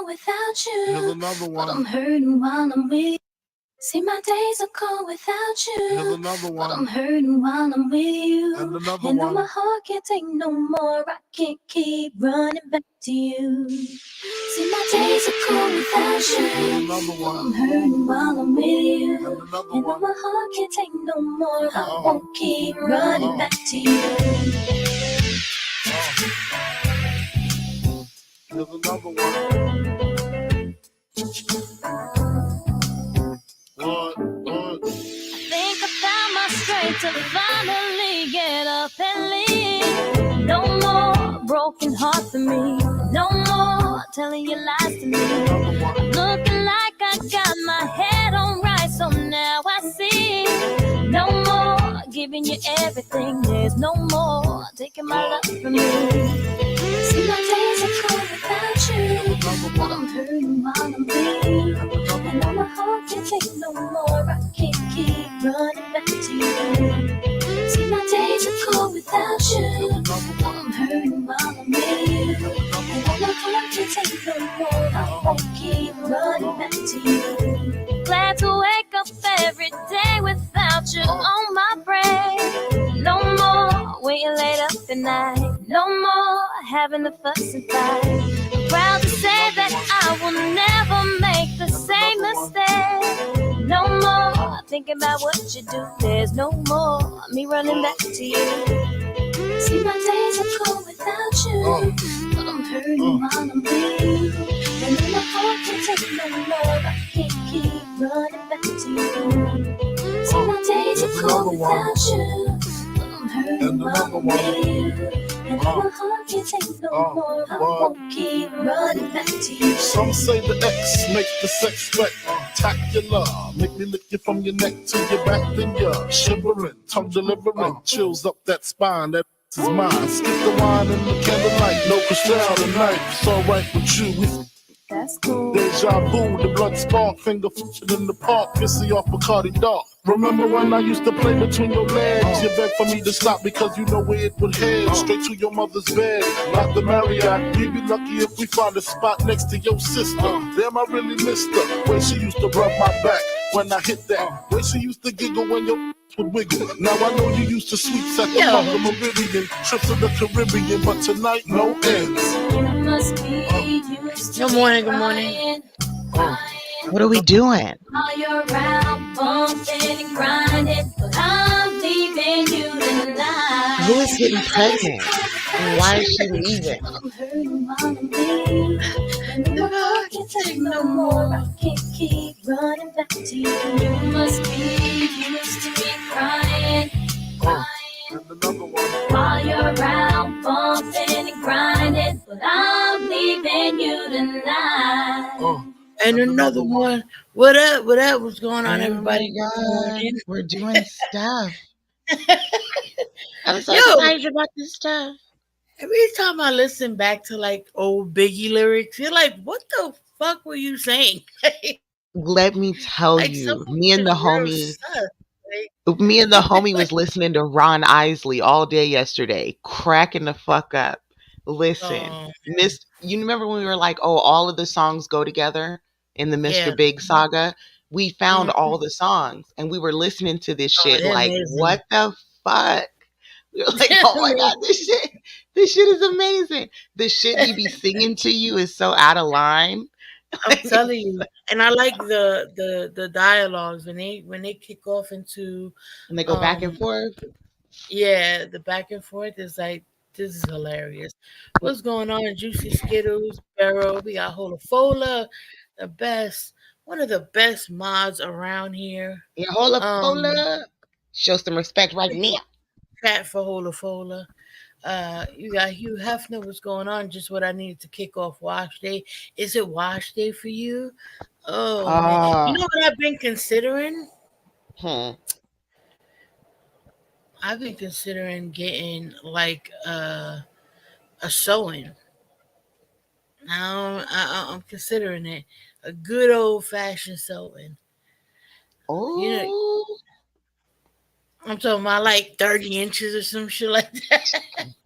without Here's you, another but one. I'm hurting while I'm with you. See, my days are cold without Here's you, another but I'm one. hurting while I'm with And you. another And though my one. heart can't take no more, I can't keep running back to you. See, my days are cold without Here's you, another but one. I'm hurting while I'm with And you. another And though one. my heart can't take no more, I won't keep running back to you. Here's another one. What? Think I found my strength to finally get up and leave. No more broken heart for me. No more telling you lies to me. Looking like I got my head on right, so now I see. No more giving you everything. There's no more taking my love from me. See, my days are cold without you, but I'm hurting while I'm with you. And now my heart can't take no more. I can't keep running back to you. See, my days are cold without you, but I'm hurting while I'm with you. And now my heart can't take no more. I won't keep running back to you. Glad to wake up every day without you on my brain. No more waiting late up at night. No more having to fuss and fight. I'm proud to say that I will never make the same mistake. No more thinking about what you do. There's no more me running back to you. See, my days are cold without you, but I'm hurting while I'm with you. And then my heart can't take no more. I can't keep running back to you. See, my days are cold without you, but I'm hurting while I'm with you. And then my heart can't take no more. I won't keep running back to you. Some say the X makes the sex spectacular. Make me lick you from your neck to your back, then you're shivering, tongue delivering, chills up that spine. That is mine. Skip the wine and the candlelight, no Cristal tonight. It's alright with you. That's cool. Deja vu, the blood spark, finger fishing in the park, pissy off Bacardi Dark. Remember when I used to play between your legs? You begged for me to stop because you know where it would head. Straight to your mother's bed, not the Marriott. We'd be lucky if we found a spot next to your sister. Damn, I really missed her. Way she used to rub my back when I hit that. Way she used to giggle when your would wiggle. Now I know you used to sweets at the Bunker Meridian, trips to the Caribbean, but tonight no ends. Good morning, good morning. What are we doing? While you're around bumping and grinding, but I'm leaving you tonight. Who is getting pregnant? And why is she leaving? I'm hurting while I'm leaving. And my heart can't take no more. I can't keep running back to you. You must be used to me crying. While you're around bumping and grinding, but I'm leaving you tonight. And another one. What up? What up? What's going on, Oh everybody? my Good God. morning. We're doing stuff. I'm so Yo, excited about this stuff. every time I listen back to like old Biggie lyrics, you're like, what the fuck were you saying? Let me tell Like some you, of it is real stuff. was listening to Ron Isley all day yesterday, cracking the fuck up. Listen, Um, you remember when we were like, oh, all of the songs go together in the yeah. Mr. Big saga? We found Mhm. all the songs and we were listening to this Oh, shit they're like, amazing. what the fuck? We were like, oh my God, this shit is amazing. The shit he be singing to you is so out of line. I'm telling you, and I like the dialogues when they kick off into, And they go back and um, forth. yeah, the back and forth is like this is hilarious. What's going on? Juicy Skittles, Barrow. We got Holofola, the best, one of the best mods around here. Yeah, hold Um, up. Show some respect right now. Chat for Holofola. You got Hugh Hefner. What's going on? Just what I needed to kick off wash day. Is it wash day for you? Oh man, you Uh, know what I've been considering? hmm. I've been considering getting like a sewing. Now I'm considering it a good old fashioned sewing. You know, Oh, I'm talking about like 30 inches or some shit like that.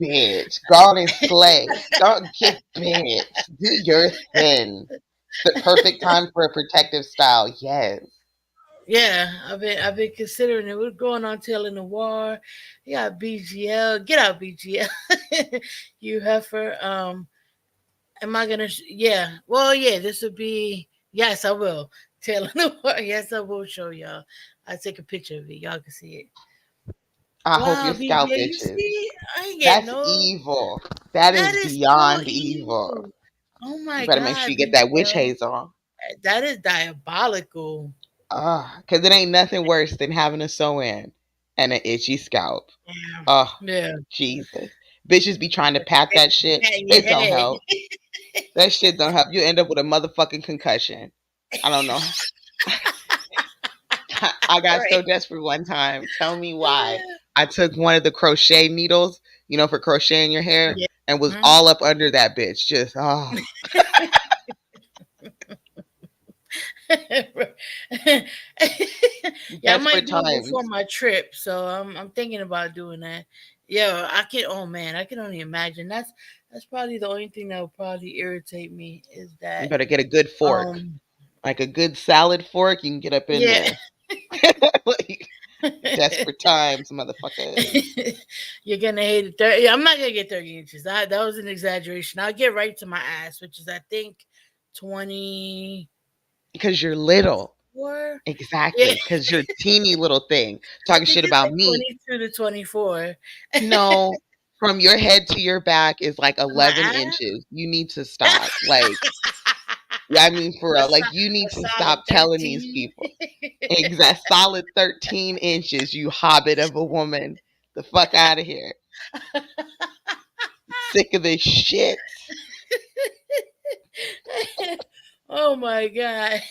Bitch, go on and slay. Don't get bitch. Do your thing. It's the perfect time for a protective style. Yes. Yeah, I've been considering it. We're going on till in the war. You got BGL. Get out BGL. You heifer. Am I gonna? Yeah. Well, yeah. This would be. Yes, I will. Tail in the war. Yes, I will show y'all. I take a picture of it. Y'all can see it. I hope Wow, your scalp BGL. You itches. see? I ain't getting That's no. evil. That That is is so beyond evil. evil. Oh You my better make sure God, you get that witch BGL. hazel. That is diabolical. Because it ain't nothing worse than having a sew in and an itchy scalp. Yeah. Oh, Yeah. Jesus. Bitches be trying to pat that shit. Pat in your It don't head. help. That shit don't help. You end up with a motherfucking concussion. I don't know. I got so Right. desperate one time. Tell me why. I took one of the crochet needles, for crocheting your hair, Yeah. and was Mhm. all up under that bitch. Just, oh, Yeah, I might desperate do it before times. my trip, so I'm thinking about doing that. Yeah, I can. Oh man, I can only imagine. That's probably the only thing that would probably irritate me is You that. better get a good fork. Um. Like a good salad fork, you can get up in Yeah. there. Like, desperate times, motherfuckers. You're gonna hate it. 30, I'm not gonna get 30 inches. That was an exaggeration. I'll get right to my ass, which is I think 24. Because you're little. Yeah, Exactly. Because you're a teeny little thing. I Talking think shit it's about like me. 22 to 24. No, from your head to your back is like My 11 ass. inches. You need to stop. Like, yeah, I mean, for a, real. Like, so- you need a to solid stop telling these 13. people. Exact solid 13 inches, you hobbit of a woman. The fuck out of here. Sick of this shit. Oh my god.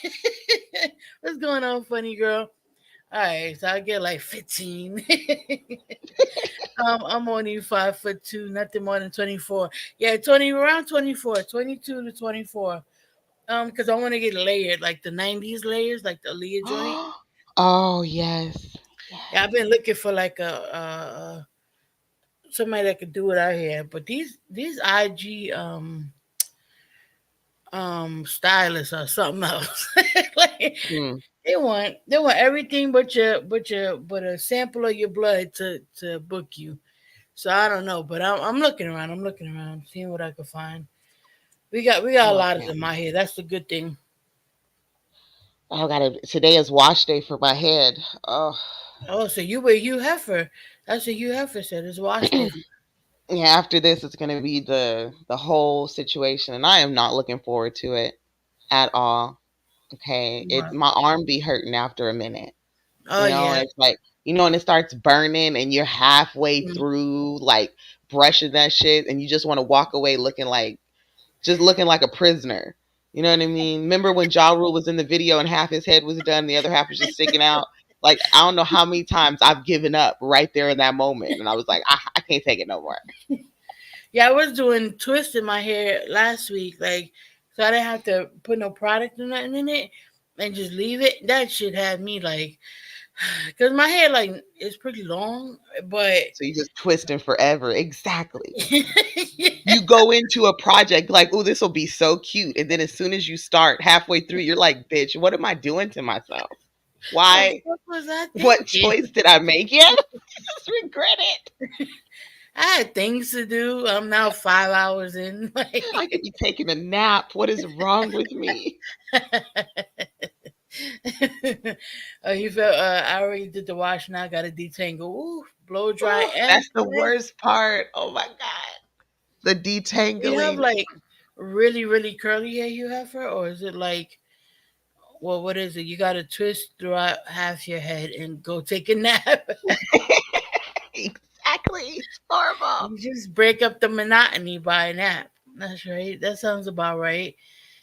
What's going on, funny girl? All right, so I get like 15. I'm only 5'2", nothing more than 24. Yeah, 20 around 24, 22 to 24. Because I want to get layered, like the '90s layers, like the Aaliyah joint. Oh, yes. Yeah, I've Yes. been looking for like somebody that could do it out here. But these IG stylists are something else. Like Hmm. they want everything but a sample of your blood to book you. So I don't know, but I'm looking around. I'm looking around, seeing what I can find. We got a Oh, lot of man. them out here. That's the good thing. Oh, today is wash day for my head. Oh. Oh, so you were Hugh Heifer. That's what Hugh Heifer said. It's wash day. Yeah, after this, it's going to be the whole situation, and I am not looking forward to it at all. Okay, Right. my arm be hurting after a minute, Oh and yeah. it's like and it starts burning, and you're halfway Mm. through like brushing that shit, and you just want to walk away looking like a prisoner. You know what I mean? Remember when Ja Rule was in the video and half his head was done, the other half was just sticking out? Like, I don't know how many times I've given up right there in that moment, and I was like, I can't take it no more. Yeah, I was doing twists in my hair last week, like so I didn't have to put no product or nothing in it and just leave it. That shit had me like, cause my hair like is pretty long, but So you just twisting forever. Exactly. yeah, You go into a project like, oh, this will be so cute. And then as soon as you start halfway through, you're like, bitch, what am I doing to myself? the Why? fuck was I What thinking? choice did I make? Yeah, just regret it. I had things to do. I'm now 5 hours in. I could be taking a nap. What is wrong with me? Oh, you felt? I already did the wash. Now I got to detangle. Ooh, blow dry Oh, and that's the worst part. Oh my God. The you have detangling. like really really curly hair. You have her, or is it like? Well, what is it? You got to twist throughout half your head and go take a nap. Exactly. It's horrible. You just break up the monotony by a nap. That's right. That sounds about right.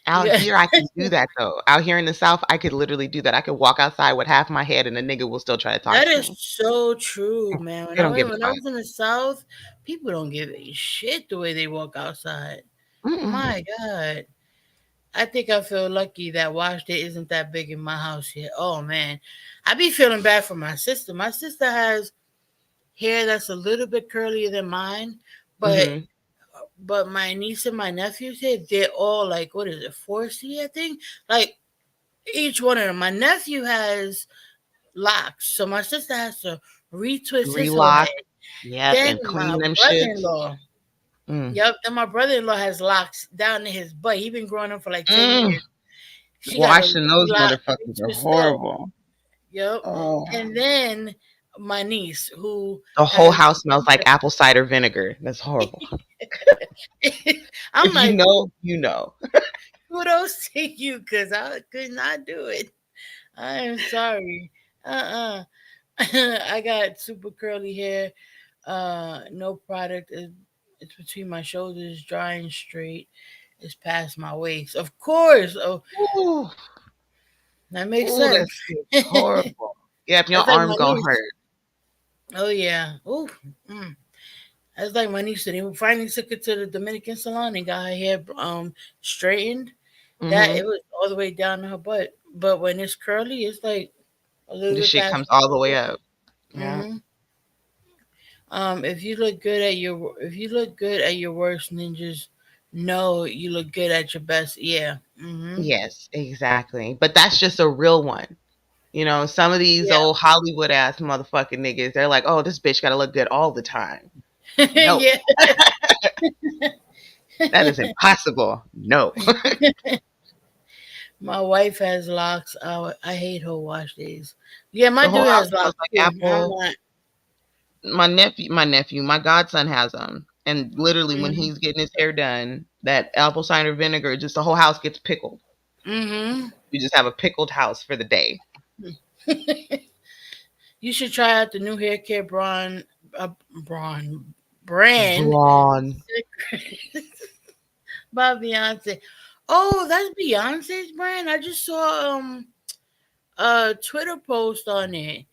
Out You got, here, I can do that though. Out here in the South, I could literally do that. I could walk outside with half my head and a nigga will still try to talk that to is me. so true, man. They don't give a When I fuck. was in the South, people don't give a shit the way they walk outside. Mm-mm. My God. I think I feel lucky that wash day isn't that big in my house yet. Oh man. I be feeling bad for my sister. My sister has hair that's a little bit curlier than mine, but Mm-hmm. my niece and my nephew's hair, they're all like, what is it, 4C, I think? Like each one of them. My nephew has locks, so my sister has to retwist his whole Relock. head. Yep, Then and my clean them shits. brother-in-law, Mm. yep, then my brother-in-law has locks down to his butt. He been growing them for like 10 Mm. years. She got to Washing those relock, motherfuckers are retwist them. horrible. Yep. Oh. And then my niece, who The whole has, house smells like apple cider vinegar. That's horrible. I'm If you like, know, you know. kudos to you, because I could not do it. I am sorry. Uh-uh. I got super curly hair. No product. It's between my shoulders, dry and straight. It's past my waist. Of course. Oh, Ooh, that makes ooh, that sense. shit's horrible. Yep, your That's like arm my gonna niece. hurt. Oh yeah. Ooh. Mm. That's like my niece. They finally took it to the Dominican salon and got her hair straightened. That Mm-hmm. it was all the way down to her butt. But when it's curly, it's like a little The bit shit past comes all my the way waist. up. Yeah. Mm-hmm. If you look good at your worst, ninjas, no, you look good at your best. Yeah. Mm-hmm. Yes, exactly. But that's just a real one. You know, some of these Yeah. old Hollywood ass motherfucking niggas, they're like, oh, this bitch gotta look good all the time. No, Yeah. that is impossible. No. My wife has locks. I hate her wash days. Yeah, my The whole dude house has smells locks like too. I'm apple. not. My godson has them. And literally when Mm-hmm. he's getting his hair done, that apple cider vinegar, just the whole house gets pickled. Mm-hmm. You just have a pickled house for the day. You should try out the new hair care brawn brand Brawn. by Beyonce. Oh, that's Beyonce's brand. I just saw a Twitter post on it.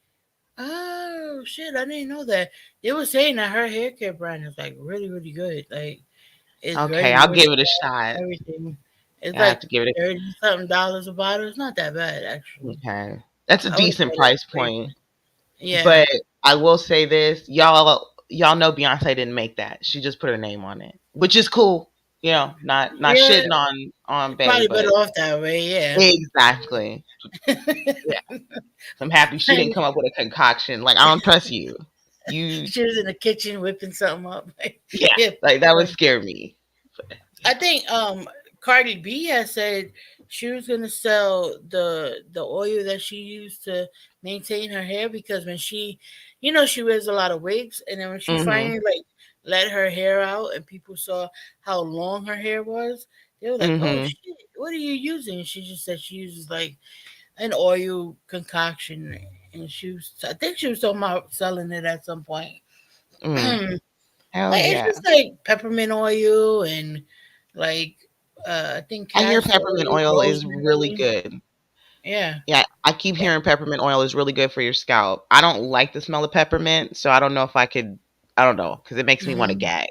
Oh shit, I didn't know that. They were saying that her hair care brand is like really, really good. Like it's Okay, very I'll give it a versatile, shot. everything. It's I have like to give it 30 something dollars a bottle. It's not that bad actually. okay. That's a I would have decent thought it was price crazy. point. Yeah. But I will say this, y'all know Beyonce didn't make that. She just put her name on it, which is cool. You know, not Yeah, shitting on Bay, probably better but off that way, yeah. exactly. Yeah, I'm happy she didn't come up with a concoction. Like I don't trust you. You, She was in the kitchen whipping something up. yeah, Yeah. like that would scare me. I think Cardi B has said she was gonna sell the oil that she used to maintain her hair, because when she, she wears a lot of wigs, and then when she Mm-hmm. finally like let her hair out and people saw how long her hair was, they were like, "Oh Mm-hmm. shit, what are you using?" She just said she uses like an oil concoction, and I think she was talking about selling it at some point. Mm. Like Hell it's yeah. just like peppermint oil and like I think I hear castor peppermint oil, oil is really rosemary. good. Yeah. Yeah, I keep hearing peppermint oil is really good for your scalp. I don't like the smell of peppermint, so I don't know if I could. I don't know because it makes me want to Hmm. gag.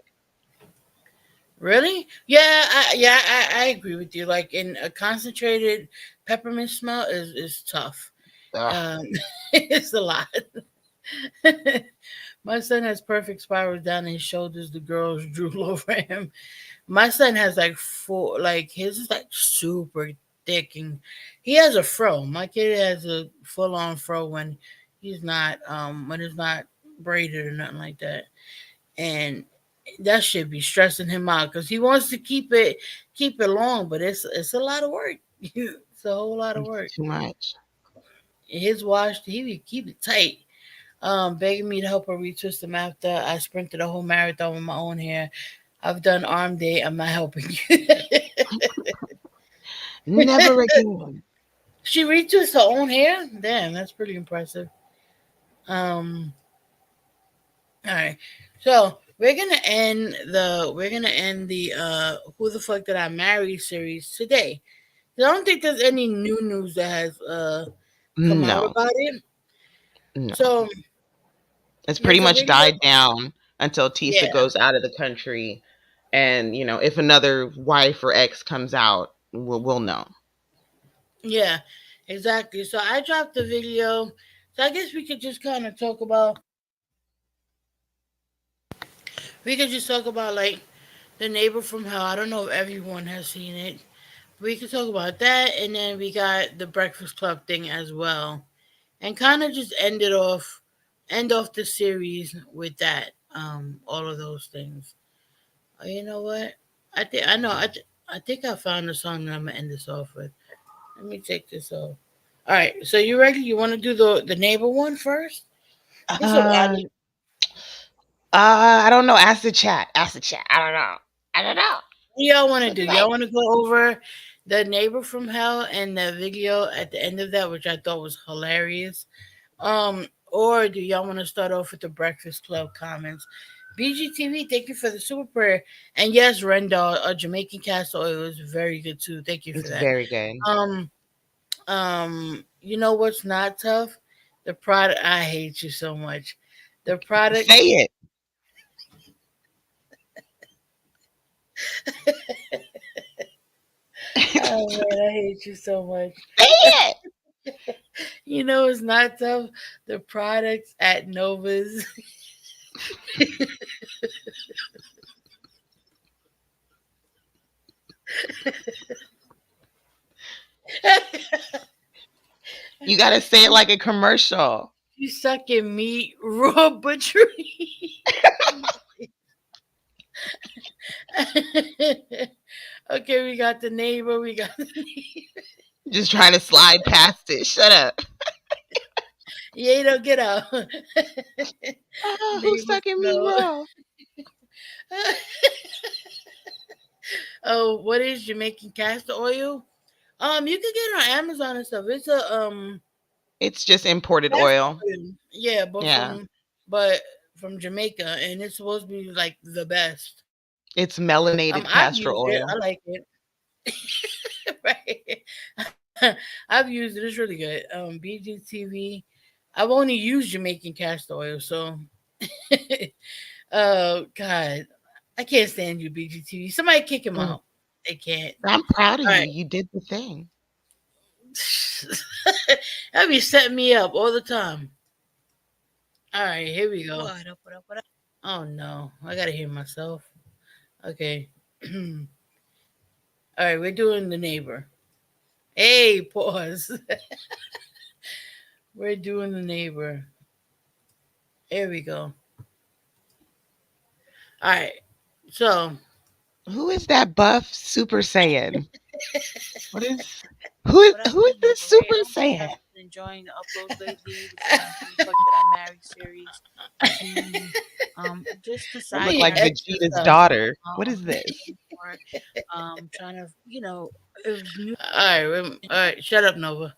Really? Yeah, I agree with you. Like in a concentrated peppermint smell is tough. Ugh. It's a lot. My son has perfect spirals down his shoulders. The girls drool over him. My son has like four, like his is like super thick, and he has a fro. My kid has a full on fro when it's not braided or nothing like that, and that should be stressing him out because he wants to keep it long, but it's a lot of work. It's a whole lot of It's work. too much. His wash, he would keep it tight. Begging me to help her retwist them after I sprinted a whole marathon with my own hair. I've done arm day. I'm not helping you. Never again. She retwists her own hair. Damn, that's pretty impressive. Um, all right. So we're gonna end the Who the Fuck Did I Marry series today. I don't think there's any new news that has come out No, about it. no. So It's pretty there's a much video. died down until Tisa Yeah, goes out of the country, and if another wife or ex comes out, we'll know. yeah, exactly. So I dropped the video. So I guess we could just kind of talk about We could just talk about like the neighbor from hell. I don't know if everyone has seen it. We could talk about that, and then we got the Breakfast Club thing as well, and kind of just end off the series with that. All of those things. You know what? I think I know. I think I found the song that I'm gonna end this off with. Let me take this off. All right. So you ready? You want to do the neighbor one first? It's a lot. Uh, I don't know. Ask the chat. Ask the chat. I don't know. I don't know. What y'all want to What do? do I? Y'all want to go over the neighbor from hell and the video at the end of that, which I thought was hilarious. Or do y'all want to start off with the Breakfast Club comments? BGTV, thank you for the super prayer. And yes, Rendall, Jamaican castor oil is very good too. Thank you for It's that. very good. Um, you know what's not tough? The product. I hate you so much. The product. Say it. Oh man, I hate you so much. Say it. You know it's not tough. The products at Nova's. You gotta say it like a commercial. You suck in meat, raw butchery. Okay, we got the neighbor. We got the neighbor. Just trying to slide past it. Shut up. Yeah, don't get out. Who's Neighbor sucking me smell. raw? Oh, what is Jamaican castor oil? You can get it on Amazon and stuff. It's a It's just imported castor oil. oil. Yeah, Yeah. but from Jamaica, and it's supposed to be like the best. It's melanated I've castor used it. I oil. like it. Right. I've used it. It's really good. BGTV. I've only used Jamaican castor oil, so oh God, I can't stand you, BGTV. Somebody kick him Mm. out. They can't. I'm proud of All you. right. You did the thing. That be setting me up all the time. All right, here we go. Oh no, I gotta hear myself. Okay. All right, we're doing the neighbor. Hey, pause. We're doing the neighbor. Here we go. All right. So, Who is that buff Super Saiyan? What is who is this Super Saiyan? let That look me like extra Vegeta's stuff. daughter. What is this? All right. All right. Shut up, Nova.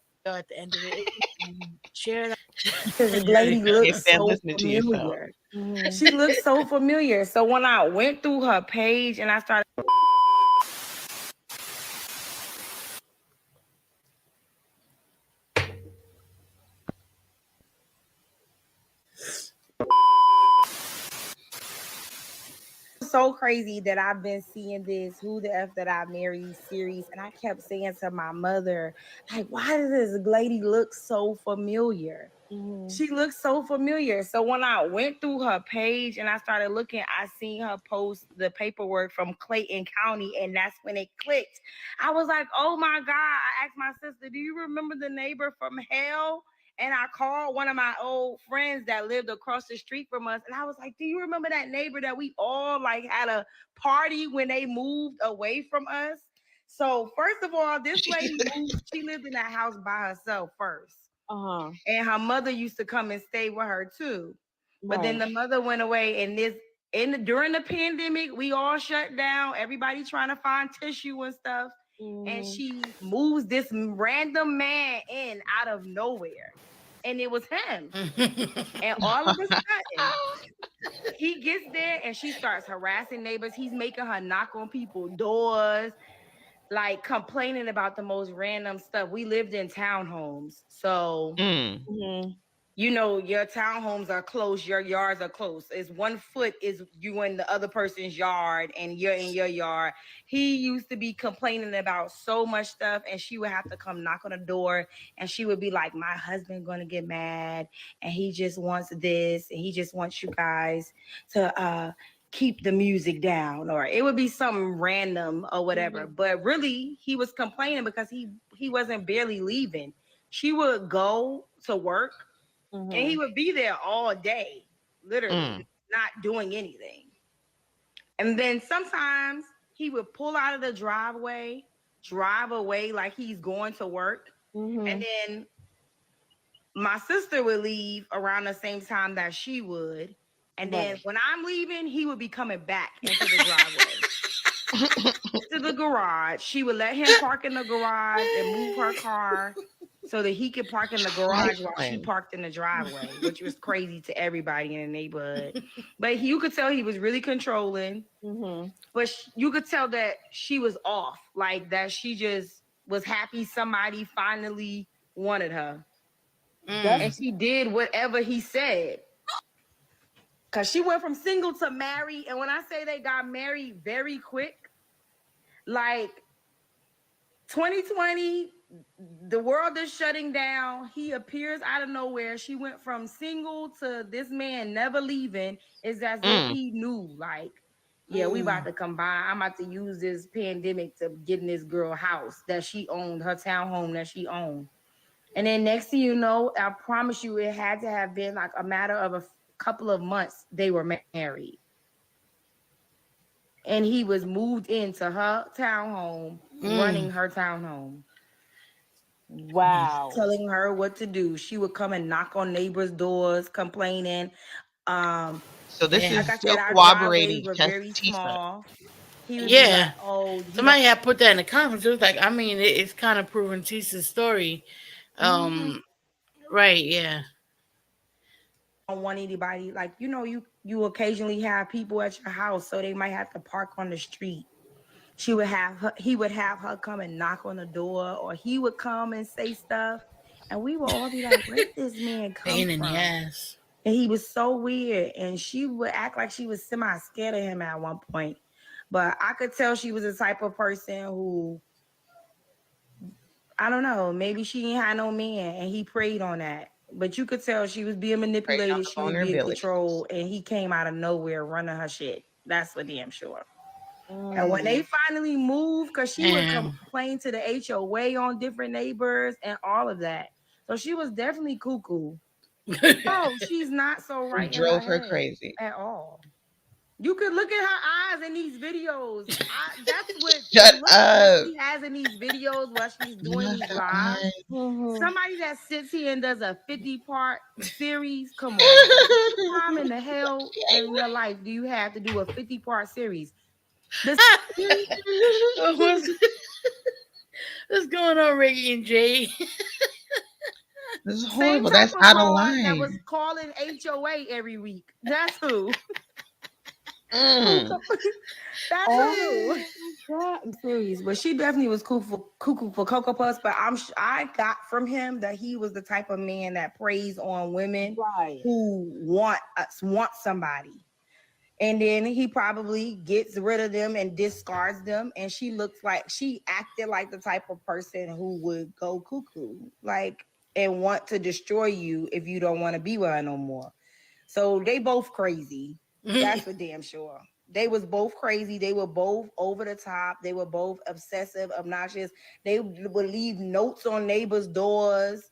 This Ready? lady Can't looks stand so listening to yourself. familiar. She looks so familiar. So when I went through her page and I started so crazy that I've been seeing this Who the F That I Married series, and I kept saying to my mother, like, why does this lady look so familiar? She looks so familiar. So when I went through her page and I started looking, I seen her post the paperwork from Clayton County, and that's when it clicked. I was like, oh my God. I asked my sister, do you remember the neighbor from hell? And I called one of my old friends that lived across the street from us. And I was like, do you remember that neighbor that we all like had a party when they moved away from us? So first of all, this lady moved, she lived in that house by herself first. And her mother used to come and stay with her too. But then the mother went away, and during the pandemic, we all shut down. Everybody trying to find tissue and stuff. And she moves this random man in out of nowhere, and it was him. And all of a sudden, he gets there and she starts harassing neighbors. He's making her knock on people's doors, like complaining about the most random stuff. We lived in townhomes, so Mm. you know, your townhomes are close, your yards are close. It's 1 foot is you in the other person's yard and you're in your yard. He used to be complaining about so much stuff, and she would have to come knock on the door, and she would be like, my husband gonna get mad, and he just wants this, and he just wants you guys to keep the music down, or it would be something random or whatever. But really, he was complaining because he wasn't barely leaving. She would go to work and he would be there all day, literally not doing anything. And then sometimes he would pull out of the driveway, drive away like he's going to work. And then my sister would leave around the same time that she would. And then when I'm leaving, he would be coming back into the driveway. To the garage. She would let him park in the garage and move her car so that he could park in the garage while she parked in the driveway, which was crazy to everybody in the neighborhood. But you could tell he was really controlling. But you could tell that she was off, like that she just was happy somebody finally wanted her. And she did whatever he said. Because she went from single to married. And when I say they got married very quick, like 2020, the world is shutting down. He appears out of nowhere. She went from single to this man never leaving. It's as if he knew, like, yeah, we about to combine. I'm about to use this pandemic to get in this girl house that she owned, her townhome that she owned. And then next thing you know, I promise you, it had to have been like a matter of a couple of months they were married. And he was moved into her townhome, running her townhome. Wow. Telling her what to do. She would come and knock on neighbors' doors, complaining. So this is like I still said, our corroborating driveways were very small. He was like, oh, somebody had put that in the comments. It was like, I mean, it's kind of proving Tisa's story. Right, yeah. Don't want anybody, like, you know, you occasionally have people at your house, so they might have to park on the street. He would have her come and knock on the door, or he would come and say stuff, and we would all be like, where did this man come Pain from? in the ass. And he was so weird, and she would act like she was semi-scared of him at one point. But I could tell she was the type of person who, I don't know, maybe she ain't had no man, and he preyed on that. But you could tell she was being manipulated, she was being controlled, and he came out of nowhere running her shit. That's for damn sure. And when they finally moved, because she would complain to the HOA on different neighbors and all of that. So she was definitely cuckoo. No, she's not so right. It drove her crazy at all. You could look at her eyes in these videos. That's what Shut up. she has in these videos while she's doing these lives. Somebody that sits here and does a 50-part series. Come on. What time in the hell in your life do you have to do a 50-part series? What's going on, Reggie and Jay? This is horrible. That's out of line. That was calling HOA every week. That's who. That's who. I'm serious, but she definitely was cuckoo for Cocoa Puffs. But I got from him that he was the type of man that preys on women who want somebody. And then he probably gets rid of them and discards them. And she acted like the type of person who would go cuckoo, like, and want to destroy you if you don't want to be with her no more. So they both crazy. That's for damn sure. They was both crazy. They were both over the top. They were both obsessive, obnoxious. They would leave notes on neighbors' doors.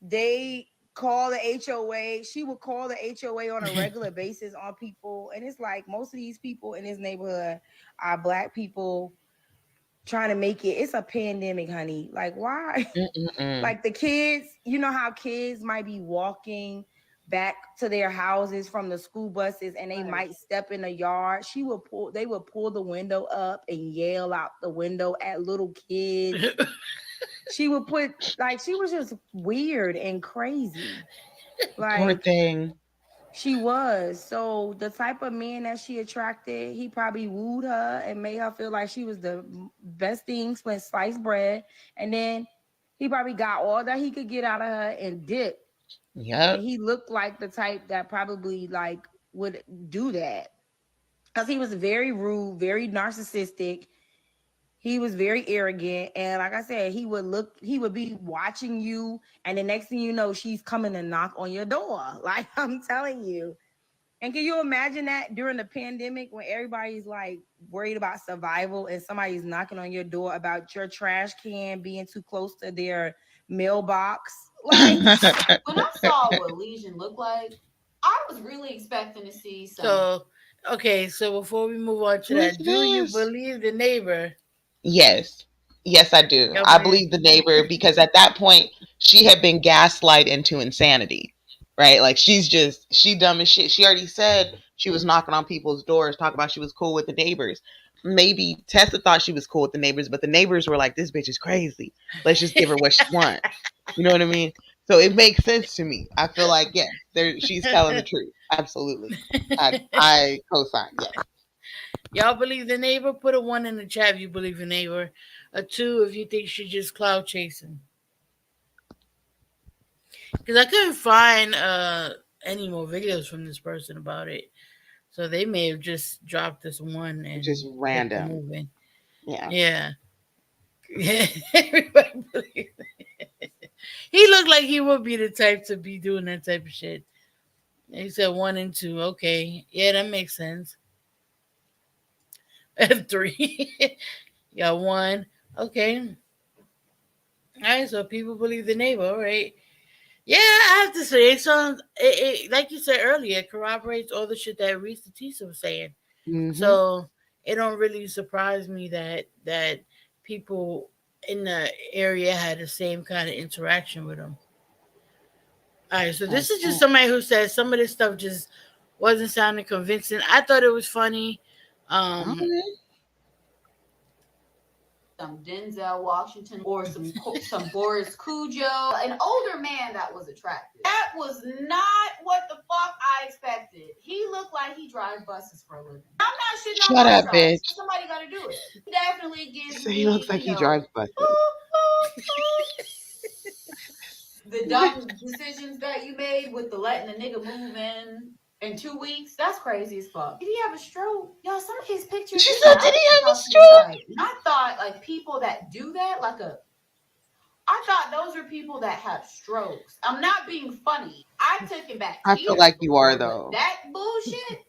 They call the HOA. She would call the HOA on a regular basis on people. And it's like most of these people in this neighborhood are Black people trying to make it. It's a pandemic, honey. Like, why? Like the kids, you know how kids might be walking back to their houses from the school buses and they might step in the yard. They would pull the window up and yell out the window at little kids. She would she was just weird and crazy. Like, poor thing. She was. So the type of man that she attracted, he probably wooed her and made her feel like she was the best thing since sliced bread. And then he probably got all that he could get out of her and dipped. Yeah. He looked like the type that probably like would do that. Because he was very rude, very narcissistic. He was very arrogant. And like I said, he would be watching you. And the next thing you know, she's coming to knock on your door. Like, I'm telling you. And can you imagine that during the pandemic when everybody's like worried about survival and somebody's knocking on your door about your trash can being too close to their mailbox? Like, When I saw what Legion looked like, I was really expecting to see some. So, okay, so before we move on to Who's that, do you this? believe the neighbor? Yes. Yes, I do. Y'all I believe? believe the neighbor because at that point she had been gaslight into insanity. Right? Like she dumb as shit. She already said she was knocking on people's doors, talking about she was cool with the neighbors. Maybe Tessa thought she was cool with the neighbors, but the neighbors were like, this bitch is crazy. Let's just give her what she wants. You know what I mean? So it makes sense to me. I feel like, yes, she's telling the truth. Absolutely. I co-sign, yes. Y'all believe the neighbor? Put a 1 in the chat if you believe the neighbor. A 2 if you think she's just cloud chasing. Because I couldn't find any more videos from this person about it. So they may have just dropped this one and Just kept it random. moving. Yeah. Yeah. Everybody believes it. He looked like he would be the type to be doing that type of shit. He said 1 and 2. Okay. Yeah, that makes sense. 3. Got 1. Okay. All right, so people believe the neighbor. All right. Yeah, I have to say, it sounds, like you said earlier, it corroborates all the shit that Reesa Tisa was saying. Mm-hmm. So it don't really surprise me that people in the area had the same kind of interaction with him. All right, so this is just somebody who says some of this stuff just wasn't sounding convincing. I thought it was funny. Some Denzel Washington or some Boris Cujo, an older man that was attractive. That was not what the fuck I expected. He looked like he drives buses for a living. I'm not shitting on Shut bus up, drivers. bitch. Somebody got to do it. He definitely gives So me, he looks like he drives buses. the dumb decisions that you made with the letting the nigga move in 2 weeks. That's crazy as fuck. Did he have a stroke? Y'all, some of his pictures. She said, did he have a stroke? And I thought like people that do that, I thought those are people that have strokes. I'm not being funny. I took it back. I feel like you are though. That bullshit.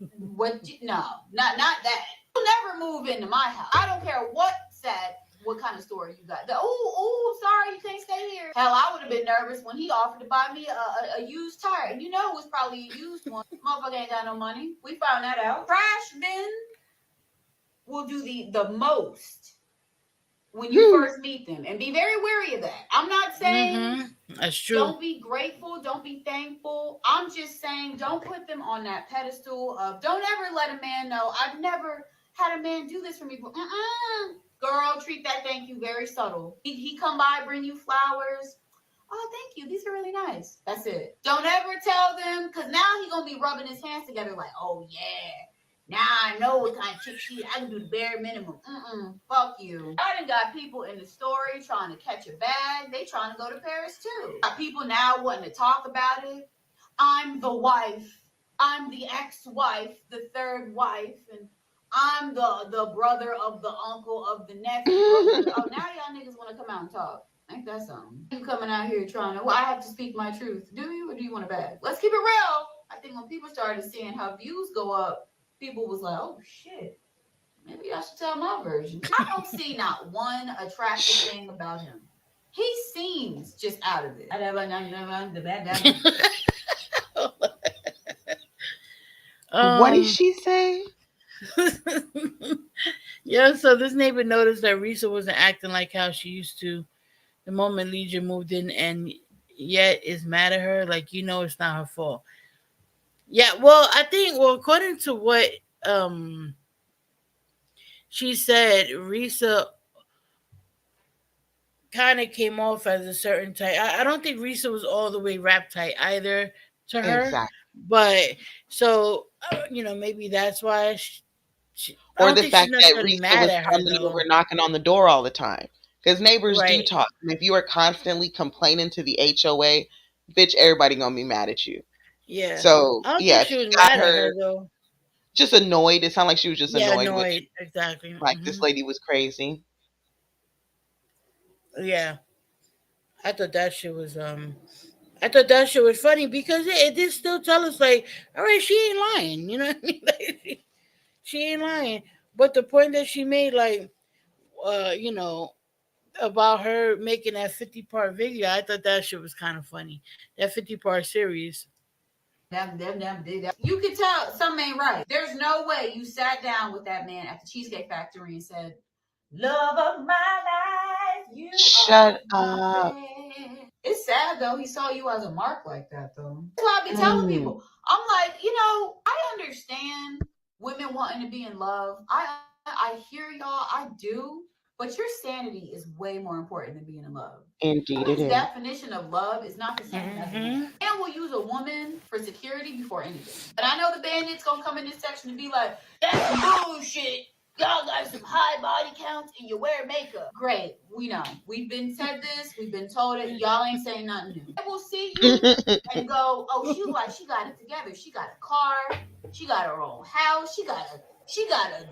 No, not that. You'll never move into my house. I don't care what said. What kind of story you got? Sorry, you can't stay here. Hell, I would have been nervous when he offered to buy me a used tire. And you know it was probably a used one. Motherfucker ain't got no money. We found that out. Trash bin will do the most when you first meet them. And be very wary of that. I'm not saying that's true. Don't be grateful. Don't be thankful. I'm just saying don't put them on that pedestal of don't ever let a man know. I've never had a man do this for me. Girl, treat that thank you very subtle. He come by, bring you flowers. Oh, thank you. These are really nice. That's it. Don't ever tell them, because now he going to be rubbing his hands together like, oh, yeah. Now I know what kind of chick she is. I can do the bare minimum. Fuck you. I done got people in the story trying to catch a bag. They trying to go to Paris, too. Got people now wanting to talk about it. I'm the wife. I'm the ex-wife, the third wife, and I'm the brother of the uncle of the nephew. Oh, now y'all niggas want to come out and talk. Ain't that something? You coming out here trying to, well, I have to speak my truth. Do you, or do you want a bag? Let's keep it real. I think when people started seeing how views go up, people was like, oh, shit. Maybe I should tell my version. I don't see not one attractive thing about him. He seems just out of it. What did she say? Yeah, so this neighbor noticed that Reesa wasn't acting like how she used to the moment Legion moved in, and yet is mad at her. Like, it's not her fault. Yeah, well, I think, according to what she said, Reesa kind of came off as a certain type. I don't think Reesa was all the way rap tight either to her. Exactly. But so maybe that's why or the fact that Reesa was coming over knocking on the door all the time. Because neighbors do talk. And if you are constantly complaining to the HOA, bitch, everybody gonna be mad at you. Yeah. So I don't think she was mad at her though. Just annoyed. It sounded like she was just annoyed. Annoyed. Exactly. Like this lady was crazy. Yeah. I thought that shit was I thought that shit was funny because it did still tell us like, all right, she ain't lying. You know what I mean? Like, she ain't lying. But the point that she made, like, you know, about her making that 50-part video, I thought that shit was kind of funny. That 50-part series. You could tell something ain't right. There's no way you sat down with that man at the Cheesecake Factory and said, "Love of my life, you are Shut my up. best." It's sad though. He saw you as a mark like that though. That's why I be telling Mm, people. I'm like, I understand women wanting to be in love. I hear y'all. I do. But your sanity is way more important than being in love. indeed it His is. definition of love is not the same as a man. Mm-hmm. Man will use a woman for security before anything. And I know the bandits gonna come in this section and be like, "That's some bullshit. Y'all got some high body counts and you wear makeup." Great, we know. We've been said this. We've been told it. Y'all ain't saying nothing new. They will see you and go, "Oh, she got it together. She got a car. She got her own house. She got a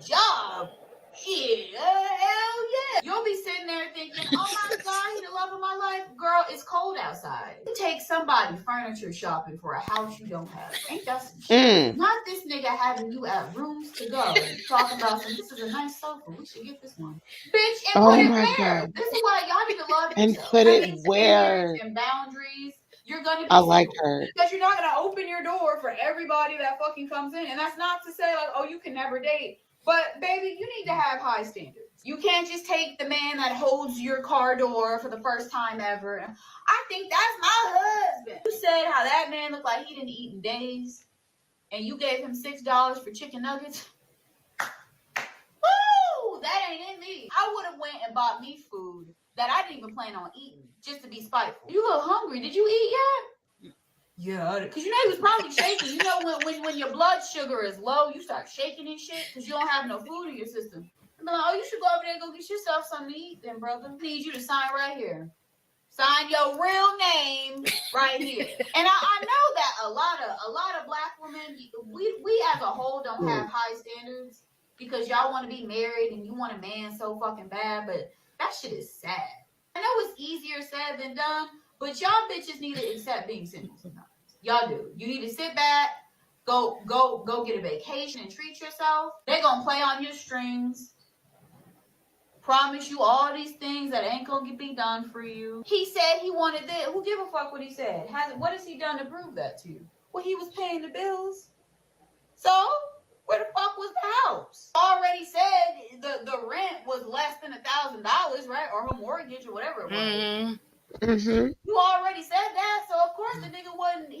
job. Shit, hell yeah." You'll be sitting there thinking, "Oh my God, he the love of my life." Girl, it's cold outside. You take somebody furniture shopping for a house you don't have. Ain't that some shit? Mm. Not this nigga having you at rooms to go. Talking about this is a nice sofa. We should get this one. Bitch, and put Oh it my where? God. This is why y'all need to love And yourself. put That it means where? standards and boundaries. You're gonna I be like single. her. Because you're not gonna open your door for everybody that fucking comes in. And that's not to say like, oh, you can never date. But baby, you need to have high standards. You can't just take the man that holds your car door for the first time ever. I think that's my husband. You said how that man looked like he didn't eat in days, and you gave him $6 for chicken nuggets. Woo! That ain't in me. I would have went and bought me food that I didn't even plan on eating just to be spiteful. You look hungry. Did you eat yet? Yeah, because he was probably shaking. When your blood sugar is low, you start shaking and shit because you don't have no food in your system. I'm like, oh, you should go over there and go get yourself something to eat, then, brother. I need you to sign right here. Sign your real name right here. And I know that a lot of black women, we as a whole don't have high standards because y'all want to be married and you want a man so fucking bad, but that shit is sad. I know it's easier said than done, but y'all bitches need to accept being single sometimes. Y'all do. You need to sit back, go get a vacation and treat yourself. They're gonna play on your strings. Promise you all these things that ain't gonna be done for you. He said he wanted this. Who give a fuck what he said? What has he done to prove that to you? Well, he was paying the bills. So where the fuck was the house? Already said the rent was less than $1,000, right? Or her mortgage or whatever it was. Mm-hmm. Mm-hmm. You already said that, so of course the nigga wasn't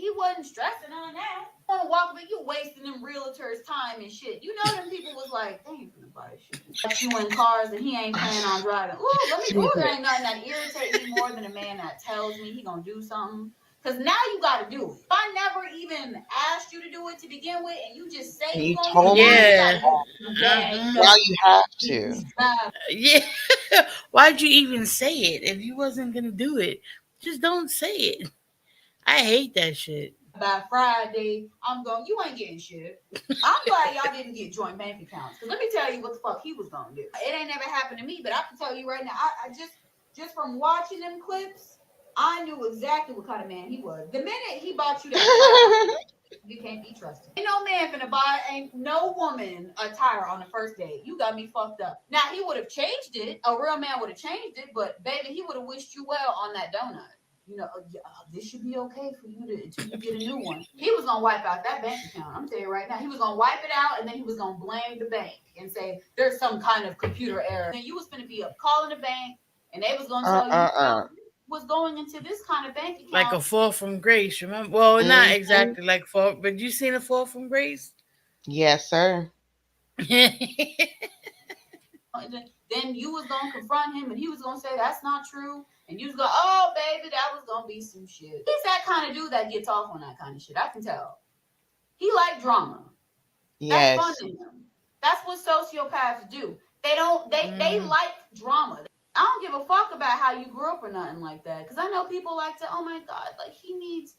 stressing on that. Want to walk, but you wasting them realtors' time and shit. You know them people was like, they ain't finna buy shit. But you in cars and he ain't planning on driving. There ain't nothing that irritates me more than a man that tells me he gonna do something. Cause now you gotta do it. If I never even asked you to do it to begin with, and you just say And you you gonna told do it, me. Yeah. yeah, Now you have to. Yeah. Why'd you even say it if you wasn't gonna do it? Just don't say it. I hate that shit. By Friday, you ain't getting shit. I'm glad y'all didn't get joint bank accounts. Because let me tell you what the fuck he was going to do. It ain't never happened to me, but I can tell you right now, I just from watching them clips, I knew exactly what kind of man he was. The minute he bought you that tire, you can't be trusted. Ain't no man finna buy, ain't no woman a tire on the first date. You got me fucked up. Now, he would have changed it. A real man would have changed it, but baby, he would have wished you well on that donut. This should be okay for you until you get a new one. He was gonna wipe out that bank account. I'm telling you right now, he was gonna wipe it out, and then he was gonna blame the bank and say there's some kind of computer error. Then you was gonna be up calling the bank, and they was gonna tell you was going into this kind of bank account. Like a fall from grace, remember? Well, not exactly like fall, but you seen a fall from grace? Yes, sir. Then you was gonna confront him, and he was gonna say that's not true, and you was gonna, oh baby, that was gonna be some shit. He's that kind of dude that gets off on that kind of shit. I can tell. He like drama. Yes. That's fun to him. That's what sociopaths do. They like drama. I don't give a fuck about how you grew up or nothing like that. Because I know people like to, oh my God, like he needs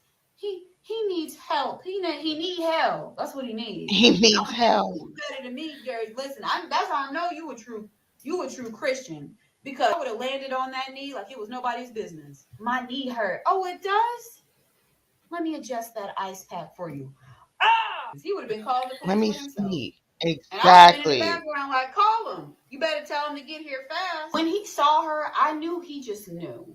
help. He need help. That's what he needs. He needs help. You better than me, Gary. Listen, that's how I know you a true Christian. Because I would have landed on that knee like it was nobody's business. My knee hurt. Oh, it does? Let me adjust that ice pack for you. Ah! He would have been calling the Let police me for himself. see. And I've been in the Exactly. background like, call him. You better tell him to get here fast. When he saw her, I knew he just knew.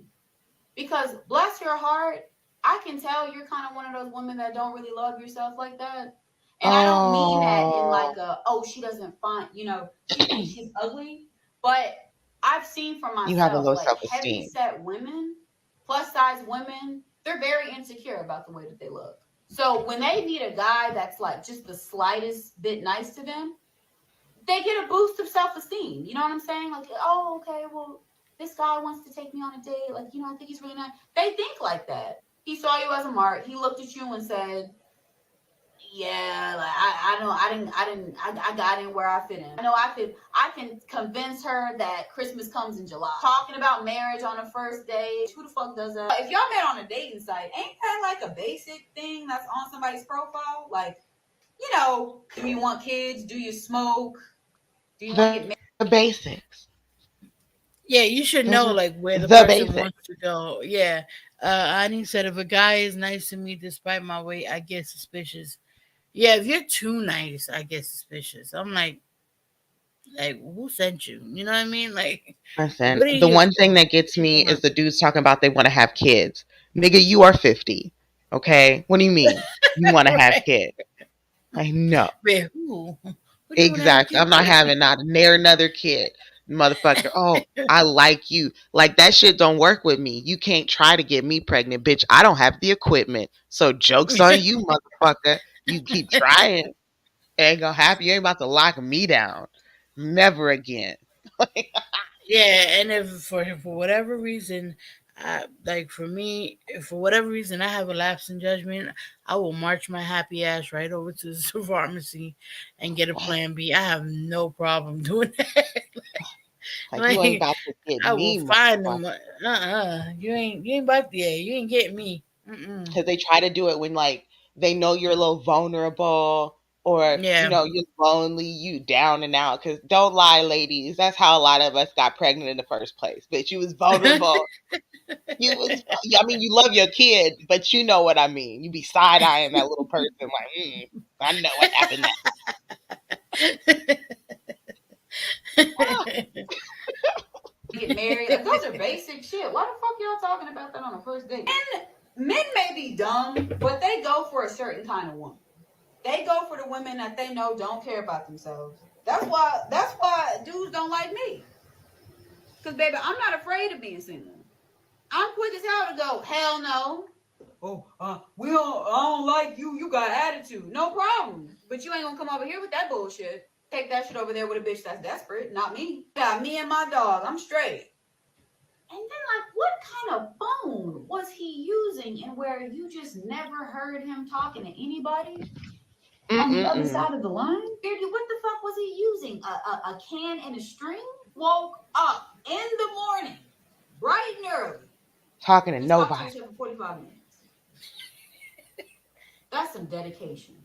Because bless your heart, I can tell you're kind of one of those women that don't really love yourself like that. And I don't mean that in like she doesn't find, she thinks she's ugly. But I've seen for myself, You have a low like heavy self-esteem. set women, plus size women, they're very insecure about the way that they look. So when they meet a guy that's like just the slightest bit nice to them, they get a boost of self-esteem. You know what I'm saying? Like, oh, okay, well, this guy wants to take me on a date. Like, I think he's really nice. They think like that. He saw you as a mark. He looked at you and said, yeah, like I got in where I fit in. I know I can convince her that Christmas comes in July. Talking about marriage on a first date. Who the fuck does that? If y'all met on a dating site, ain't that like a basic thing that's on somebody's profile? Like, do you want kids? Do you smoke? Do you want to get married? The basics. Yeah, you should Those know are like where the the person basics. wants to go. Yeah. Ani said if a guy is nice to me despite my weight, I get suspicious. Yeah, if you're too nice, I get suspicious. I'm like who sent you? You know what I mean? Like, Listen, what are the you? one thing that gets me is the dudes talking about they want to have kids. Nigga, you are 50. Okay? What do you mean? You want to have kids? I know. Wait, who? Exactly. I'm not having not near another kid. Motherfucker. Oh, I like you. Like that shit don't work with me. You can't try to get me pregnant, bitch. I don't have the equipment. So joke's on you, motherfucker. You keep trying. It ain't gonna happen. You ain't about to lock me down. Never again. Yeah, and if for whatever reason, like for me, if for whatever reason I have a lapse in judgment, I will march my happy ass right over to the pharmacy and get a Plan B. I have no problem doing that. Like you ain't Like about to get I will me, find motherfucker. them. You ain't about to. Yeah, you ain't getting me. Because they try to do it when like they know you're a little vulnerable or Yeah. you're lonely, you down and out. Because don't lie, ladies, that's how a lot of us got pregnant in the first place. Bitch, you was vulnerable. I mean, you love your kid, but you know what I mean. You be side eyeing that little person like, I know what happened next. Get married. Like, those are basic shit. Why the fuck y'all talking about that on a first date? And men may be dumb, but they go for a certain kind of woman. They go for the women that they know don't care about themselves. That's why dudes don't like me. Cause baby, I'm not afraid of being single. I'm quick as hell to go, hell no. Oh, I don't like you. You got attitude. No problem. But you ain't gonna come over here with that bullshit. Take that shit over there with a bitch that's desperate. Not me. Yeah, me and my dog. I'm straight. And then, like, what kind of phone was he using and where you just never heard him talking to anybody on the other side of the line? What the fuck was he using? A can and a string? Woke up in the morning, bright and early. Talking to Just nobody. talked to each other for 45 minutes. That's some dedication.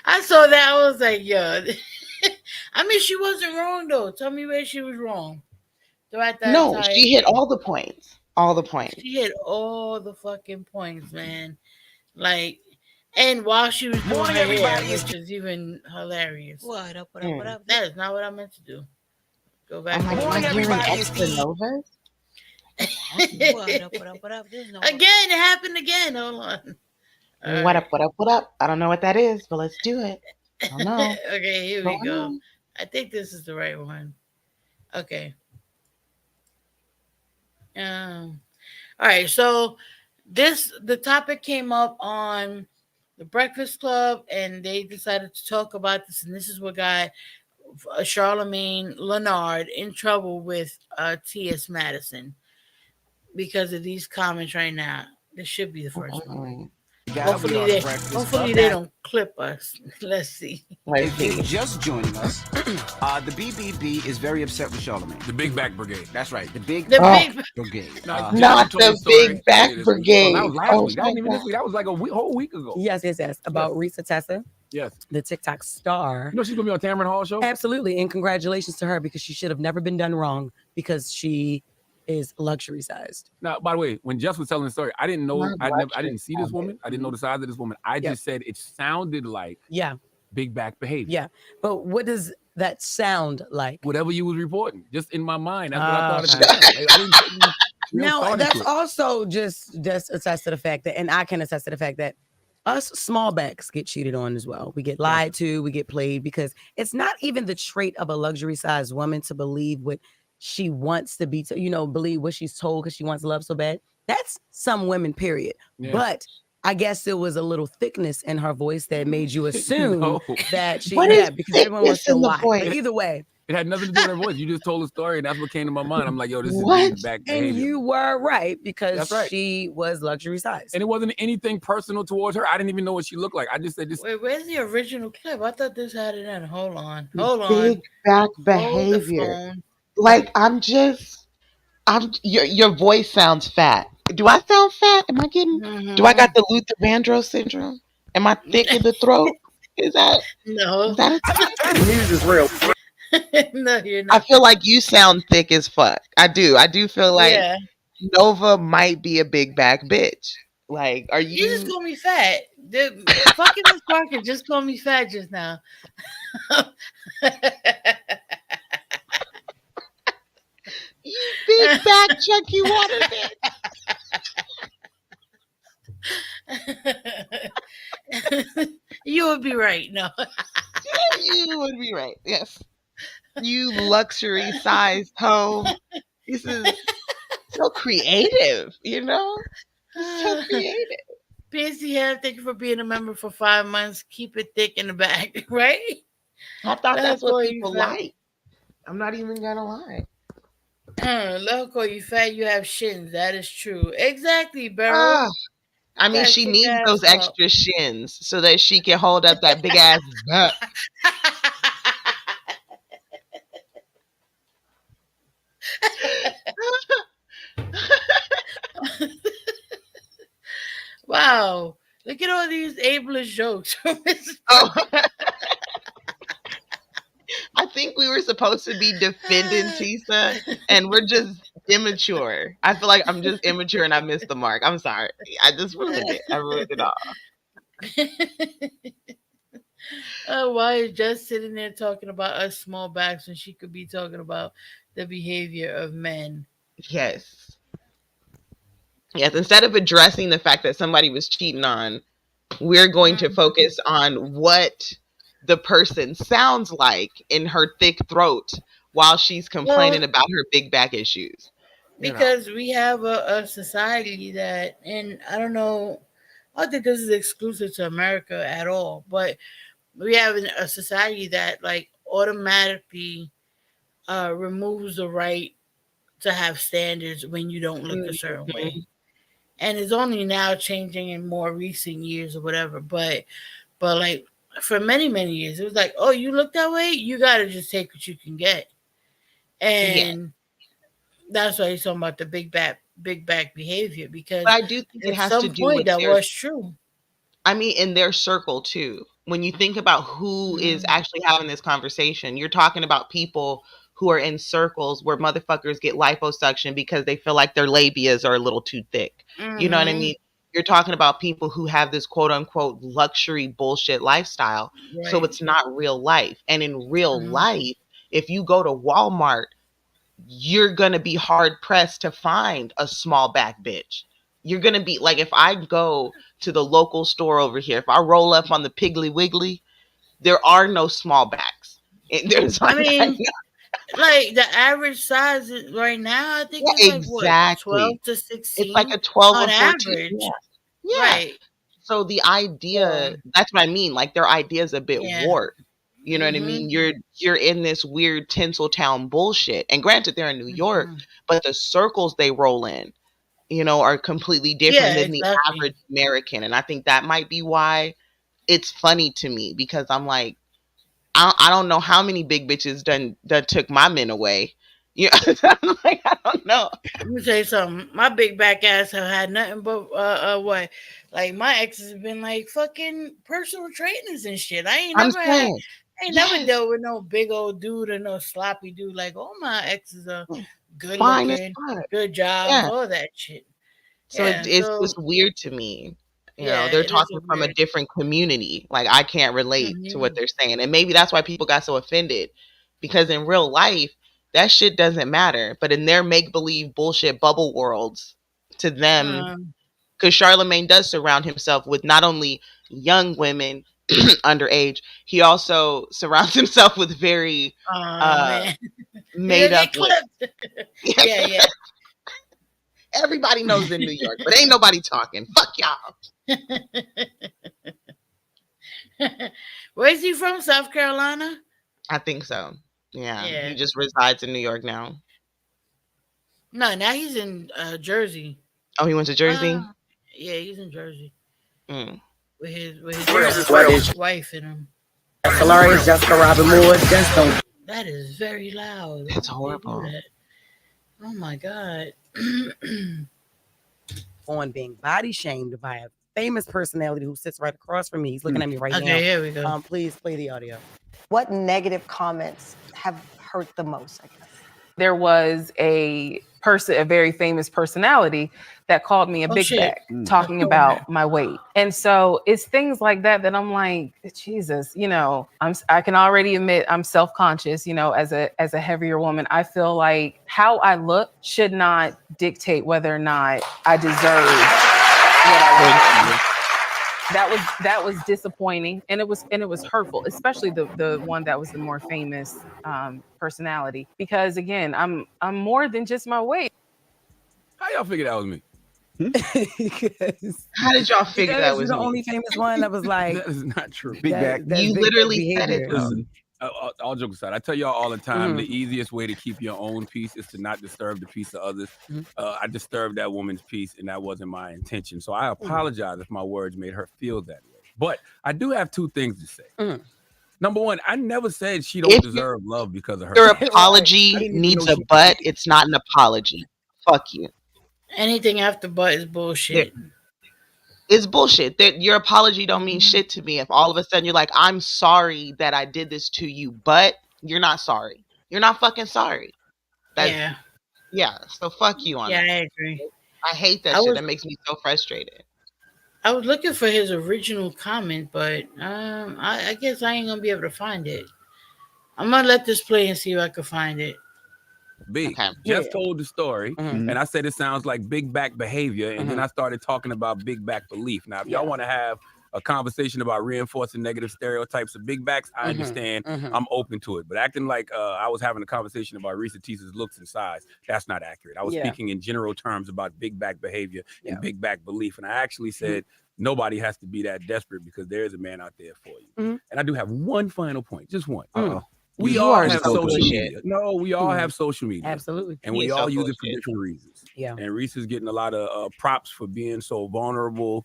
I saw that. I was like, yo. I mean, she wasn't wrong though. Tell me where she was wrong. Throughout that No, entire she hit all the points. All the points. She hit all the fucking points, man. Like, and while she was doing her hair, which is even hilarious. What up? What up? What up? That is not what I meant to do. Go back. I'm like, am I hearing extra novas? What up? What up? What up? There's no Again, it happened again. Hold on. What up? What up? What up? I don't know what that is, but let's do it. I don't know. Okay, here we go. on. I think this is the right one. Okay. All right. So the topic came up on the Breakfast Club, and they decided to talk about this, and this is what got Charlemagne Leonard in trouble with T.S. Madison because of these comments right now. This should be the first one. Hopefully they don't clip us. Let's see. If you're just joining us, the BBB is very upset with Charlemagne. The Big Back Brigade. That's right. The Big Brigade. Not the Big Back Brigade. That was last week. That wasn't even this week. That was like a whole week ago. Yes. About Reesa Tessa. Yes. The TikTok star. You know she's going to be on Tamron Hall show? Absolutely. And congratulations to her because she should have never been done wrong because she is luxury sized. Now, by the way, when Jess was telling the story, I didn't know. Not I luxury didn't see this woman. I didn't know the size of this woman. I Yep. just said it sounded like Yeah, big back behavior. yeah. But what does that sound like? Whatever you was reporting, just in my mind, that's what I thought Okay. at the time. Like, I didn't put any real Now thought that's into it. also just attest to the fact that, and I can attest to the fact that us small backs get cheated on as well. We get lied to, we get played, because it's not even the trait of a luxury sized woman to believe what she wants to be, believe what she's told because she wants love so bad. That's some women, period. Yeah. But I guess there was a little thickness in her voice that made you assume No. that she, What is because everyone wants thickness to in the lie. voice? But either way, It had nothing to do with her voice. You just told a story, and that's what came to my mind. I'm like, yo, this What? is big back behavior. and you were right because That's right. she was luxury sized. And it wasn't anything personal towards her. I didn't even know what she looked like. I just said this. Wait, where's the original clip? I thought this had it in. Hold on. Hold Big on. back Hold the behavior. phone. Like your voice sounds fat. Do I sound fat? Am I getting? Do I got the Luther Vandross syndrome? Am I thick in the throat? Is that No. News is real. No, you're I not. feel like you sound thick as fuck. I do. I do feel like Yeah. Nova might be a big back bitch. Like, are You just you? call me fat. Fucking Miss Parker just called me fat just now. You big back Chucky Water bitch. You would be right. No. You would be right. Yes. You luxury sized hoe. This is so creative, So creative. PNC Head, thank you for being a member for 5 months. Keep it thick in the back, right? I thought Let that's her call what you people fat. like. I'm not even gonna lie. Let her call you fat. You have shins. That is true. Exactly, Beryl. Ah, I mean, Gotta she kick needs ass those up. extra shins so that she can hold up that big ass butt. Wow. Look at all these ableist jokes. Oh. I think we were supposed to be defending Tisa, and we're just immature. I feel like I'm just immature and I missed the mark. I'm sorry. I just ruined it. I ruined it all. Why is Jess sitting there talking about us small backs when she could be talking about the behavior of men? Yes. Yes. Instead of addressing the fact that somebody was cheating on, we're going to focus on what the person sounds like in her thick throat while she's complaining about her big back issues. Because we have a society that, and I don't know, I don't think this is exclusive to America at all, but we have a society that like automatically removes the right to have standards when you don't look a certain way. And it's only now changing in more recent years or whatever. But like for many, many years, it was like, oh, you look that way, you gotta just take what you can get. And that's why he's talking about the big back behavior, because But I do think it at has some to do point with that their, was true. I mean, in their circle too. When you think about who is actually having this conversation, you're talking about people who are in circles where motherfuckers get liposuction because they feel like their labias are a little too thick. You know what I mean? You're talking about people who have this quote unquote luxury bullshit lifestyle. So it's not real life. And in real life, if you go to Walmart, you're going to be hard pressed to find a small back bitch. You're going to be like, if I go to the local store over here, if I roll up on the Piggly Wiggly, there are no small backs. There's like, I mean, like the average size right now, I think it's like what, 12 to 16. It's like a 12 on or 14. average. Yeah. Right. So the idea, that's what I mean. Like their idea is a bit warped. You know what I mean? You're in this weird Tinseltown bullshit. And granted, they're in New York, but the circles they roll in, are completely different than the average American. And I think that might be why it's funny to me, because I'm like, I don't know how many big bitches done took my men away. Yeah, I'm like, I don't know. Let me tell you something. My big back ass have had nothing but what? Like my exes have been like fucking personal trainers and shit. I ain't never dealt with no big old dude or no sloppy dude. Like all my exes are good fine as looking, fuck. good jobs, Yeah. all that shit. So Yeah, it's so just weird to me. yeah, They're it is talking a from a weird. different community. Like I can't relate to what Mhm. they're saying. And maybe that's why people got so offended. Because in real life, that shit doesn't matter. But in their make believe bullshit bubble worlds, to them, Um, because Charlemagne does surround himself with not only young women underage, he also surrounds himself with very oh uh man, you made gonna up get women. clipped. Yeah, yeah. Everybody knows in New York, but ain't nobody talking. Fuck y'all. Where's he from? South Carolina? I think so. Yeah, he Yeah. just resides in New York now. No, now he's in Jersey. Oh, he went to Jersey. Yeah, he's in Jersey Mm. with his wife and him. Hilarious, Jessica Robin Moore. Just don't. That is very loud. Why That's would they do horrible. that? Oh my god. On being body shamed by a famous personality who sits right across from me. He's looking at me right now. Okay, here we go. Please play the audio. What negative comments have hurt the most, I guess? There was a very famous personality that called me a big shit. back, talking about my weight. And so it's things like that that I'm like, Jesus, I can already admit I'm self-conscious, as a heavier woman. I feel like how I look should not dictate whether or not I deserve what I want. That was disappointing, and it was hurtful, especially the one that was the more famous personality, because again, I'm more than just my weight. How y'all figure that was me? How did y'all figure that was the me? only famous one that was like That is not true. Big back. You literally said it. Listen, all jokes aside, I tell y'all all the time, the easiest way to keep your own peace is to not disturb the peace of others. I disturbed that woman's peace, and that wasn't my intention. So I apologize if my words made her feel that way. But I do have two things to say. Number one, I never said she don't deserve love because of her. Your apology needs a butt. It's not an apology. Fuck you. Anything after but is bullshit. It's bullshit. Your apology don't mean shit to me if all of a sudden you're like, I'm sorry that I did this to you, but you're not sorry. You're not fucking sorry. Yeah. So fuck you on that. Yeah, I agree. I hate that shit. That makes me so frustrated. I was looking for his original comment, but I guess I ain't gonna be able to find it. I'm gonna let this play and see if I can find it. Jess told the story, and I said it sounds like big back behavior, and then I started talking about big back belief. Now, if y'all want to have a conversation about reinforcing negative stereotypes of big backs, I understand. I'm open to it. But acting like I was having a conversation about Reesa Teesa's looks and size, that's not accurate. I was speaking in general terms about big back behavior and big back belief. And I actually said nobody has to be that desperate because there is a man out there for you. And I do have one final point, just one. We all have social media. No, we all have social media. Absolutely. And we all use it for different reasons. Yeah. And Reese's getting a lot of props for being so vulnerable.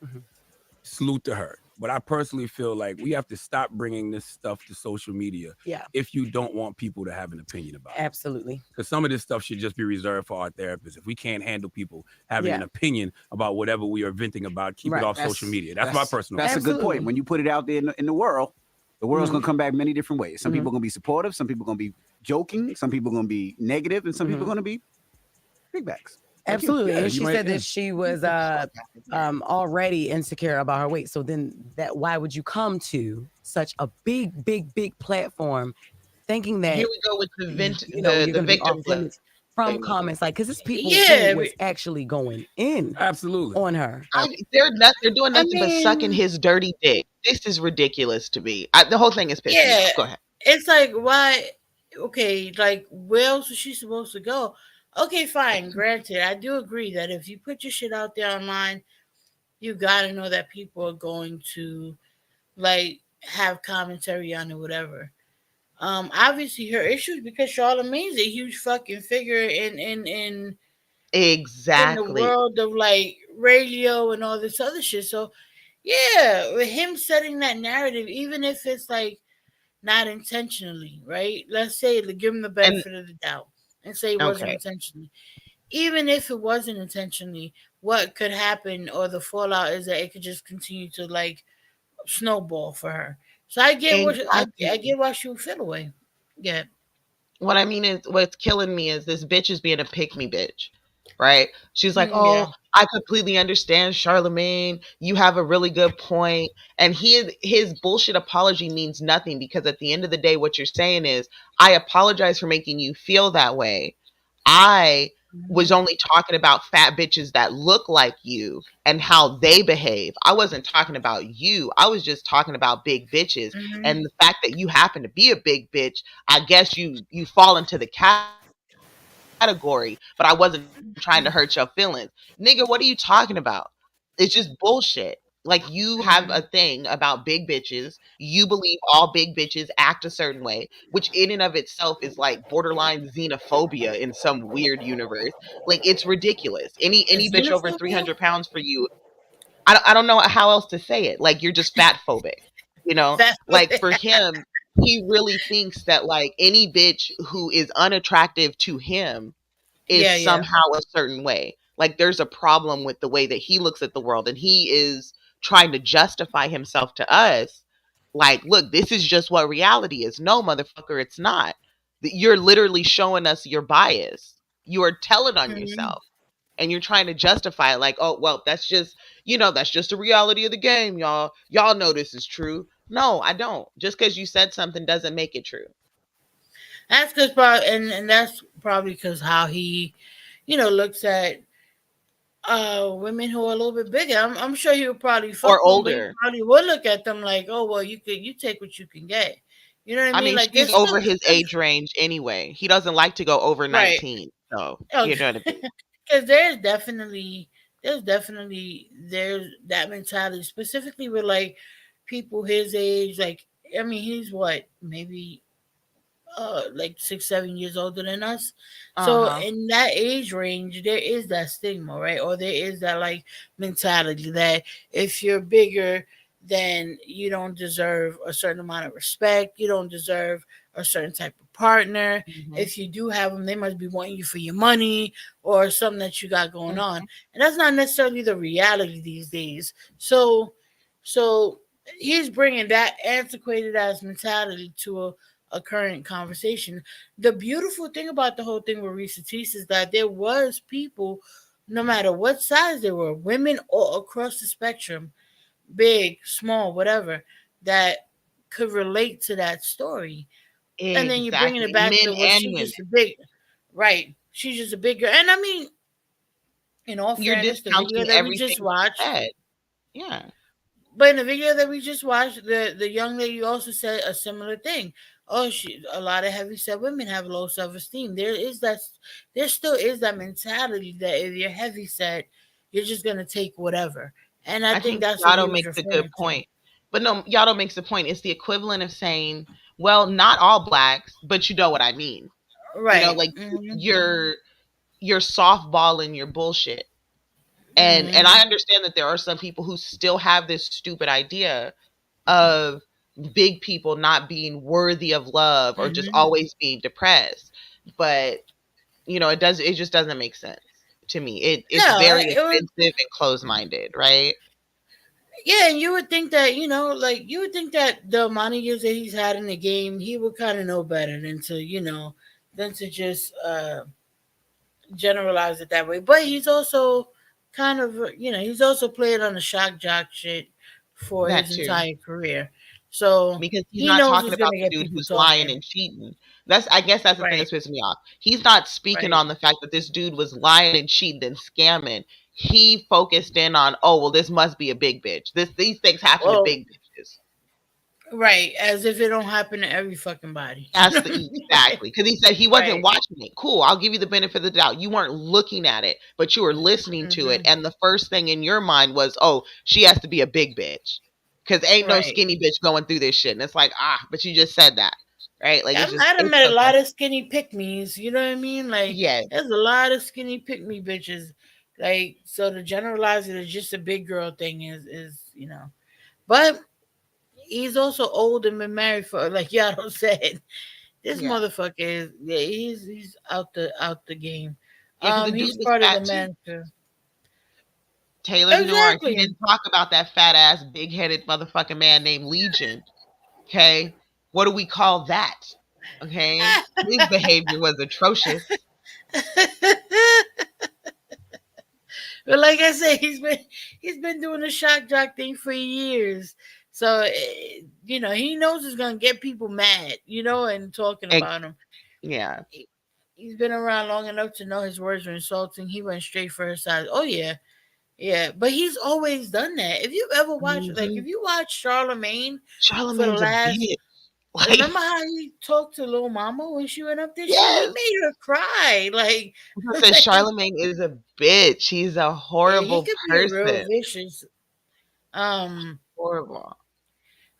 Salute to her. But I personally feel like we have to stop bringing this stuff to social media if you don't want people to have an opinion about it. Absolutely. Because some of this stuff should just be reserved for our therapists. If we can't handle people having an opinion about whatever we are venting about, keep it off social media. That's my personal That's opinion. a good point. When you put it out there in the world, the world's going to come back many different ways. Some people are going to be supportive. Some people are going to be joking. Some people are going to be negative. And some people are going to be big backs. Absolutely. And she said that she was already insecure about her weight. So then why would you come to such a big platform thinking that here we go with the victim from comments, like, because it's people who was actually going in on her. They're doing nothing but sucking his dirty dick. This is ridiculous to me. The whole thing is pissing me off. Go ahead. It's like, why? Okay, like, where else is she supposed to go? Okay, fine. Granted, I do agree that if you put your shit out there online, you gotta know that people are going to like have commentary on it, whatever. Obviously her issues because Charlemagne's a huge fucking figure in exactly the world of like radio and all this other shit. So yeah, with him setting that narrative, even if it's like not intentionally, right? Let's say give him the benefit of the doubt and say it wasn't intentionally. Even if it wasn't intentionally, what could happen or the fallout is that it could just continue to like snowball for her. So I get I get why she would feel away. Yeah. what I mean is, what's killing me is this bitch is being a pick me bitch, right? She's like, Yeah. oh, I completely understand, Charlemagne. You have a really good point. And his bullshit apology means nothing, because at the end of the day, what you're saying is, I apologize for making you feel that way. I was only talking about fat bitches that look like you and how they behave. I wasn't talking about you. I was just talking about big bitches. And the fact that you happen to be a big bitch, I guess you fall into the category, but I wasn't trying to hurt your feelings. Nigga, what are you talking about? It's just bullshit. Like, you have a thing about big bitches. You believe all big bitches act a certain way, which in and of itself is like borderline xenophobia in some weird universe. Like, it's ridiculous. Any bitch over Xenophobia? 300 pounds for you, I don't know how else to say it. Like, you're just fat phobic, you know? That's Like, for him, he really thinks that like any bitch who is unattractive to him is yeah. somehow a certain way. Like, there's a problem with the way that he looks at the world, and he is trying to justify himself to us. Like, look, this is just what reality is. No, motherfucker, it's not. You're literally showing us your bias. You are telling on yourself, and you're trying to justify it like, oh, well, that's just, that's just the reality of the game, y'all. Y'all know this is true. No, I don't. Just because you said something doesn't make it true. That's because probably, and that's probably because how he, looks at women who are a little bit bigger. I'm sure he would probably fuck Or them, but he older. probably would look at them like, oh well, you take what you can get. You know what I I mean? mean, Like she's there's over still his age range anyway. He doesn't like to go over right. 19. So, Oh, you know what I mean? because there's that mentality specifically with like people his age. Like I mean, he's what maybe like 6 7 years older than us, so Uh-huh. in that age range there is that stigma, right? Or there is that like mentality that if you're bigger, then you don't deserve a certain amount of respect, you don't deserve a certain type of partner. Mhm. If you do have them, they must be wanting you for your money or something that you got going Mhm. on, and that's not necessarily the reality these days. So he's bringing that antiquated ass mentality to a current conversation. The beautiful thing about the whole thing with Reesa Teese is that there was people, no matter what size they were, women all across the spectrum, big, small, whatever, that could relate to that story. And then you're bringing it Exactly. back Men to, well, and she's women. just a big, right? She's just a big girl. And I mean, in all You're fairness, the video discounting that we everything just he watched, said. Yeah. but in the video that we just watched, the young lady also said a similar thing. Oh, a lot of heavy set women have low self esteem. There still is that mentality that if you're heavy set, you're just gonna take whatever. And I I think think that's what he Yato was makes a good referring to. point. But no, Yato makes a point. It's the equivalent of saying, well, not all blacks, but you know what I mean. Right. Like, Mm-hmm. you're softballing your bullshit. And I understand that there are some people who still have this stupid idea of big people not being worthy of love or just Mm-hmm. always being depressed. But it just doesn't make sense to me. It's No, very it was. offensive and closed-minded, right? Yeah, and you would think that like you would think that the amount of years that he's had in the game, he would kind of know better than to just generalize it that way. But he's also kind of he's also played on the shock jock shit for That his too. entire career, so Because he's he not knows talking what's about gonna the get dude people who's lying talking. and cheating. I guess that's the thing Right, that's pissing me off. He's not speaking right. on the fact that this dude was lying and cheating and scamming. He focused in on, oh well, this must be a big bitch. These things happen to Well, big bitches. right, as if it don't happen to every fucking body. You That's know the what I mean? exactly, because he said he wasn't Right. watching it. Cool, I'll give you the benefit of the doubt. You weren't looking at it, but you were listening to it, Hmm. and the first thing in your mind was, "Oh, she has to be a big bitch," because ain't no Right. skinny bitch going through this shit. And it's like, but you just said that, right? Like, I'd have it's met a so lot dumb. of skinny pick me's. You know what I mean? Like, Yes, there's a lot of skinny pick me bitches. Like, so to generalize it as just a big girl thing is. But he's also old and been married for, like Yato said. This yeah, motherfucker is, yeah, he's out the game. yeah. Because the He's dude was part of the fat too. man too. Taylor Noir. He Exactly. didn't talk about that fat ass, big headed motherfucking man named Legion. Okay, what do we call that? Okay, his behavior was atrocious. But like I said, he's been doing the shock jock thing for years. So he knows it's gonna get people mad, and talking about him. Yeah. He's been around long enough to know his words are insulting. He went straight for her side. Oh yeah. Yeah. But he's always done that. If you ever watch if you watch Charlemagne for the Charlemagne's a last bitch. Like, remember how he talked to Lil Mama when she went up there? He yes. made her cry. Like I said Charlemagne is a bitch. He's a he horrible could be real person. vicious. Horrible.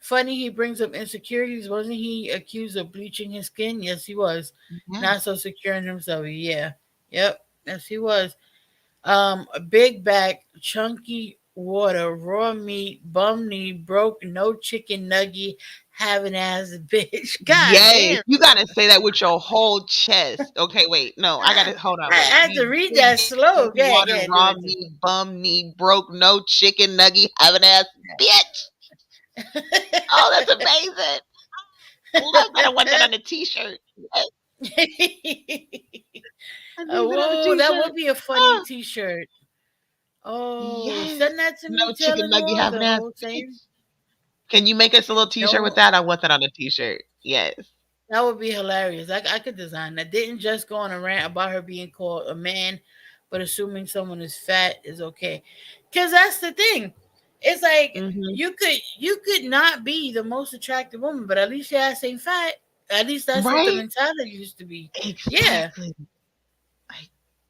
Funny he brings up insecurities. Wasn't he accused of bleaching his skin? Yes, he was. Yeah. Not so secure in himself. Yeah. Yep. Yes, he was. A big back, chunky water, raw meat, bum knee, broke, no chicken nugget, having ass bitch. God Yay. damn. You gotta say that with your whole chest. Okay, wait. No, I gotta hold on. I had to read that slow. Chunky water, raw meat, bum knee, broke, no chicken nugget, having ass bitch. Oh, that's amazing. I love that. I want that on a t-shirt. Whoa, that would be a funny t-shirt. Oh, yes. send that to me. No chicken nugget, having ass bitch. Can you make us a little t-shirt with that? I want that on a t-shirt. Yes. That would be hilarious. I could design that. Didn't just go on a rant about her being called a man, but assuming someone is fat is okay. Because that's the thing. It's like you could not be the most attractive woman, but at least your ass ain't fat. At least that's what the mentality used to be. Exactly. Yeah.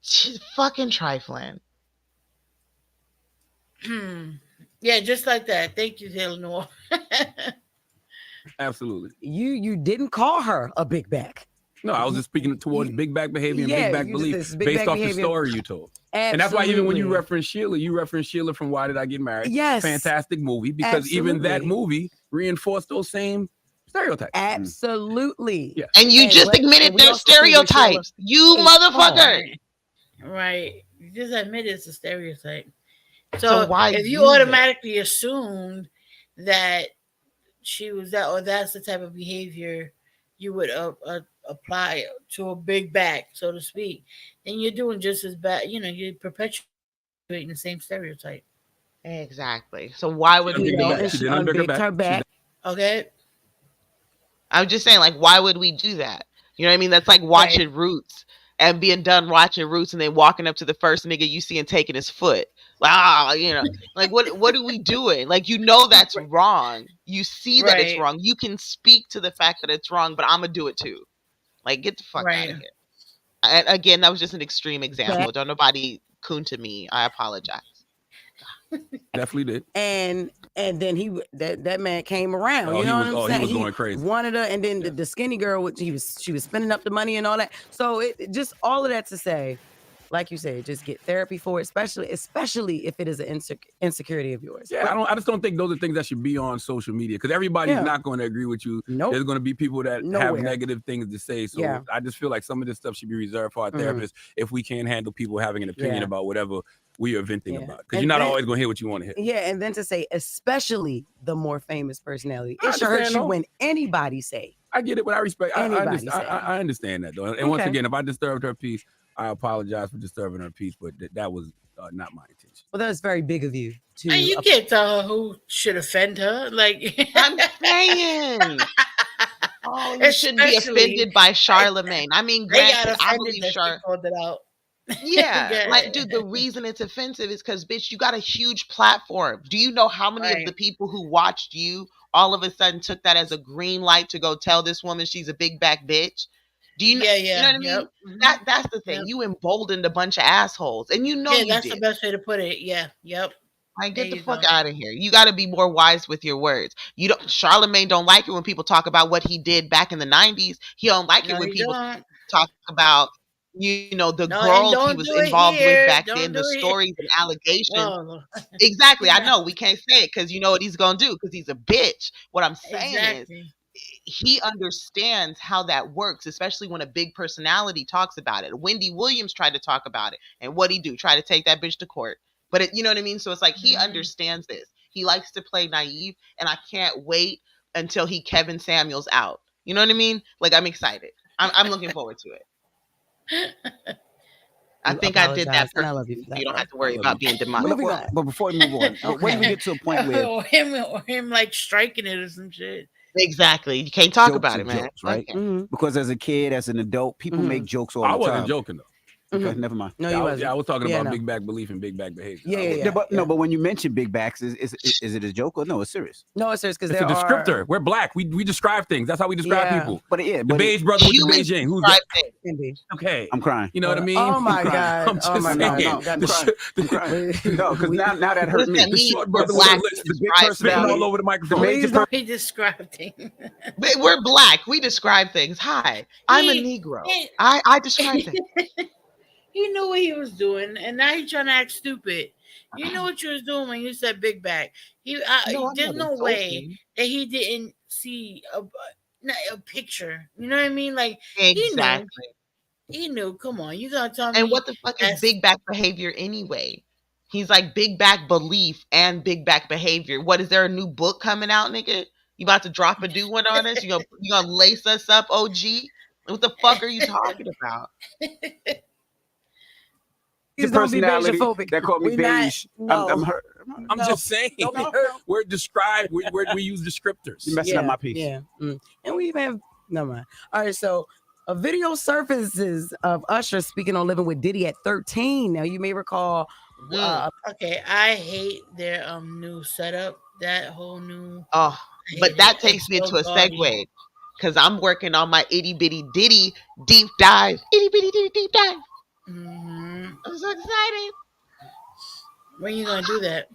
She's fucking trifling. Yeah, just like that. Thank you, Eleanor. Absolutely. You didn't call her a big back. No, I was just speaking towards big back behavior and big back belief based off the story you told. Absolutely. And that's why even when you reference Sheila from Why Did I Get Married? Yes. Fantastic movie, because even that movie reinforced those same stereotypes. Absolutely. Yeah. And you just admitted they're stereotypes. You motherfucker. Right. You just admitted it's a stereotype. So why if you automatically assumed that she was that, or that's the type of behavior you would apply to a big back, so to speak, then you're doing just as bad. You're perpetuating the same stereotype. Exactly. So why would we do that? She didn't unbig her back. Okay. I'm just saying, like, why would we do that? You know what I mean? That's like watching Roots and being done watching Roots and then walking up to the first nigga you see and taking his foot. Wow, like what are we doing? Like, that's wrong. You see that it's wrong. You can speak to the fact that it's wrong, but I'm gonna do it too. Like, get the fuck out of here. And again, that was just an extreme example. Don't nobody coon to me. I apologize. Definitely did. And then that man came around. You know what I'm saying? He was going crazy. Wanted her, and then the skinny girl, she was spending up the money and all that. So it just all of that to say, like you said, just get therapy for it, especially if it is an insecurity of yours. Yeah, I just don't think those are things that should be on social media, because everybody's not going to agree with you. Nope. There's going to be people that have negative things to say. So I just feel like some of this stuff should be reserved for our therapists if we can't handle people having an opinion about whatever we are venting about. Because you're not always going to hear what you want to hear. Yeah, and then to say, especially the more famous personality, it should hurt you when anybody say. I get it, but I respect. I understand that, though. And once again, if I disturbed her peace, I apologize for disturbing her peace, but that was not my intention. Well, that's very big of you. And you can't tell her who should offend her. Like, I'm saying. Oh, you shouldn't be offended by Charlemagne. I mean, granted, I believe Charlemagne. Yeah, like, dude, the reason it's offensive is because, bitch, you got a huge platform. Do you know how many of the people who watched you all of a sudden took that as a green light to go tell this woman she's a big back bitch? Do you know? You know what I mean? That's the thing. You emboldened a bunch of assholes, and that's the best way to put it. Yeah, yep. Like, get the fuck out of here. You got to be more wise with your words. Charlemagne don't like it when people talk about what he did back in the 90s. He don't like it when people talk about the girls he was involved with back then, the stories and allegations. Exactly. I know we can't say it because you know what he's gonna do, because he's a bitch. What I'm saying is, he understands how that works, especially when a big personality talks about it. Wendy Williams tried to talk about it, and what'd he do? Try to take that bitch to court. But you know what I mean? So it's like he understands this. He likes to play naive, and I can't wait until he Kevin Samuels out. You know what I mean? Like, I'm excited. I'm looking forward to it. I think I did that apologize, and I love you purposely, for so that, you don't bro. have to worry love about you. being demolished. But before we move on, when do we Okay. get to a point where or him like striking it or some shit. Exactly. You can't talk jokes about are it, man. jokes, right? Okay. Mhm. Because as a kid, as an adult, people make jokes all I the wasn't time. joking though. Okay, Mhm. never mind. No, Yeah, you I wasn't. was talking Yeah, about no. big back belief and big back behavior. Yeah, I yeah, wasn't- yeah. No, but when you mention big backs, is it a joke or no? It's serious. No, it's serious because It's there a are. descriptor. We're black. We describe things. That's how we describe Yeah. people. But yeah, The but beige brother with the Humans Beijing. Who's describe that? things. Can be. Okay. I'm crying. You know what I mean? Oh my I'm crying. god! I'm Oh just my No, god! no, We got I'm to- crying. I'm crying. No, because We- now that What hurt does that me. The mean? short We're brother with black. the We list, big describe spitting personality. all over the microphone. major Please don't. He described him. We're black. We describe things. Hi, I'm a He- Negro. he- I describe things. He knew what he was doing, and now he's trying to act stupid. You know what you was doing when you said big back. No, I'm There's not no way insulting. that he didn't see a picture. You know what I mean? Like Exactly. he knew. Come on, you gonna tell And me what the fuck is that's big back behavior anyway? He's like big back belief and big back behavior. What is there a new book coming out, nigga? You about to drop a new one on us? You gonna lace us up, OG? What the fuck are you talking about? Please The don't be personality beigephobic. that called me We not- beige. no. I'm hurt. I'm No, just saying. don't be No, hurt. We're described. We use descriptors. You're messing up my piece. Yeah. And we even have no mind. All right, so a video surfaces of Usher speaking on living with Diddy at 13. Now you may recall okay. I hate their new setup. That whole new. Oh, I but hate that it. takes me It's into a so gaudy. segue because I'm working on my itty bitty ditty deep dive. Itty bitty ditty deep dive. Mhm. I'm so excited. When you gonna do that?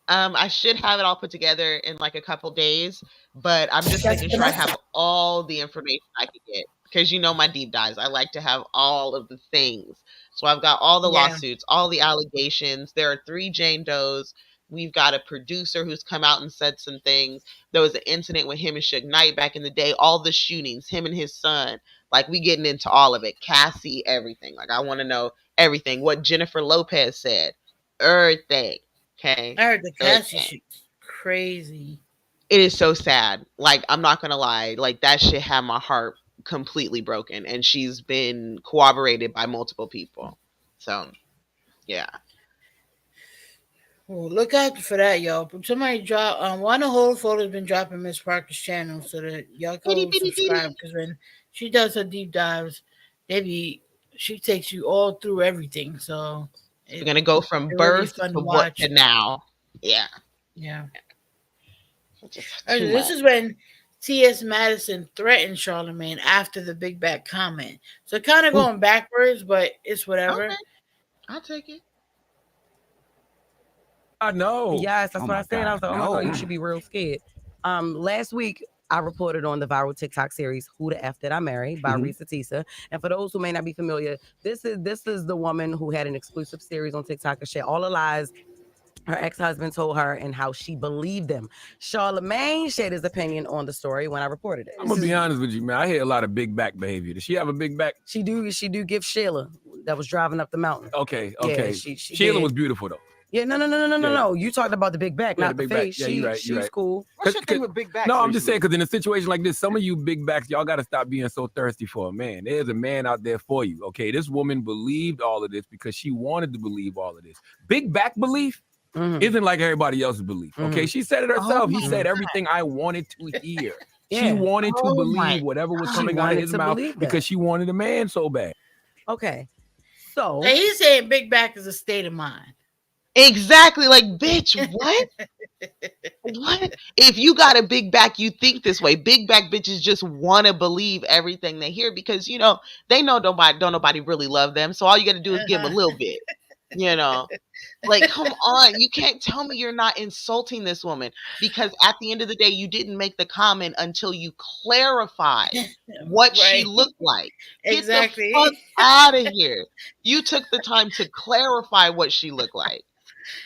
I should have it all put together in like a couple days, but I'm just That's making sure I enough. have all the information I can get because you know my deep dives. I like to have all of the things. So I've got all the Yeah. lawsuits, all the allegations. There are 3 Jane Does. We've got a producer who's come out and said some things. There was an incident with him and Suge Knight back in the day. All the shootings, him and his son. Like we getting into all of it. Cassie, everything. Like I want to know everything. What Jennifer Lopez said. Everything. Okay. I heard the Cassie Okay. shit's crazy. It is so sad. Like, I'm not gonna lie. Like that shit had my heart completely broken. And she's been corroborated by multiple people. So yeah. Well, look out for that, y'all. Somebody drop. One of Whole Photo's been dropping Miss Parker's channel so that y'all Bitty, go bitty, subscribe bitty. because when she does her deep dives, she takes you all through everything. So We're gonna go from it's really birth fun to to what watch. to now. Yeah. Yeah. Just All right, too this much. is when T.S. Madison threatened Charlemagne after the Big Back comment. So kind of going backwards, but it's whatever. Okay. I'll take it. I know. Yes, that's Oh what I my said. I was God, like, oh my god, no. you should be real scared. Last week I reported on the viral TikTok series "Who the F Did I Marry" by Mhm. Reesa Tisa. And for those who may not be familiar, this is the woman who had an exclusive series on TikTok to share all the lies her ex-husband told her and how she believed them. Charlemagne shared his opinion on the story when I reported it. I'm gonna be honest with you, man. I hear a lot of big back behavior. Does she have a big back? She do give Sheila that was driving up the mountain. Okay, Yeah, okay. she Sheila did. was beautiful though. Yeah, no. Yeah. You talked about the big back, Yeah, not the the big back. face. Yeah, you're right, She's you're right. cool. What's your thing with big backs? No, I'm just recently? saying because in a situation like this, some of you big backs, y'all got to stop being so thirsty for a man. There's a man out there for you. Okay, this woman believed all of this because she wanted to believe all of this. Big back belief Mhm. isn't like everybody else's belief. Okay, she said it herself. He my said everything I wanted to hear. She Yeah. wanted to Oh believe my whatever was She coming out of wanted his to mouth believe that. because she wanted a man so bad. Okay. So And he's saying Big Back is a state of mind. Exactly. Like, bitch, what? What? If you got a big back, you think this way. Big back bitches just want to believe everything they hear because they know don't nobody really love them. So all you got to do is give them a little bit. Like, come on. You can't tell me you're not insulting this woman because at the end of the day, you didn't make the comment until you clarified what she Right. looked like. Exactly. Get the fuck out of here. You took the time to clarify what she looked like.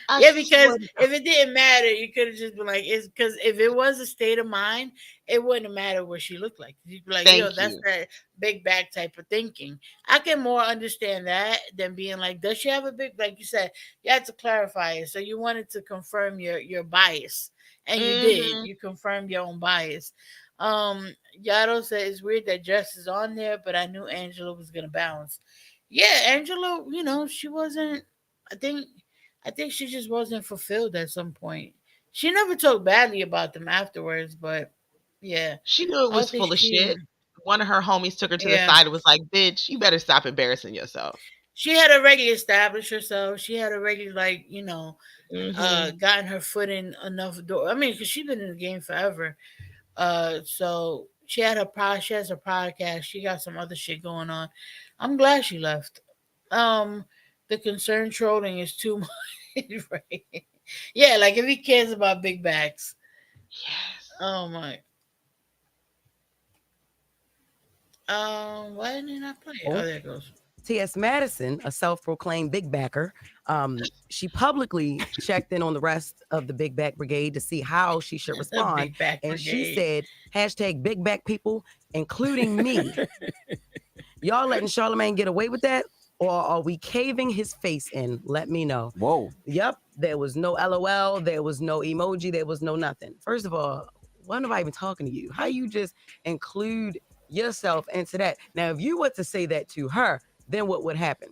I Yeah, because swear to if it didn't matter, you could have just been like, it's because if it was a state of mind, it wouldn't have mattered what she looked like. You'd be like, Thank that's you. that big back type of thinking. I can more understand that than being like, does she have a big, like you said, you had to clarify it. So you wanted to confirm your bias. And you did. You confirmed your own bias. Yato said it's weird that Jess is on there, but I knew Angela was gonna bounce. Yeah, Angela, she wasn't. I think, she just wasn't fulfilled at some point. She never talked badly about them afterwards, but yeah, She knew it I don't was think full of she. shit. One of her homies took her to the Yeah, side and was like, "Bitch, you better stop embarrassing yourself." she had already established herself. She had already Mm-hmm. gotten her foot in enough door. I mean, because she's been in the game forever. So she had she has her podcast. She got some other shit going on. I'm glad she left. Um, the concern trolling is too much, right? Yeah, like if he cares about big backs. Yes. Oh my. Why didn't I play it? Oh, there it goes. T.S. Madison, a self-proclaimed big backer, she publicly checked in on the rest of the Big Back Brigade to see how she should respond. Big Back And she Brigade. said, #Big Back people, including me. Y'all letting Charlemagne get away with that? Or are we caving his face in? Let me know. Whoa. Yep. There was no LOL. There was no emoji. There was no nothing. First of all, why am I even talking to you? How you just include yourself into that? Now, if you were to say that to her, then what would happen?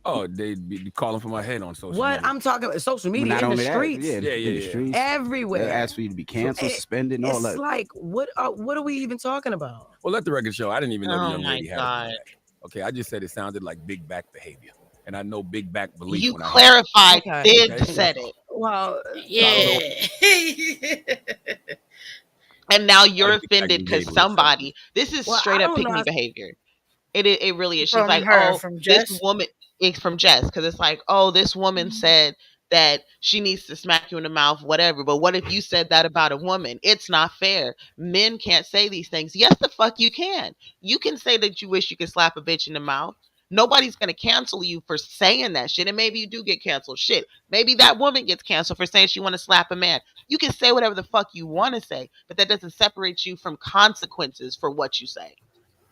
Oh, they'd be calling for my head on social What? media. I'm talking about social But media not in the only that, streets. in the streets, Everywhere. they ask for you to be canceled, suspended, and all It's that. like, what are we even talking about? Well, let the record show. I didn't even know the Oh young my lady had a God. big back. Okay, I just said it sounded like big back behavior. And I know big back belief You when I clarified. Okay. Did Okay. said it. Well, Yeah. And now you're Big back offended because behavior. somebody. This is Well, straight I up don't pick know. me behavior. It really is. She's From like, her, oh, from this Jess. woman. It's from Jess because it's like, oh, this woman said that she needs to smack you in the mouth, whatever. But what if you said that about a woman? It's not fair. Men can't say these things. Yes, the fuck you can. You can say that you wish you could slap a bitch in the mouth. Nobody's gonna cancel you for saying that shit, and maybe you do get canceled. Shit, maybe that woman gets canceled for saying she want to slap a man. You can say whatever the fuck you want to say, but that doesn't separate you from consequences for what you say,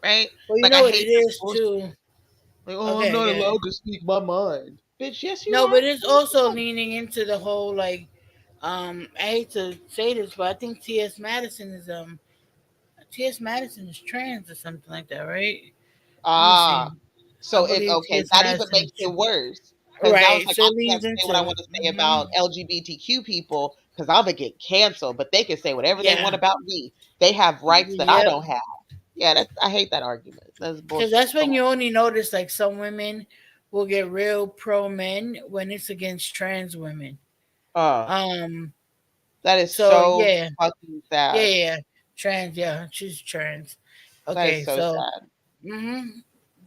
right? Well, you Like know I what hate it this is bullshit. too. Like, oh, Okay, I'm not okay. allowed to speak my mind, bitch. Yes, you No, are. but it's also leaning into the whole I hate to say this, but I think T.S. Madison is trans or something like that, right? Let me see. Ah, I so it believe okay. T.S. That even Madison makes is it worse because now it's right. like So I it can't leans say what I into want to say about LGBTQ people because I'm gonna get canceled. But they can say whatever they want yeah, about me. They have rights that I yep. don't have. Yeah, I hate that argument. That's Because bullshit. that's when you only notice like some women will get real pro men when it's against trans women. Uh, Um. that is So so yeah, fucking yeah, sad. yeah. Trans. Yeah, she's trans. That is Okay, so so sad.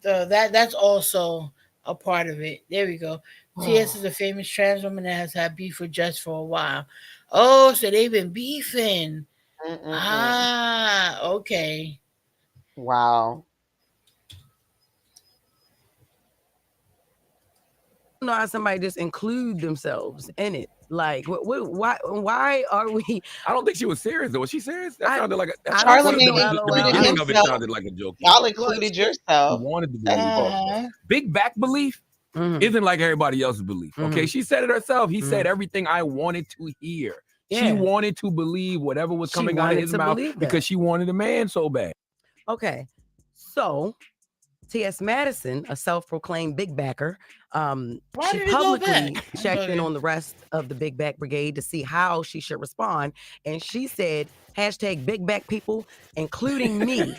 so that's also a part of it. There we go. TS is a famous trans woman that has had beef with Jess for a while. Oh, so they've been beefing. Mm-mm-mm. Ah, okay. Wow. I don't know how somebody just include themselves in it. Like, why are we? I don't think she was serious though. Was she serious? That sounded like I don't see Charlemagne no the LOL. beginning of it himself. sounded like a joke. Y'all Well, included She yourself. wanted to That's believe. bullshit. Big back belief isn't like everybody else's belief. Okay, she said it herself. He said everything I wanted to hear. She Yeah. wanted to believe whatever was She coming out of wanted his to mouth believe that. because she wanted a man so bad. Okay, so T.S. Madison, a self-proclaimed big backer, Why she did it go publicly back? checked in Okay. on the rest of the Big Back Brigade to see how she should respond, and she said, #Big Back people, including me.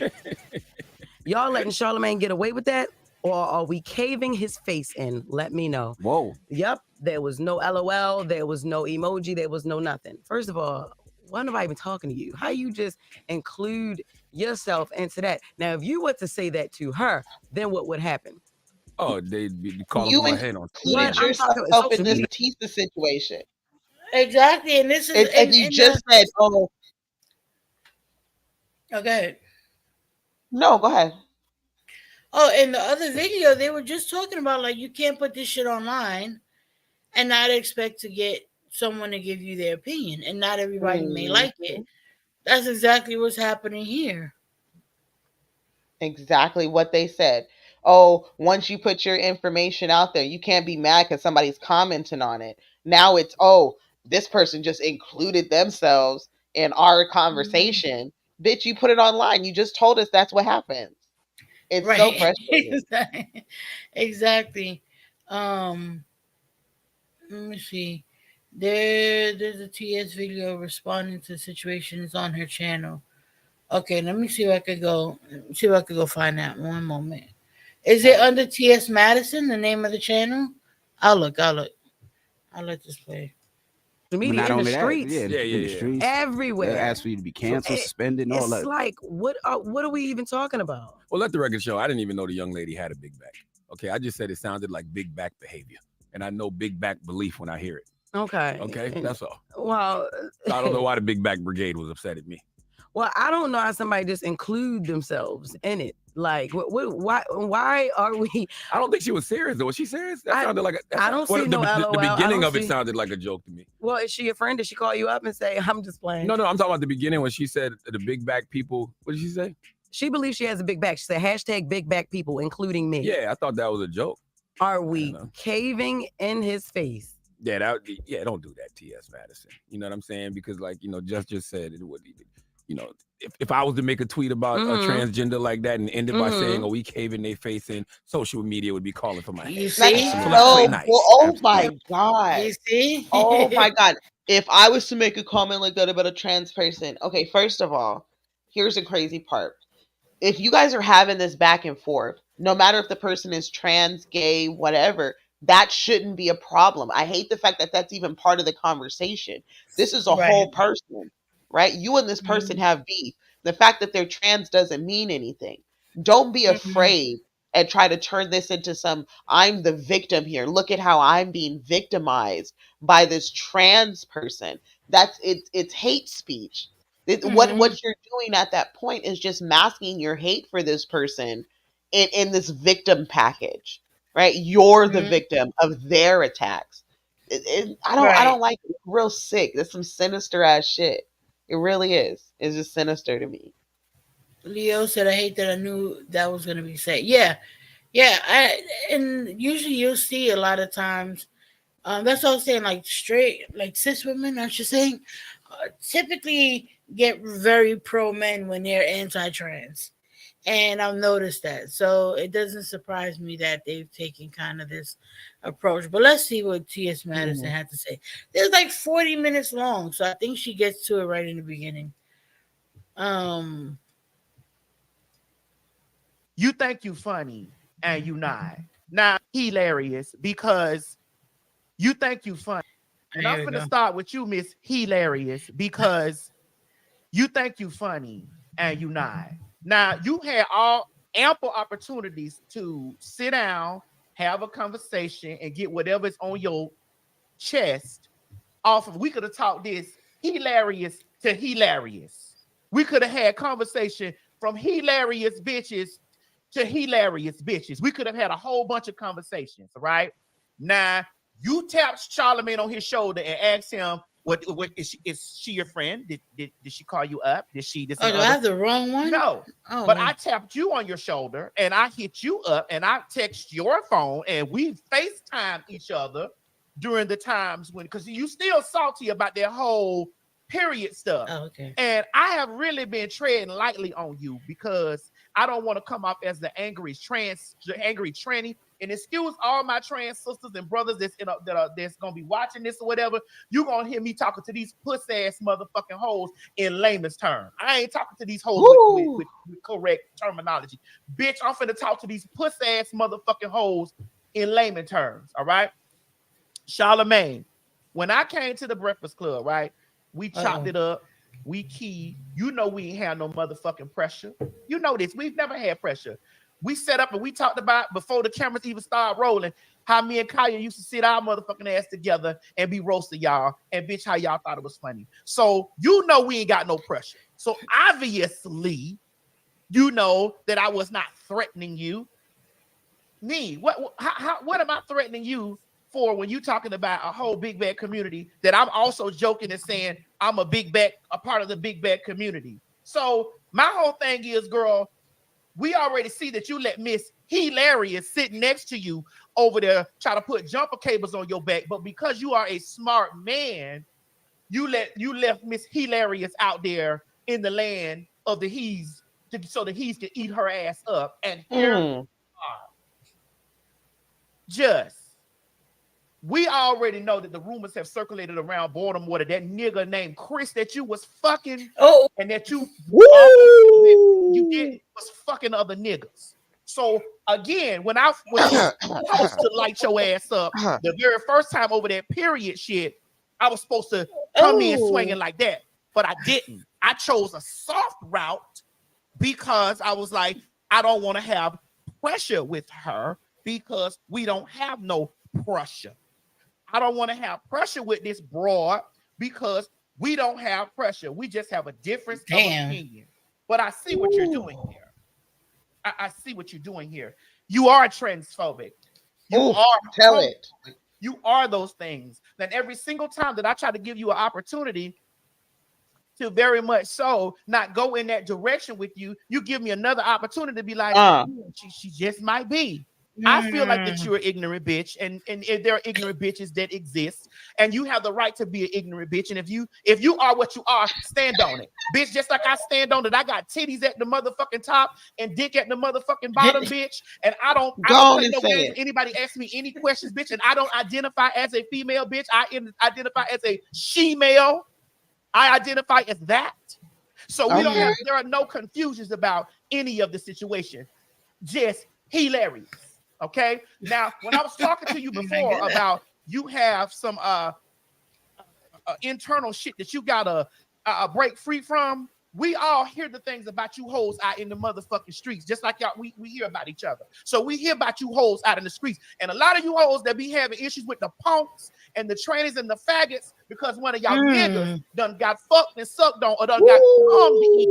Y'all letting Charlemagne get away with that? Or are we caving his face in? Let me know. Whoa. Yep. There was no LOL. There was no emoji. There was no nothing. First of all, why am I even talking to you? How you just include yourself into that? Now, if you were to say that to her, then what would happen? Oh, they'd be calling You for my head on. included I'm yourself talking about in social this media. Batista situation. Exactly, and this is If you just said, "Oh, okay. no, go ahead." Oh, in the other video, they were just talking about like you can't put this shit online and not expect to get someone to give you their opinion, and not everybody may like it. That's exactly what's happening here. Exactly what they said. Oh, once you put your information out there, you can't be mad because somebody's commenting on it. Now it's, oh, this person just included themselves in our conversation. Bitch, you put it online. You just told us that's what happens. It's so frustrating. Exactly. Um, let me see. There's a TS video responding to situations on her channel. Okay, let me see if I could go. See if I could go find that. One moment. Is it under TS Madison? The name of the channel? I'll look. I'll let this play. The media not in the only that, streets, in the streets, everywhere. they ask for you to be canceled, suspended, and all It's that. like, what are we even talking about? Well, let the record show. I didn't even know the young lady had a big back. Okay, I just said it sounded like big back behavior, and I know big back belief when I hear it. Okay. Okay, that's all. Well, So I don't know why the big back brigade was upset at me. Well, I don't know how somebody just include themselves in it. Like, why are we? I don't think she was serious though. Was she serious? That sounded like I don't see no LOL. The beginning of it sounded like a joke to me. Well, is she a friend? Did she call you up and say, "I'm just playing"? No, I'm talking about the beginning when she said the big back people. What did she say? She believes she has a big back. She said hashtag big back people, including me. Yeah, I thought that was a joke. Are we caving in his face? Yeah, don't do that, T.S. Madison. You know what I'm saying? Because like, Jess just said it would, if I was to make a tweet about a transgender like that and end it by saying, we cave in their face, and social media would be calling for my head. You see? Oh my God. You see? Oh my God. If I was to make a comment like that about a trans person, okay, first of all, here's the crazy part. If you guys are having this back and forth, no matter if the person is trans, gay, whatever, that shouldn't be a problem. I hate the fact that that's even part of the conversation. This is a whole person, right? You and this person have beef. The fact that they're trans doesn't mean anything. Don't be afraid and try to turn this into I'm the victim here. Look at how I'm being victimized by this trans person. It's hate speech. What you're doing at that point is just masking your hate for this person in this victim package, right? You're the victim of their attacks. I don't like it. It's real sick. That's some sinister ass shit. It really is. It's just sinister to me. Leo said, "I hate that I knew that was gonna be said." Yeah. And usually you'll see a lot of times. That's what I was saying. Like straight, like cis women, I should say, typically get very pro men when they're anti-trans, and I've noticed that. So it doesn't surprise me that they've taken kind of this approach. But let's see what T.S. Madison had to say. It's like 40 minutes long, so I think she gets to it right in the beginning. You think you funny and you not. Now hilarious because you think you funny. And I'm gonna start with you, Miss Hilarious, because you think you funny and you not. Now you had ample opportunities to sit down, have a conversation, and get whatever's on your chest off of. We could have talked this hilarious to hilarious. We could have had conversation from hilarious bitches to hilarious bitches. We could have had a whole bunch of conversations, right? Now you tapped Charlamagne on his shoulder and asked him, "What is she your friend? Did she call you up? Did she?" Do I have the wrong one? No. But I tapped you on your shoulder and I hit you up and I text your phone and we FaceTime each other during the times when, because you still salty about that whole period stuff. Oh, okay. And I have really been treading lightly on you because I don't want to come off as the angry tranny. And excuse all my trans sisters and brothers that's gonna be watching this or whatever. You're gonna hear me talking to these puss ass motherfucking hoes in layman's terms. I ain't talking to these hoes with correct terminology. Bitch, I'm finna talk to these puss ass motherfucking hoes in layman terms. All right. Charlamagne, when I came to the Breakfast Club, right? We chopped it up. We keyed. You know we ain't have no motherfucking pressure. You know this. We've never had pressure. We set up and we talked about before the cameras even started rolling how me and Kaya used to sit our motherfucking ass together and be roasting y'all and bitch how y'all thought it was funny. So you know we ain't got no pressure. So obviously you know that I was not threatening you. Me, what am I threatening you for when you talking about a whole big bad community that I'm also joking and saying I'm a part of the big bad community? So my whole thing is, girl, we already see that you let Miss hilarious sitting next to you over there try to put jumper cables on your back, but because you are a smart man, you left Miss Hilarious out there in the land of the he's so the he's can eat her ass up. And here are. Just, we already know that the rumors have circulated around Baltimore that nigga named Chris that you was fucking and that you did was fucking other niggas. So again, when I was supposed to light your ass up the very first time over that period shit, I was supposed to come in swinging like that, but I didn't. I chose a soft route because I was like, I don't want to have pressure with her because we don't have no pressure. I don't want to have pressure with this broad because we don't have pressure. We just have a difference of opinion. But I see what you're doing here. I see what you're doing here. You are transphobic. You You are those things. Then every single time that I try to give you an opportunity to very much so not go in that direction with you, you give me another opportunity to be like, she just might be. I feel like that you're an ignorant bitch, and there are ignorant bitches that exist, and you have the right to be an ignorant bitch. And if you are what you are, stand on it, bitch. Just like I stand on it. I got titties at the motherfucking top and dick at the motherfucking bottom, bitch. And I don't play no games. Anybody ask me any questions, bitch, and I don't identify as a female, bitch. I identify as a she-male. I identify as that. So we don't have. There are no confusions about any of the situation. Just hilarious. Okay. Now, when I was talking to you before about you have some internal shit that you gotta break free from, we all hear the things about you hoes out in the motherfucking streets, just like y'all. We hear about each other. So we hear about you hoes out in the streets, and a lot of you hoes that be having issues with the punks and the trannies and the faggots because one of y'all niggas done got fucked and sucked on or done got come to eat.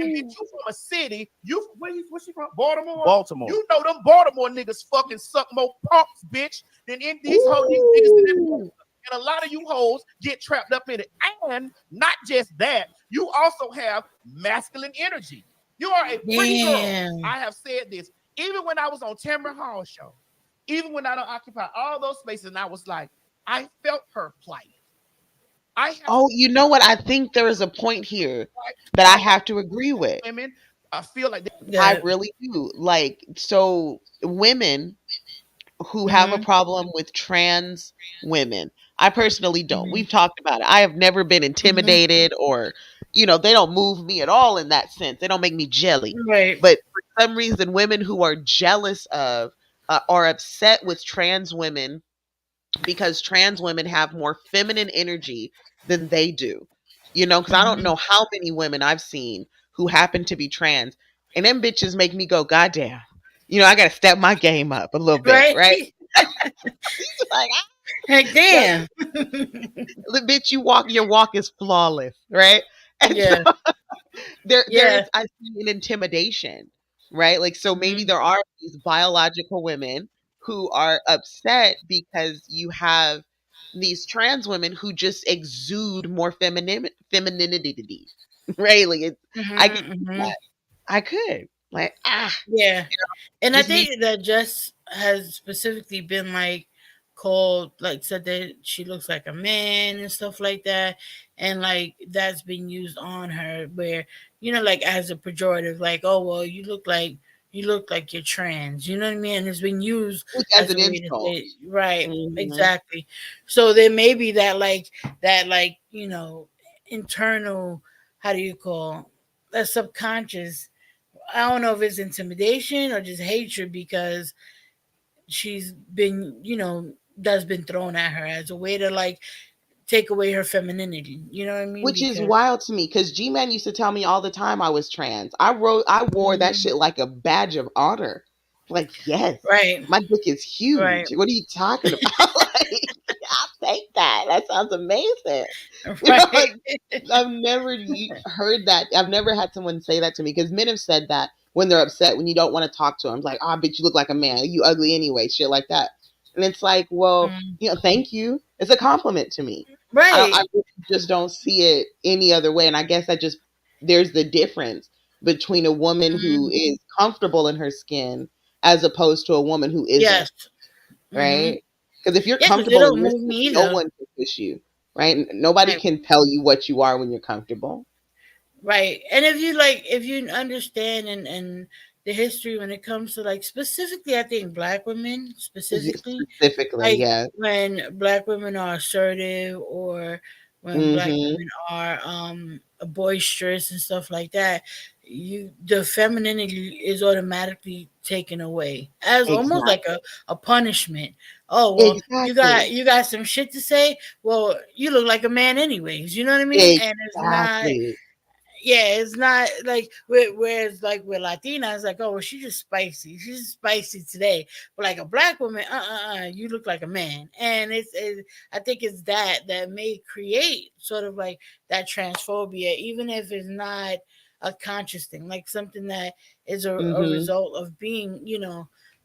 And bitch, you from a city, where's she from? Baltimore? You know them Baltimore niggas fucking suck more punks, bitch, than in these hoes, these niggas. And a lot of you hoes get trapped up in it. And not just that, you also have masculine energy. You are a pretty girl. I have said this. Even when I was on Tamron Hall show, even when I don't occupy all those spaces, and I was like, I felt her plight. You know what? I think there is a point here that I have to agree with. Women, I feel like I really do. Like, so women who have a problem with trans women, I personally don't. We've talked about it. I have never been intimidated or, they don't move me at all in that sense. They don't make me jelly. Right. But for some reason, women who are jealous of are upset with trans women because trans women have more feminine energy than they do. Because I don't know how many women I've seen who happen to be trans, and them bitches make me go, goddamn. I got to step my game up a little bit, right? Like, heck damn. The bitch, your walk is flawless, right? And so there is, I see, an intimidation, right? Like, so maybe there are these biological women who are upset because you have these trans women who just exude more femininity, right? Like, I could that. I could. Like, and I think that Jess has specifically been like called, like said that she looks like a man and stuff like that, and like that's been used on her where like as a pejorative, like, oh well, you look like you're trans, you know what I mean? And it's been used as an insult, right? Exactly. So there may be that internal, how do you call that, subconscious, I don't know if it's intimidation or just hatred because she's been, that's been thrown at her as a way to like take away her femininity. You know what I mean? Which is wild to me because G-Man used to tell me all the time I was trans. I wore that shit like a badge of honor. Like, yes, right. My dick is huge. Right. What are you talking about? Like, I'll take that. That sounds amazing. Right. I've never heard that. I've never had someone say that to me because men have said that when they're upset, when you don't want to talk to them. It's like, bitch, you look like a man. You ugly anyway. Shit like that. And it's like, well, thank you. It's a compliment to me. Right. I just don't see it any other way. And I guess there's the difference between a woman who is comfortable in her skin as opposed to a woman who isn't. Yes. Right? Because if you're Yeah, 'cause they comfortable in don't your move me skin, no either. one can push you. Right? Nobody Right. can tell you what you are when you're comfortable. Right. And if you understand and the history when it comes to like specifically I think black women specifically Specifically, like yeah. when black women are assertive or when black Mm-hmm. women are boisterous and stuff like that, the femininity is automatically taken away as almost like Exactly. a punishment. Oh well, Exactly. you got some shit to say. Well, you look like a man anyways. You know what I mean? And it's not. Exactly. Yeah, it's not like whereas like with Latina, it's like, oh, well, she's just spicy. She's just spicy today. But like a black woman, you look like a man, and I think it's that may create sort of like that transphobia, even if it's not a conscious thing, like something that is a Mm-hmm. result of being,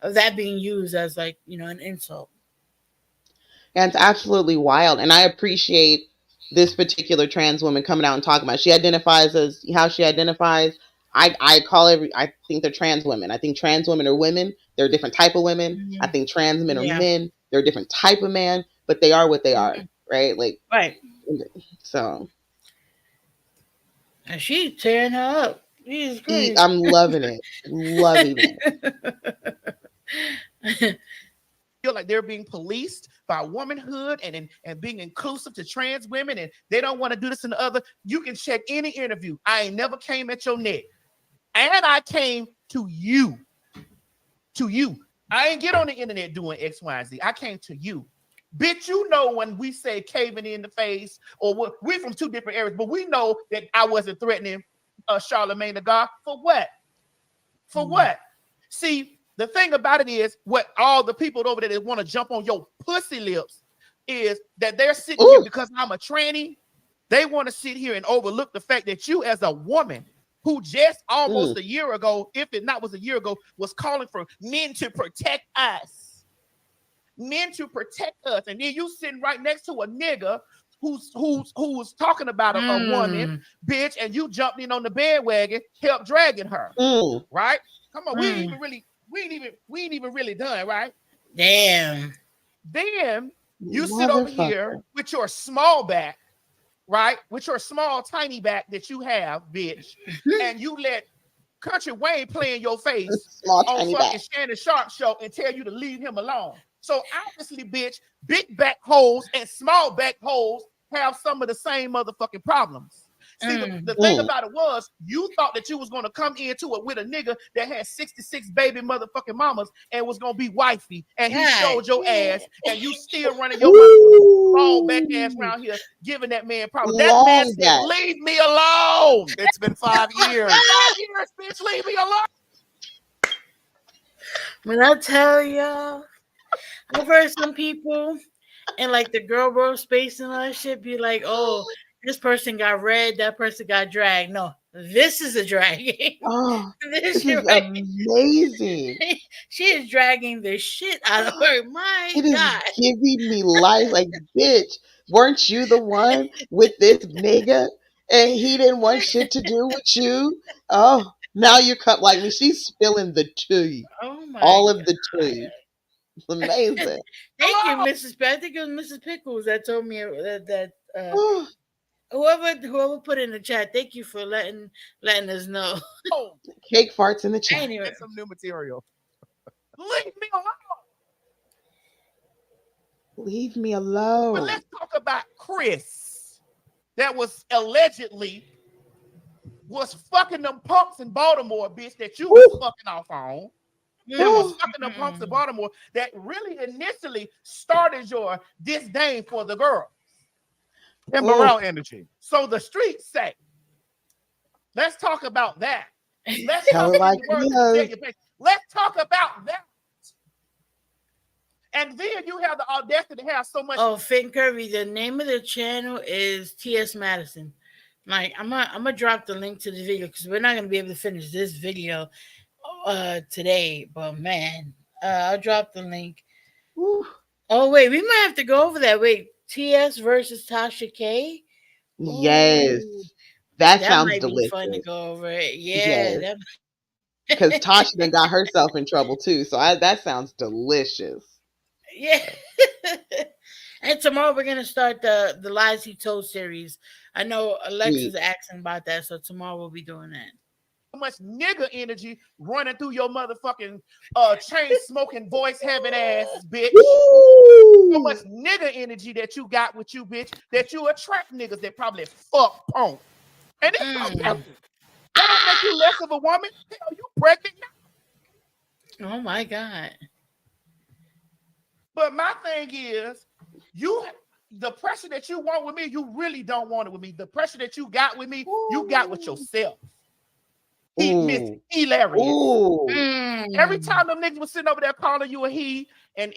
of that being used as like an insult. And it's absolutely wild. And I appreciate this particular trans woman coming out and talking about it. She identifies as how she identifies. I think they're trans women. I think trans women are women. They're a different type of women. Mm-hmm. I think trans men are Yeah. men. They're a different type of man, but they are what they are. Mhm. Right? Like, Right. so. And she's tearing her up. She's crazy. I'm loving it. Loving it. Feel like they're being policed by womanhood and being inclusive to trans women, and they don't want to do this and the other. You can check any interview. I ain't never came at your neck, and I came to you. To you. I ain't get on the internet doing X, Y, and Z. I came to you. Bitch, you know when we say caving in the face, or what, we're from two different areas, but we know that I wasn't threatening Charlemagne the God. For what? For what? See, the thing about it is, what all the people over there that want to jump on your pussy lips is that they're sitting here because I'm a tranny. They want to sit here and overlook the fact that you, as a woman who just almost a year ago, if it not was a year ago, was calling for men to protect us. Men to protect us. And then you sitting right next to a nigga who's talking about a woman, bitch, and you jumped in on the bandwagon, help dragging her. Right? Come on, we ain't even really done, right? Damn. Then you sit over here with your small back, right? With your small tiny back that you have, bitch, and you let Country Wayne play in your face on fucking Shannon Sharp show and tell you to leave him alone. So obviously, bitch, big back holes and small back holes have some of the same motherfucking problems. See, the thing about it was, you thought that you was going to come into it with a nigga that had 66 baby motherfucking mamas and was going to be wifey, and he showed your ass, and you still running your motherfucking long back ass around here, giving that man problems. That man said, leave me alone. It's been 5 years. 5 years, bitch, leave me alone. When I tell y'all, I've heard some people and like the girl bro space and all that shit be like, oh, this person got red, that person got dragged. No, this is a dragging. Oh, this is amazing. She is dragging the shit out of her. My it God. Is giving me life. Like, bitch, weren't you the one with this nigga? And he didn't want shit to do with you? Oh, now you're cut like me. She's spilling the tea. Oh my All of God. the tea. It's amazing. Thank you, Mrs. I think it was Mrs. Pickles that told me that whoever put in the chat, thank you for letting us know. Cake farts in the chat. Anyway, some new material. Leave me alone. Leave me alone. But let's talk about Chris, that was allegedly fucking them punks in Baltimore, bitch, that you was fucking off on. That was fucking them punks in Baltimore that really initially started your disdain for the girl. And morale energy. So the streets say, let's talk about that. Let's Tell talk it like Let's talk about that. And then you have the audacity to have so much. Oh, Finn Curry, the name of the channel is T.S. Madison. Like, I'm gonna drop the link to the video because we're not gonna be able to finish this video today. But man, I'll drop the link. Ooh. Oh wait, we might have to go over that. Wait, T.S. versus Tasha K. Yes, that sounds might delicious. be fun to go over it. Yeah, Yes. that Because Tasha done got herself in trouble too. So that sounds delicious. Yeah. And tomorrow we're gonna start the Lies He Told series. I know Alexa's asking about that, so tomorrow we'll be doing that. So much nigga energy running through your motherfucking chain smoking voice having ass bitch. So much nigga energy that you got with you, bitch, that you attract niggas that probably fuck punk. And it's okay. That don't make you less of a woman. Hell, you pregnant now. Oh my God. But my thing is, the pressure that you want with me, you really don't want it with me. The pressure that you got with me, you got with yourself. Miss Hilarious. Every time them niggas was sitting over there calling you a he and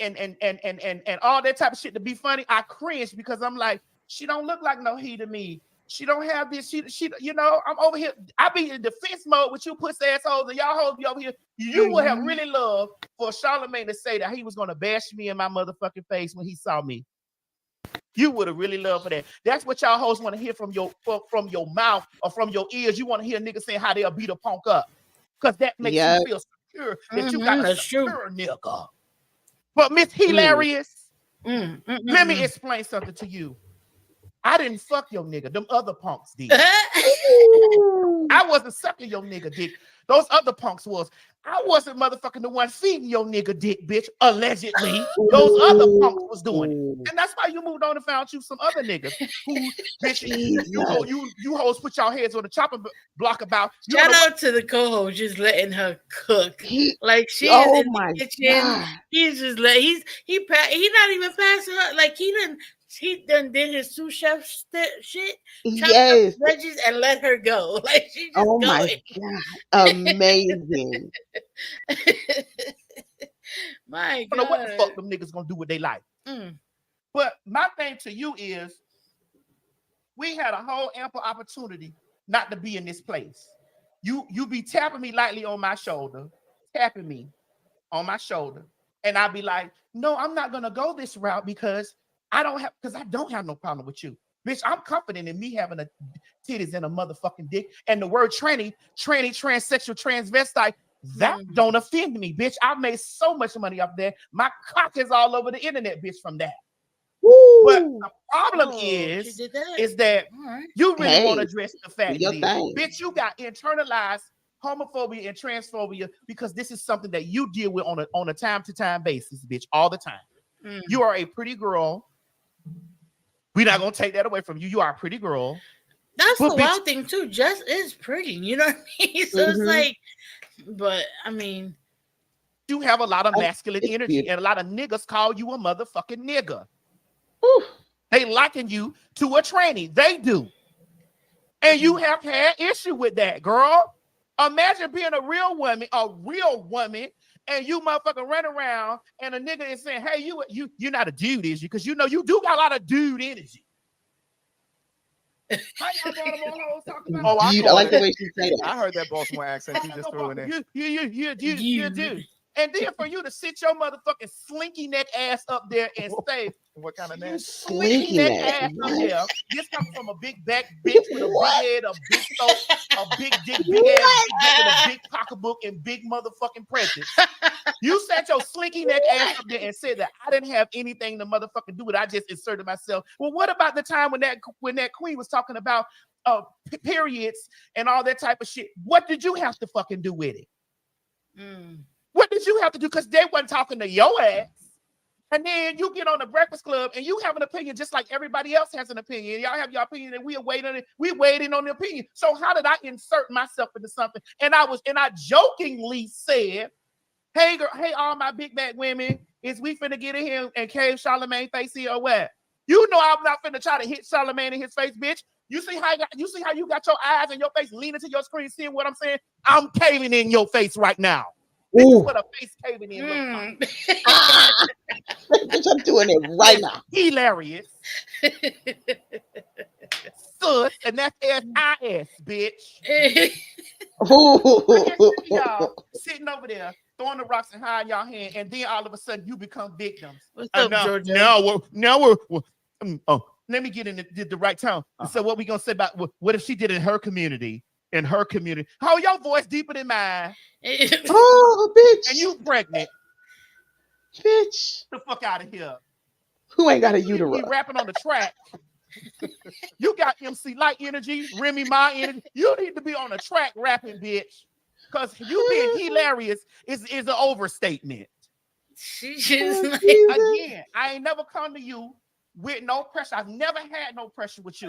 all that type of shit to be funny, I cringe because I'm like, she don't look like no he to me. She don't have this. She, you know, I'm over here. I be in defense mode with you pussy assholes and y'all hoes be over here. You would have really loved for Charlamagne to say that he was gonna bash me in my motherfucking face when he saw me. You would have really loved for that. That's what y'all hoes want to hear from your mouth or from your ears. You want to hear niggas saying how they'll beat a punk up. Because that makes you feel secure that you got a secure nigga. But Miss Hilarious, let me explain something to you. I didn't fuck your nigga. Them other punks did. I wasn't sucking your nigga dick. Those other punks was. I wasn't motherfucking the one feeding your nigga dick, bitch. Allegedly. Those other punks was doing it. And that's why you moved on and found you some other niggas who, bitch, you hoes put y'all heads on the chopping block about. Shout out to the co-host just letting her cook. Like she is in the kitchen. God. He's just he not even passing her. Like he done did his sous chef shit, chopped up veggies and let her go. Like she just my God, amazing. My God, I don't know what the fuck them niggas gonna do what they like. But my thing to you is, we had a whole ample opportunity not to be in this place. You be tapping me lightly on my shoulder, and I'll be like, no, I'm not gonna go this route because I don't have no problem with you. Bitch, I'm confident in me having a titties and a motherfucking dick. And the word tranny, transsexual, transvestite, that don't offend me, bitch. I made so much money up there. My cock is all over the internet, bitch, from that. Woo. But the problem is that you really want to address the fact that, bitch, you got internalized homophobia and transphobia because this is something that you deal with on a time-to-time basis, bitch, all the time. You are a pretty girl. We're not gonna take that away from you. You are a pretty girl. That's the wild thing too. Jess is pretty, you know what I mean? So it's like, but I mean, you have a lot of masculine energy, and a lot of niggas call you a motherfucking nigga. They liken you to a tranny. They do, and you have had issue with that, girl. Imagine being a real woman, and you motherfucking run around and a nigga is saying, hey, you're not a dude, is you? Because you know you do got a lot of dude energy. How y'all Baltimore hoes talking about? I like the way she said it. I heard that Baltimore accent you just threw in there. You dude. And then for you to sit your motherfucking slinky neck ass up there and say, what kind of neck? Slinky neck ass up there. This comes from a big back bitch with a big head, a big throat, a big dick, big ass big dick with a big pocketbook and big motherfucking presence. You sat your slinky neck ass up there and said that I didn't have anything to motherfucking do with it. I just inserted myself. Well, what about the time when that queen was talking about periods and all that type of shit? What did you have to fucking do with it? What did you have to do? Because they wasn't talking to your ass. And then you get on the Breakfast Club and you have an opinion just like everybody else has an opinion. Y'all have your opinion and we're waiting on the opinion. So how did I insert myself into something? And I jokingly said, hey girl, hey, all my big back women, is we finna get in here and cave Charlamagne face here or what? You know I'm not finna try to hit Charlamagne in his face, bitch. You see how you got your eyes and your face leaning to your screen, seeing what I'm saying? I'm caving in your face right now. This is what a face caving in looks like. I'm doing it right now. Hilarious. Sus, and that's S-I-S, bitch. Y'all sitting over there, throwing the rocks and hiding y'all hand, and then all of a sudden you become victims. What's up, Georgia? Now we're let me get in the right tone. So what we gonna say about what if she did in her community? How your voice deeper than mine? Oh, bitch. And you pregnant. Bitch. The fuck out of here. Who ain't got a You need to uterus? be rapping on the track. You got MC Light energy, Remy Ma energy. You need to be on the track rapping, bitch. Because you being hilarious is an overstatement. She just like, again, I ain't never come to you with no pressure. I've never had no pressure with you.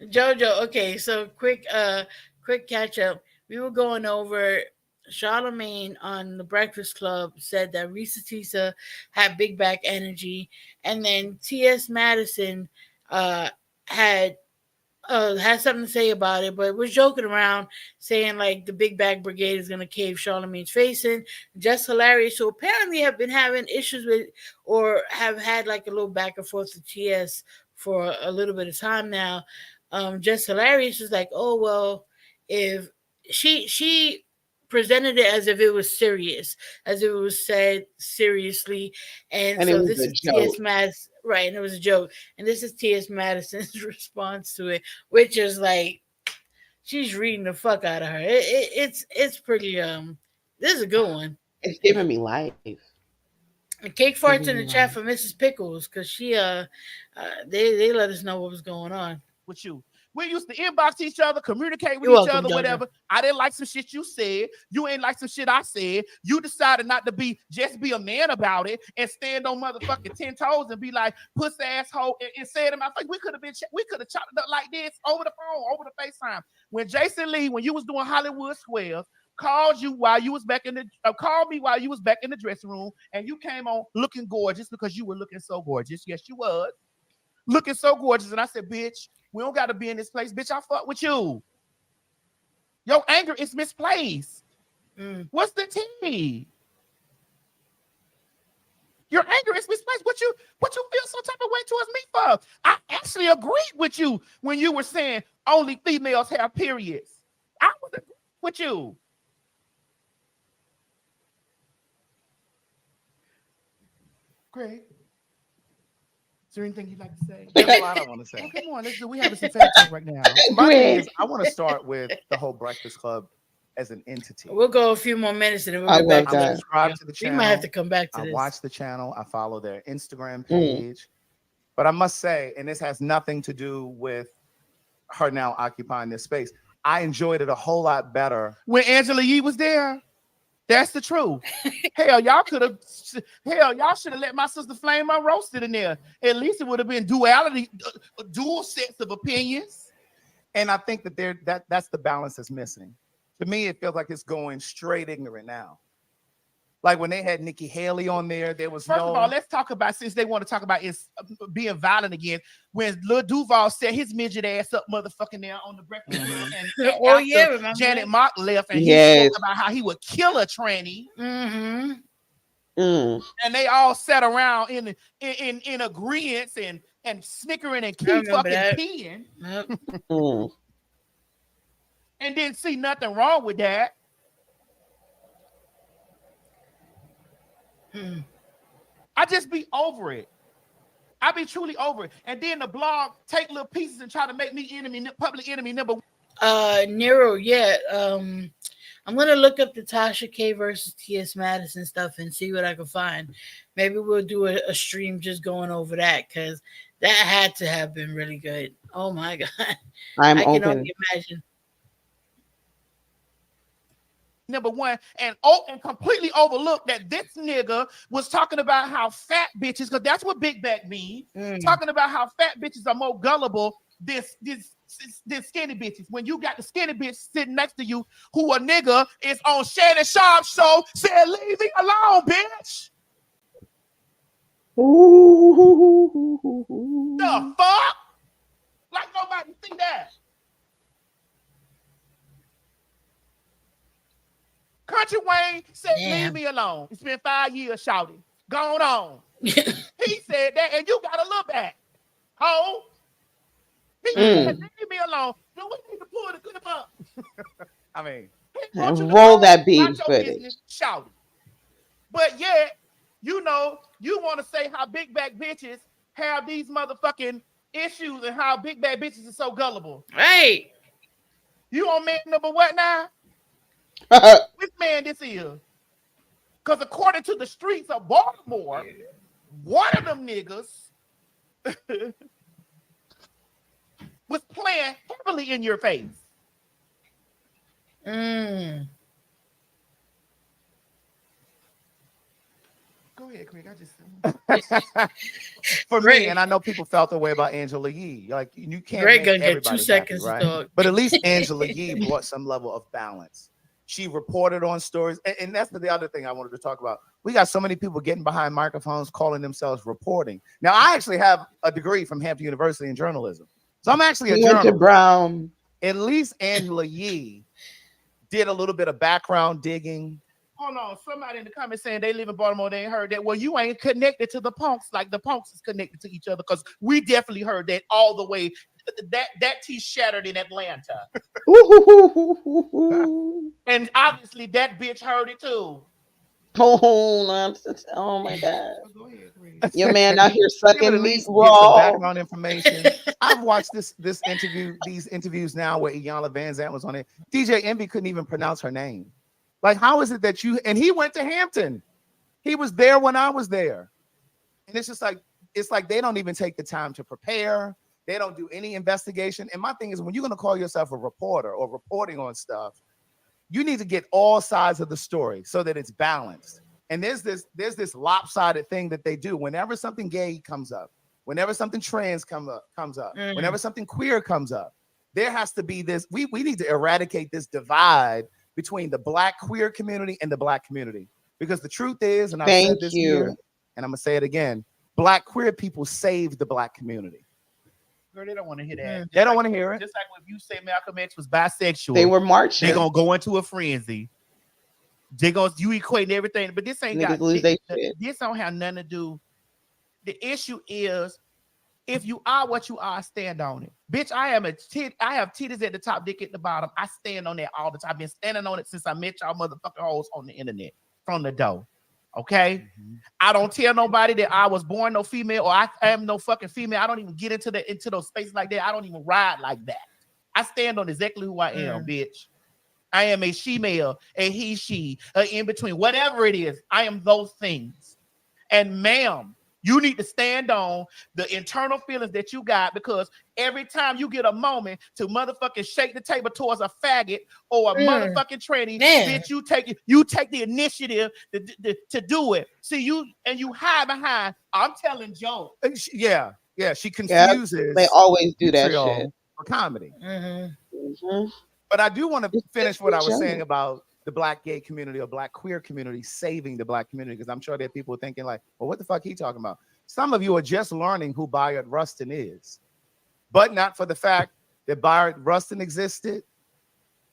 Jojo, okay, so quick catch up. We were going over Charlemagne on the Breakfast Club said that Reesa Teesa had big back energy, and then T.S. Madison had something to say about it, but was joking around saying like the Big Bag Brigade is gonna cave Charlemagne's face in. Just hilarious. So apparently have been having issues with or have had like a little back and forth with TS for a little bit of time now. Just hilarious is like, oh well, if she presented it as if it was serious, as if it was said seriously, and it so was this a is T.S. joke. Madison, right? And it was a joke, and this is T.S. Madison's response to it, which is like she's reading the fuck out of her. It's pretty This is a good one. It's giving me life. And Cake farts in the chat for Mrs. Pickles because she they let us know what was going on with you. We used to inbox each other, communicate with You're each welcome, other, Jojo. whatever. I didn't like some shit you said. You ain't like some shit I said. You decided not to just be a man about it and stand on motherfucking 10 toes and be like, puss asshole, and say it in my face. We could have chopped it up like this over the phone, over the FaceTime. When Jason Lee, when you was doing Hollywood Squares, called me while you was back in the dressing room, and you came on looking gorgeous because you were looking so gorgeous. Yes, you was. Looking so gorgeous. And I said, bitch, we don't got to be in this place. Bitch, I fuck with you. Your anger is misplaced. What's the tea? Your anger is misplaced. What you feel some type of way towards me for? I actually agreed with you when you were saying only females have periods. I was agreeing with you. Great. Is there anything you'd like to say? There's a lot I want to say. Oh, come on, let's do. We having some fat talk right now. My thing is, I want to start with the whole Breakfast Club as an entity. We'll go a few more minutes and then I we'll get back to love that. that. Subscribe to the We channel. might have to come back to I this. watch the channel. I follow their Instagram page. But I must say, and this has nothing to do with her now occupying this space, I enjoyed it a whole lot better when Angela Yee was there. That's the truth. Y'all should have let my sister Flame on roasted in there. At least it would have been duality, dual sets of opinions. And I think that that's the balance that's missing. To me, it feels like it's going straight ignorant now. Like when they had Nikki Haley on there, there was First of all, let's talk about, since they want to talk about is being violent again, when Lil Duval set his midget ass up motherfucking there on the Breakfast Club, and Oh, yeah, remember Janet that? Mock left, and he spoke about how he would kill a tranny. And they all sat around in agreement and snickering and keep fucking that. peeing. Yep. And didn't see nothing wrong with that. I just be over it. I be truly over it. And then the blog take little pieces and try to make me public enemy number one. Nero, yeah. I'm gonna look up the Tasha K versus T.S. Madison stuff and see what I can find. Maybe we'll do a stream just going over that because that had to have been really good. Oh my god. I can only imagine. Number one, and completely overlooked that this nigga was talking about how fat bitches, because that's what big back means, talking about how fat bitches are more gullible than skinny bitches. When you got the skinny bitch sitting next to you, who a nigga is on Shannon Sharp show, said, leave me alone, bitch. The fuck? Like nobody see that. Country Wayne said, leave me alone. It's been 5 years, shouting. Gone on. He said that, and you got to look back. Ho. He said, leave me alone. Do we need to pull the clip up? I mean, roll that beat footage. Shouting. But yet, you want to say how big back bitches have these motherfucking issues and how big back bitches are so gullible. Right. You on man number what now? saying this is? Because according to the streets of Baltimore, one of them niggas was playing heavily in your face. Go ahead, Craig. I just for me, and I know people felt the way about Angela Yee. Like you can't Greg make gonna get everybody 2 seconds, happy, right? dog. But at least Angela Yee brought some level of balance. She reported on stories, and that's the other thing I wanted to talk about. We got so many people getting behind microphones, calling themselves reporting. Now, I actually have a degree from Hampton University in journalism, so I'm actually a went to journalist. Brown. At least Angela Yee did a little bit of background digging. Hold on, somebody in the comments saying they live in Baltimore, they ain't heard that. Well, you ain't connected to the punks like the punks is connected to each other, because we definitely heard that all the way. That tea shattered in Atlanta. And obviously that bitch heard it too. Oh my God. Your man out here Give it sucking at meat least get some raw. background information. I've watched these interviews now where Iyanla Vanzant was on it. DJ Envy couldn't even pronounce her name. Like, how is it that and he went to Hampton. He was there when I was there. And it's just like, they don't even take the time to prepare. They don't do any investigation. And my thing is, when you're going to call yourself a reporter or reporting on stuff, you need to get all sides of the story so that it's balanced. And there's this lopsided thing that they do. Whenever something gay comes up, whenever something trans comes up, whenever something queer comes up, there has to be this. We need to eradicate this divide between the Black queer community and the Black community. Because the truth is, and I've said this here, and I'm going to say it again, Black queer people saved the Black community. Girl, they don't want to hear that. They don't want to hear it. Just like if you say Malcolm X was bisexual, They were marching. They're gonna go into a frenzy. You equating everything, but this ain't this don't have nothing to do. The issue is, if you are what you are, stand on it. Bitch, I have titties at the top, dick at the bottom. I stand on that all the time. I've been standing on it since I met y'all motherfucking hoes on the internet from the door. Okay, I don't tell nobody that I was born no female or I am no fucking female. I don't even get into those spaces like that. I don't even ride like that. I stand on exactly who I am, bitch. I am a she-male, a he, she, in between, whatever it is. I am those things. And ma'am, you need to stand on the internal feelings that you got, because every time you get a moment to motherfucking shake the table towards a faggot or a motherfucking tranny, bitch, you take the initiative to do it. See, you hide behind, I'm telling jokes. Yeah, she confuses. Yeah, they always do that shit for comedy. But I do want to finish what I was saying about the Black gay community or Black queer community saving the Black community, because I'm sure there are people thinking like, well, what the fuck he talking about? Some of you are just learning who Bayard Rustin is, but not for the fact that Bayard Rustin existed.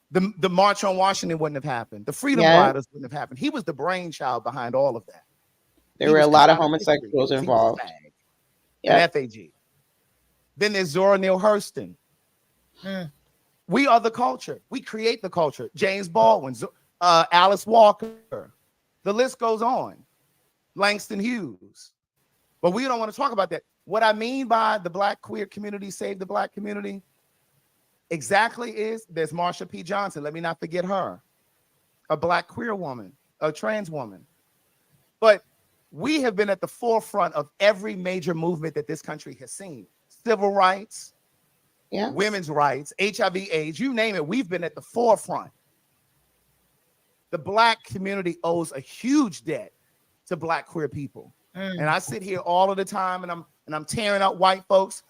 The March on Washington wouldn't have happened. The Freedom Riders wouldn't have happened. He was the brainchild behind all of that. There were a lot of homosexuals involved. And FAG. Then there's Zora Neale Hurston. We are the culture. We create the culture. James Baldwin, Alice Walker. The list goes on. Langston Hughes. But we don't want to talk about that. What I mean by the Black queer community save the Black community exactly is there's Marsha P. Johnson. Let me not forget her. A Black queer woman, a trans woman. But we have been at the forefront of every major movement that this country has seen. Civil rights, women's rights, HIV/AIDS, you name it, we've been at the forefront. The Black community owes a huge debt to Black queer people. And I sit here all of the time and I'm tearing out white folks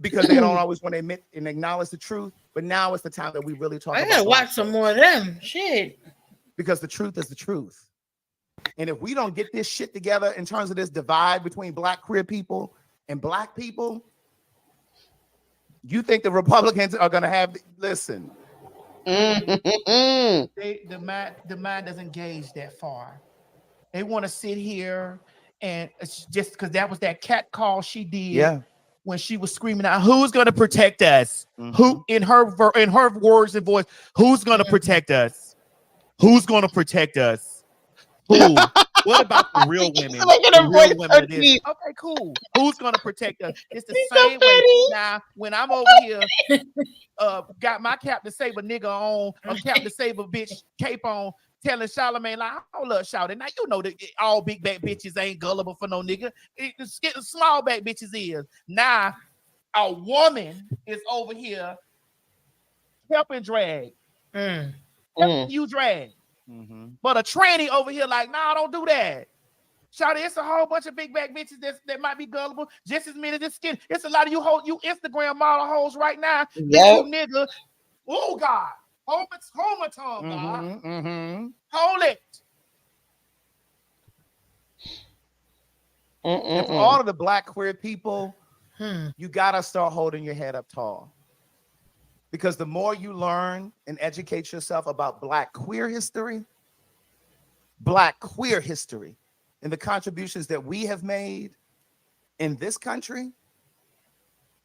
because they don't always want to admit and acknowledge the truth. But now is the time that we really talk about. I gotta watch some more of them. Shit. Because the truth is the truth. And if we don't get this shit together in terms of this divide between Black queer people and Black people, you think the Republicans are going to have, listen, the mind doesn't gauge that far. They want to sit here and it's just because that was that cat call she did when she was screaming out, who's going to protect us? Who in her words and voice, who's going to protect us? Who's going to protect us? Who? What about the real women? The real women of this? Okay, cool. Who's gonna protect us? It's the same way. Now, when I'm over here, got my Captain Save a nigga on, or Captain Save a bitch cape on, telling Charlamagne like, hold up, Shawty. Now you know that all big back bitches ain't gullible for no nigga. Small back bitches is. Now a woman is over here helping drag. Helping you drag. But a tranny over here like, nah, don't do that. Shawty, it's a whole bunch of big back bitches that might be gullible just as many as skin. It's a lot of you Instagram model hoes right now. That you nigga. Oh God. Hold my tongue, God. Hold it. And for all of the Black queer people, you gotta start holding your head up tall. Because the more you learn and educate yourself about Black queer history, and the contributions that we have made in this country,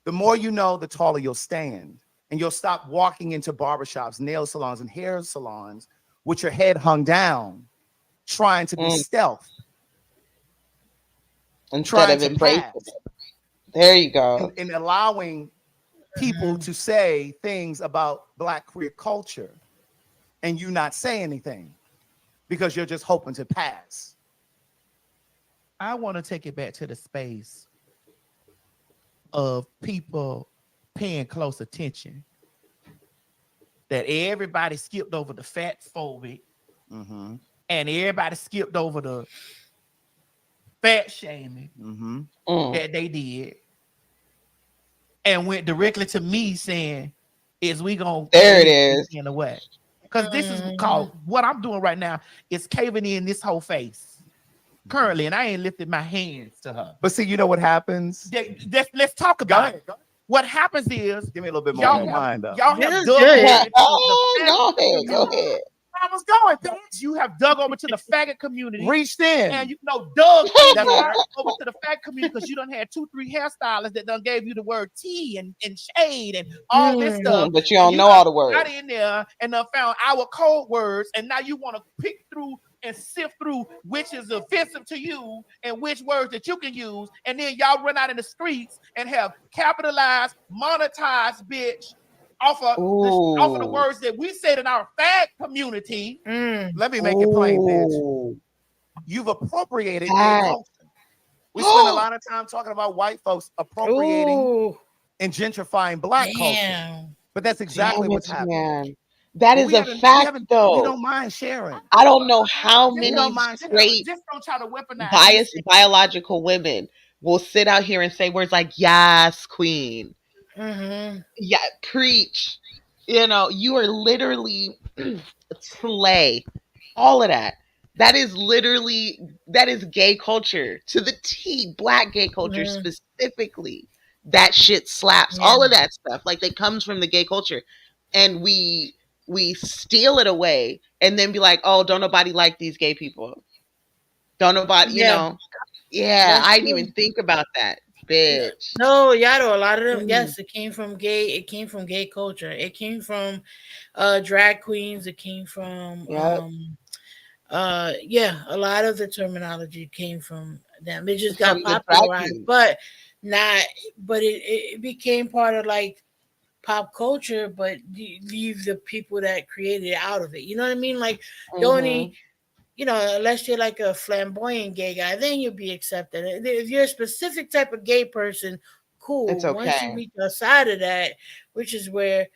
the more you know, the taller you'll stand. And you'll stop walking into barbershops, nail salons, and hair salons with your head hung down, trying to be stealth. Instead of embracing it. There you go. And allowing people to say things about Black queer culture and you not say anything because you're just hoping to pass. I want to take it back to the space of people paying close attention. That everybody skipped over the fat phobic and everybody skipped over the fat shaming that they did and went directly to me saying, is we gonna there it is in a way? Because this is called what I'm doing right now is caving in this whole face currently, and I ain't lifted my hands to her. But see, you know what happens? Let's talk about it. What happens is, give me a little bit more on mind. Y'all have dug go ahead. I was going, bitch. You have dug over to the faggot community. Reached in. And you know, dug over to the faggot community because you done had 2-3 hairstylists that done gave you the word tea and shade and all this stuff. But you don't know all the words. Got in there and done found our code words, and now you want to pick through and sift through which is offensive to you and which words that you can use, and then y'all run out in the streets and have capitalized, monetized, bitch, off of the words that we said in our fag community. Let me make it plain, bitch. You've appropriated gay culture. We spend a lot of time talking about white folks appropriating and gentrifying Black culture, but that's exactly what's happening. That is a fact, though. We don't mind sharing. I don't know how many straight just don't try to weaponize biological women will sit out here and say words like "Yes, queen." Yeah, preach. You know, you are literally slay. All of that. That is gay culture to the T. Black gay culture specifically. That shit slaps. All of that stuff, like, that comes from the gay culture, and we steal it away and then be like, oh, don't nobody like these gay people. Don't nobody, you know. Yeah, I didn't even think about that, bitch. No, know a lot of them. Yes, it came from gay culture. It came from drag queens. It came from a lot of the terminology came from them. It just got popularized, but it became part of like pop culture, but leave the people that created it out of it. You know what I mean? Like the only, unless you're like a flamboyant gay guy, then you'll be accepted. If you're a specific type of gay person, cool. It's okay. Once you reach outside of that, which is where,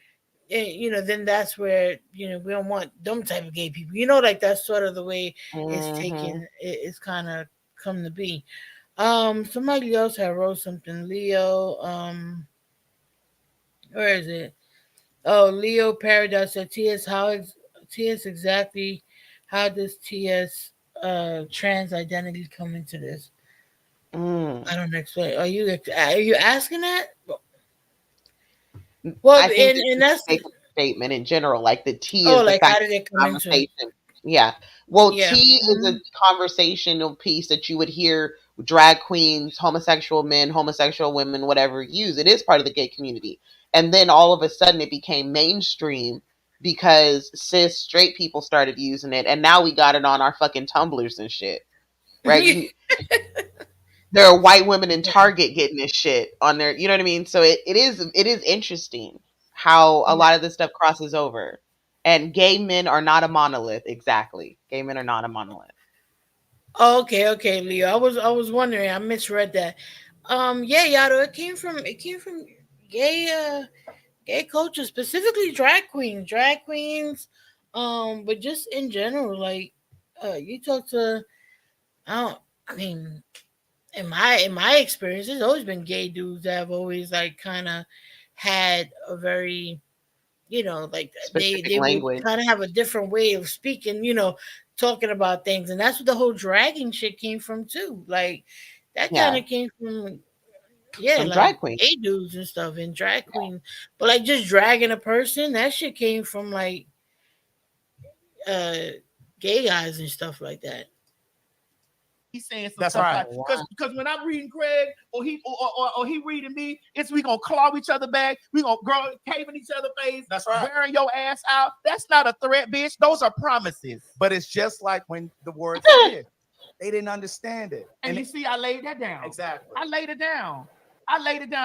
then that's where, we don't want them type of gay people. Like that's sort of the way it's taken. It's kind of come to be. Somebody else had wrote something. Leo, where is it? Oh, Leo Paradise said, TS exactly how does TS trans identity come into this? I don't explain. Are you asking that? Well, I think and that's a statement in general, like the T is like the how did it come into it? Yeah. Well, T is a conversational piece that you would hear drag queens, homosexual men, homosexual women, whatever, use. It is part of the gay community. And then all of a sudden it became mainstream because cis straight people started using it. And now we got it on our fucking Tumblrs and shit. Right? There are white women in Target getting this shit on their, you know what I mean? So it is interesting how a lot of this stuff crosses over. And gay men are not a monolith. Exactly. Gay men are not a monolith. Oh, okay, Leo. I was wondering. I misread that. Yeah, Yado. It came from gay culture, specifically drag queens. But just in general, like, you talk to, I don't. I mean, in my experience, there's always been gay dudes that have always like kind of had a very, like Specific they would language. kind of have a different way of speaking, talking about things, and that's what the whole dragging shit came from too. Like that kind Yeah. of came from From like drag queens. gay dudes and stuff and drag queens, but like just dragging a person, that shit came from like uh gay guys and stuff like that. He's saying That's stuff right. like, because when I'm reading Craig or he reading me, it's we gonna claw each other back, we gonna cave in each other face. That's right. Wearing your ass out. That's not a threat, bitch. Those are promises. But it's just like when the word said, they didn't understand it. And you see, I laid that down. Exactly. I laid it down. I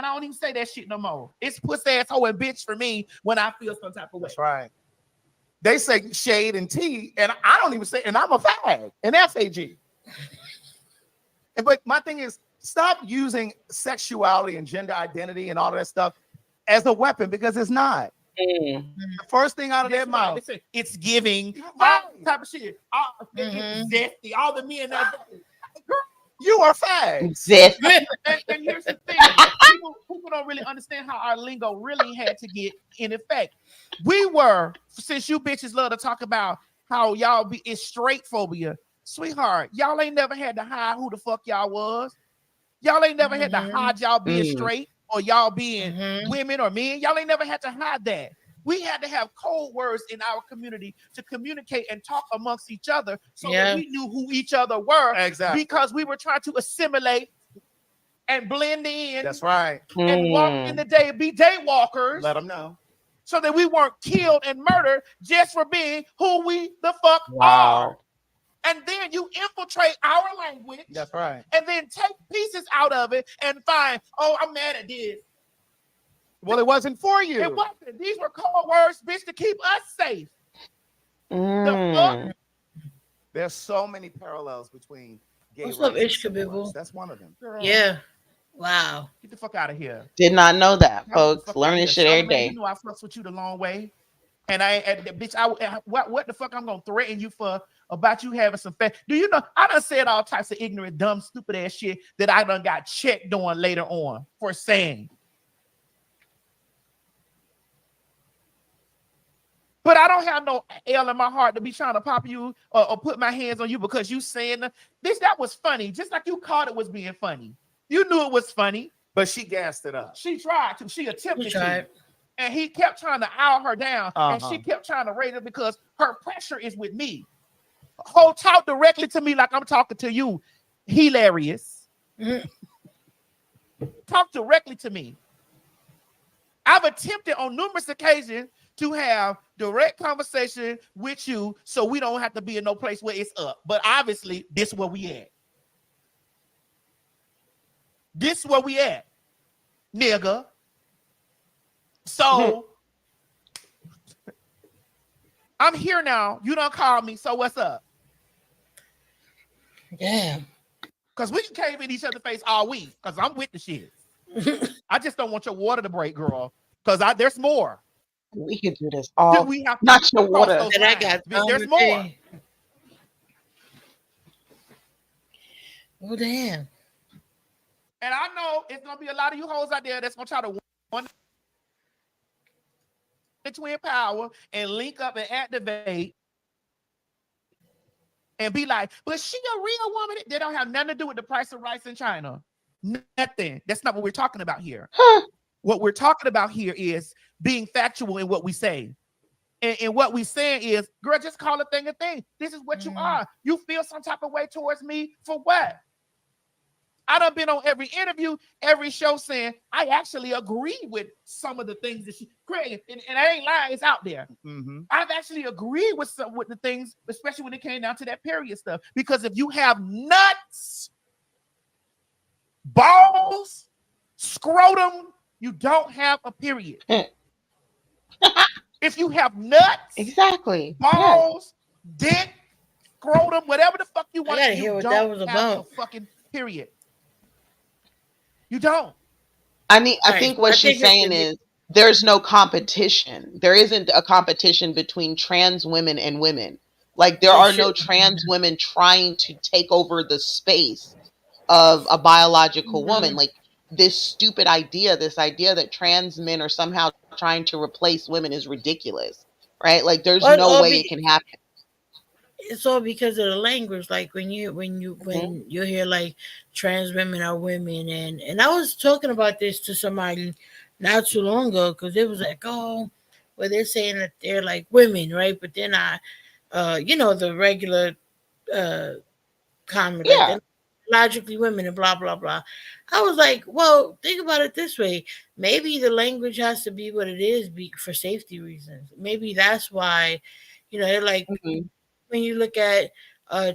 don't even say that shit no more. It's pussy asshole and bitch for me when I feel some type of way. That's right. They say shade and tea, and I don't even say, and I'm a fag, an FAG. But my thing is, stop using sexuality and gender identity and all of that stuff as a weapon, because it's not. The first thing out of their mouth, it's giving all type of shit. It's zesty. All the men that you are fag. And here's the thing: people don't really understand how our lingo really had to get in effect. We were, since you bitches love to talk about how y'all it's straight phobia. Sweetheart, y'all ain't never had to hide who the fuck y'all was. Y'all ain't never had to hide y'all being straight or y'all being women or men. Y'all ain't never had to hide that. We had to have code words in our community to communicate and talk amongst each other so that we knew who each other were. Exactly. Because we were trying to assimilate and blend in. That's right. And walk in the day, be day walkers. Let them know. So that we weren't killed and murdered just for being who we the fuck are. And then you infiltrate our language. That's right. And then take pieces out of it and find, oh, I'm mad at this. Well, it wasn't for you. It wasn't. These were code words, bitch, to keep us safe. The fuck? There's so many parallels between gay What's up, rights. Ishka? That's one of them. Girl, Yeah. Wow. Get the fuck out of here. Did not know that, folks. Learning shit every day. You know I fucks with you the long way. And bitch, what the fuck I'm gonna threaten you for about you having some fat? Do you know I done said all types of ignorant, dumb, stupid ass shit that I done got checked on later on for saying. But I don't have no L in my heart to be trying to pop you or put my hands on you because you saying this. That was funny. Just like you caught it was being funny. You knew it was funny. But she gassed it up. She tried to. She attempted to. And he kept trying to owl her down. And she kept trying to raise it because her pressure is with me. Ho, talk directly to me like I'm talking to you. Hilarious. Talk directly to me. I've attempted on numerous occasions to have direct conversation with you so we don't have to be in no place where it's up. But obviously, this is where we at. This is where we at, nigga. So, I'm here now. You don't call me, so what's up? Yeah. Because we can cave in each other's face all week, because I'm with the shit. I just don't want your water to break, girl, because there's more. We can do this all. We have not your water. I got there's more. Oh, damn. And I know it's going to be a lot of you hoes out there that's going to try to one the twin power and link up and activate and be like, but she a real woman. They don't have nothing to do with the price of rice in China. Nothing. That's not what we're talking about here. What we're talking about here is being factual in what we say. And what we saying is, girl, just call a thing a thing. This is what you are. You feel some type of way towards me for what? I done been on every interview, every show saying, I actually agree with some of the things that she created. And I ain't lying, it's out there. I've actually agreed with some with the things, especially when it came down to that period stuff. Because if you have nuts, balls, scrotum, you don't have a period. If you have nuts, exactly, balls, dick, scrotum, whatever the fuck you I want, gotta you hear what that don't was have about. a fucking period. You don't. I mean, I All right, think so what I she's think saying is there's no competition. There isn't a competition between trans women and women. Like there there are should no trans women trying to take over the space of a biological woman. Like this stupid idea, this idea that trans men are somehow trying to replace women is ridiculous, right? Like there's Well, no way it can happen. it's all because of the language. Like when you hear like trans women are women, and I was talking about this to somebody not too long ago because it was like, oh, well they're saying that they're like women, right? But they're not. The regular uh comment like Yeah. they're logically women and blah blah blah. I was like, well, think about it this way. Maybe the language has to be what it is for safety reasons. Maybe that's why, they're like Mhm. when you look at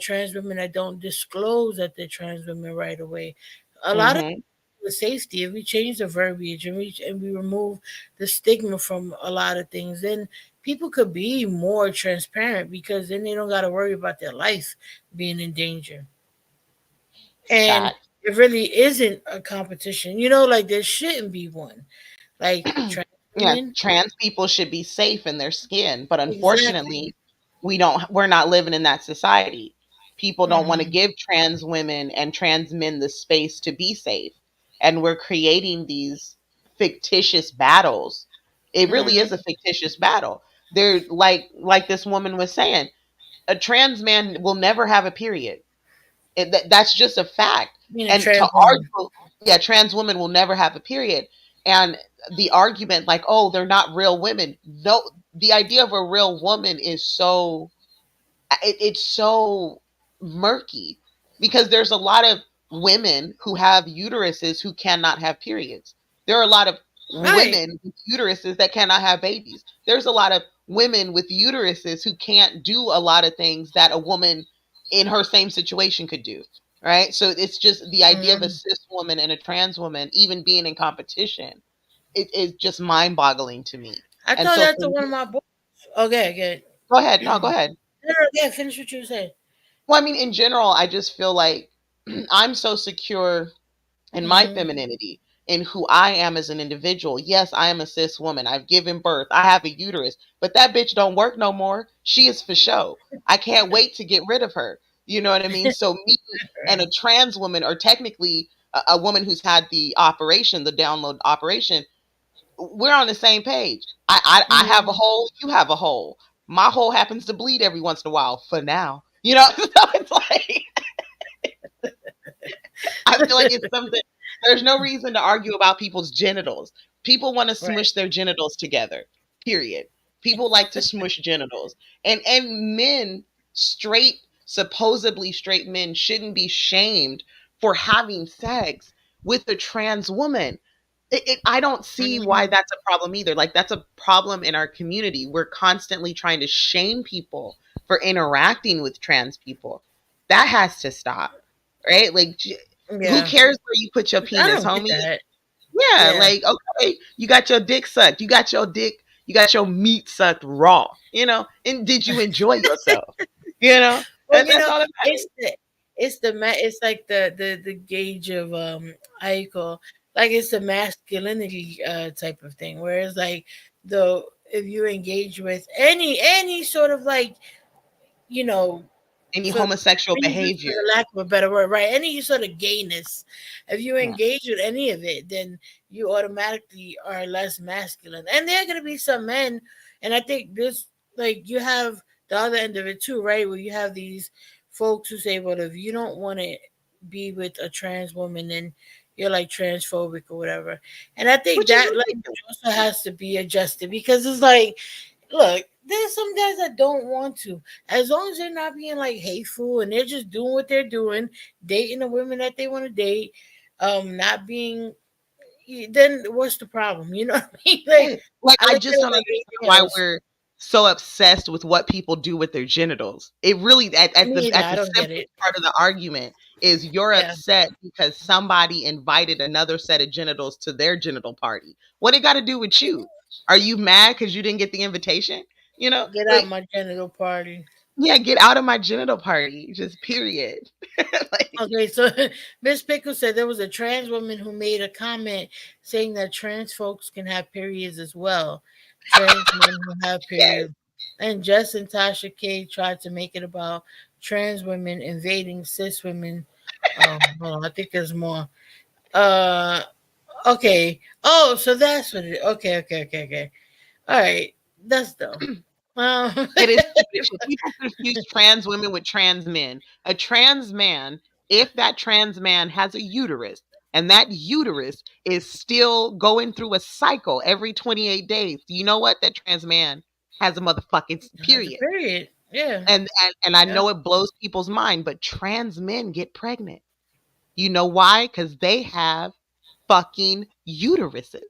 trans women that don't disclose that they're trans women right away, a lot of Mhm. the safety, if we change the verbiage and we remove the stigma from a lot of things, then people could be more transparent because then they don't got to worry about their life being in danger. And Fact. it really isn't a competition, like there shouldn't be one. Like trans Yeah, women, trans people should be safe in their skin, but exactly. unfortunately, we're not living in that society. People don't want to Mhm. give trans women and trans men the space to be safe. And we're creating these fictitious battles. It really is Mhm. a fictitious battle. They're like this woman was saying, a trans man will never have a period. That's just a fact. Being a And to trans woman. argue, yeah, trans women will never have a period. And the argument, like, oh, they're not real women. No, the idea of a real woman is it's so murky because there's a lot of women who have uteruses who cannot have periods. There are a lot of Right. women with uteruses that cannot have babies. There's a lot of women with uteruses who can't do a lot of things that a woman in her same situation could do. Right. So it's just the idea of a Mhm. cis woman and a trans woman even being in competition. It is just mind boggling to me. I And told so that for to one of me, my boys. Okay, good. go ahead. No, go ahead. No, no, yeah, finish what you said. Well, I mean, in general, I just feel like I'm so secure in my Hmm. femininity, in who I am as an individual. Yes, I am a cis woman. I've given birth. I have a uterus, but that bitch don't work no more. She is for show. I can't wait to get rid of her. You know what I mean? So me and a trans woman, or technically a woman who's had the operation, the download operation, we're on the same page. I have a Hmm. hole. You have a hole. My hole happens to bleed every once in a while. For now, you know. So it's like I feel like it's something. There's no reason to argue about people's genitals. People want to Right. smush their genitals together. Period. People like to smush genitals, and men, straight, supposedly straight men, shouldn't be shamed for having sex with a trans woman. I don't see why Mhm. that's a problem either. Like that's a problem in our community. We're constantly trying to shame people for interacting with trans people. That has to stop, right? Like, who Yeah. cares where you put your I penis, don't get homie? that. Yeah, Yeah. like okay, you got your dick sucked. You got your meat sucked raw, and did you enjoy yourself? You know? Well, And that's all that it's matters. it's like the gauge of how you call, like it's the masculinity type of thing. Whereas like the if you engage with any sort of like, you know Any for homosexual for behavior. the lack of a better word, right? Any sort of gayness, if you Yeah. engage with any of it, then you automatically are less masculine. And there are gonna be some men, and I think this, like, you have the other end of it too, right? Where you have these folks who say, well, if you don't want to be with a trans woman, then you're like transphobic or whatever. And I think Which is that language ridiculous. also has to be adjusted because it's like, look, there's some guys that don't want to. As long as they're not being like hateful and they're just doing what they're doing, dating the women that they want to date, not being, then what's the problem? You know what I mean? Like, Right. Like, I I look at just it don't like understand anything why else. we're so obsessed with what people do with their genitals. It really, at Me the either. at I the don't get simplest it. part of the argument is you're Yeah. upset because somebody invited another set of genitals to their genital party. What it got to do with you? Are you mad because you didn't get the invitation? You know, Get out my genital party. Yeah, get out of my genital party. Just period. Okay, so Miss Pickle said there was a trans woman who made a comment saying that trans folks can have periods as well. Trans men who have periods. And Jess and Tasha K tried to make it about trans women invading cis women. Hold on, I think there's more. Uh okay. Oh, so that's what it okay. All right. That's dumb. It is stupid shit. People confuse trans women with trans men. A trans man, if that trans man has a uterus and that uterus is still going through a cycle every 28 days, you know what? That trans man has a motherfucking period. Period. Yeah. And I know it blows people's mind, but trans men get pregnant. You know why? Because they have fucking uteruses.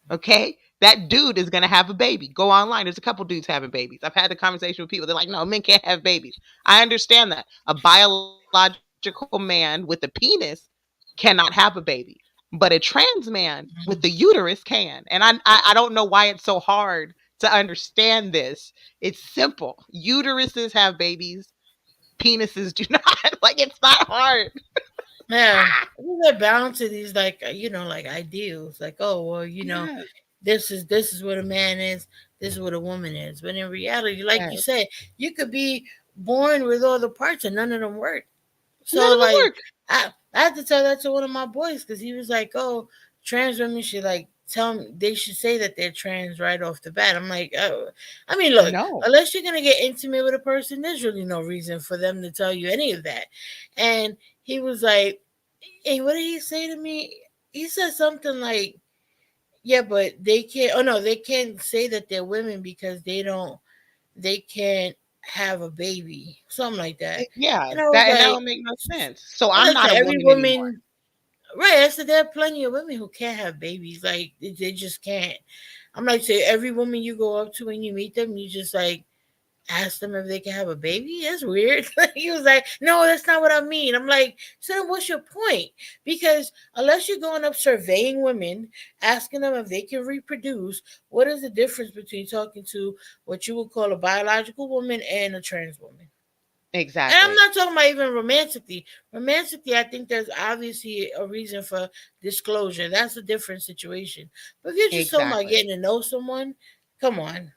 Okay? That dude is going to have a baby. Go online. There's a couple dudes having babies. I've had the conversation with people. They're like, no, men can't have babies. I understand that. A biological man with a penis cannot have a baby. But a trans man with the uterus can. And I don't know why it's so hard to understand this. It's simple. Uteruses have babies. Penises do not. Like, it's not hard. Yeah, they're bound to these like like ideals. Like, oh well, this is what a man is. This is what a woman is. But in reality, like you said, you could be born with all the parts and none of them work. So like, I had to tell that to one of my boys because he was like, oh, trans women should like tell me they should say that they're trans right off the bat. I'm like, oh. I mean, look, unless you're gonna get intimate with a person, there's really no reason for them to tell you any of that. And he was like, hey, what did he say to me? He said something like, yeah, but they can't, oh no, they can't say that they're women because they can't have a baby. Something like that. Yeah, and I was that like, don't make no sense. So I'm not a every woman anymore. Right. I said there are plenty of women who can't have babies. Like they just can't. I'm like, say every woman you go up to when you meet them, you just like ask them if they can have a baby. That's weird. He was like, no, that's not what I mean. I'm like, so then what's your point? Because unless you're going up surveying women, asking them if they can reproduce, what is the difference between talking to what you would call a biological woman and a trans woman? Exactly. And I'm not talking about even romantically. Romantically, I think there's obviously a reason for disclosure. That's a different situation. But if you're just talking about getting to know someone, come on.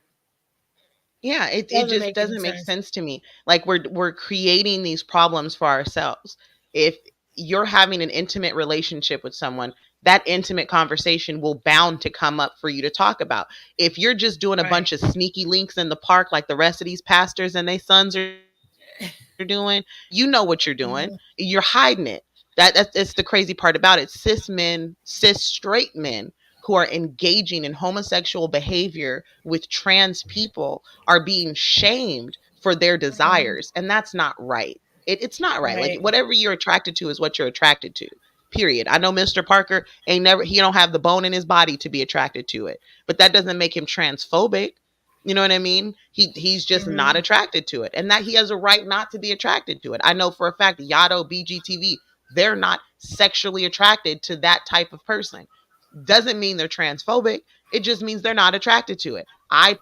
Yeah, it just doesn't make sense to me. Like we're creating these problems for ourselves. If you're having an intimate relationship with someone, that intimate conversation will bound to come up for you to talk about. If you're just doing a bunch of sneaky links in the park like the rest of these pastors and their sons are doing, you know what you're doing. You're hiding it. That's the crazy part about it. Cis straight men who are engaging in homosexual behavior with trans people are being shamed for their desires. And that's not right. It's not right. Like whatever you're attracted to is what you're attracted to. Period. I know Mr. Parker he don't have the bone in his body to be attracted to it. But that doesn't make him transphobic. You know what I mean? He's just not attracted to it. And that he has a right not to be attracted to it. I know for a fact Yato, BGTV, they're not sexually attracted to that type of person. Doesn't mean they're transphobic. It just means they're not attracted to it. I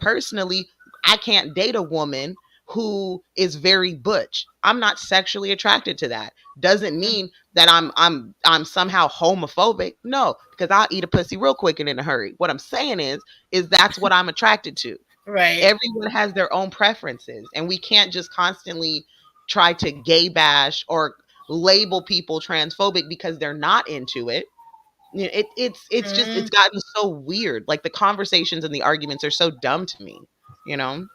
can't date a woman who is very butch. I'm not sexually attracted to that. Doesn't mean that I'm somehow homophobic. No, because I'll eat a pussy real quick and in a hurry. What I'm saying is that's what I'm attracted to. Right. Everyone has their own preferences, and we can't just constantly try to gay bash or label people transphobic because they're not into it. It's just it's gotten so weird. Like the conversations and the arguments are so dumb to me, you know?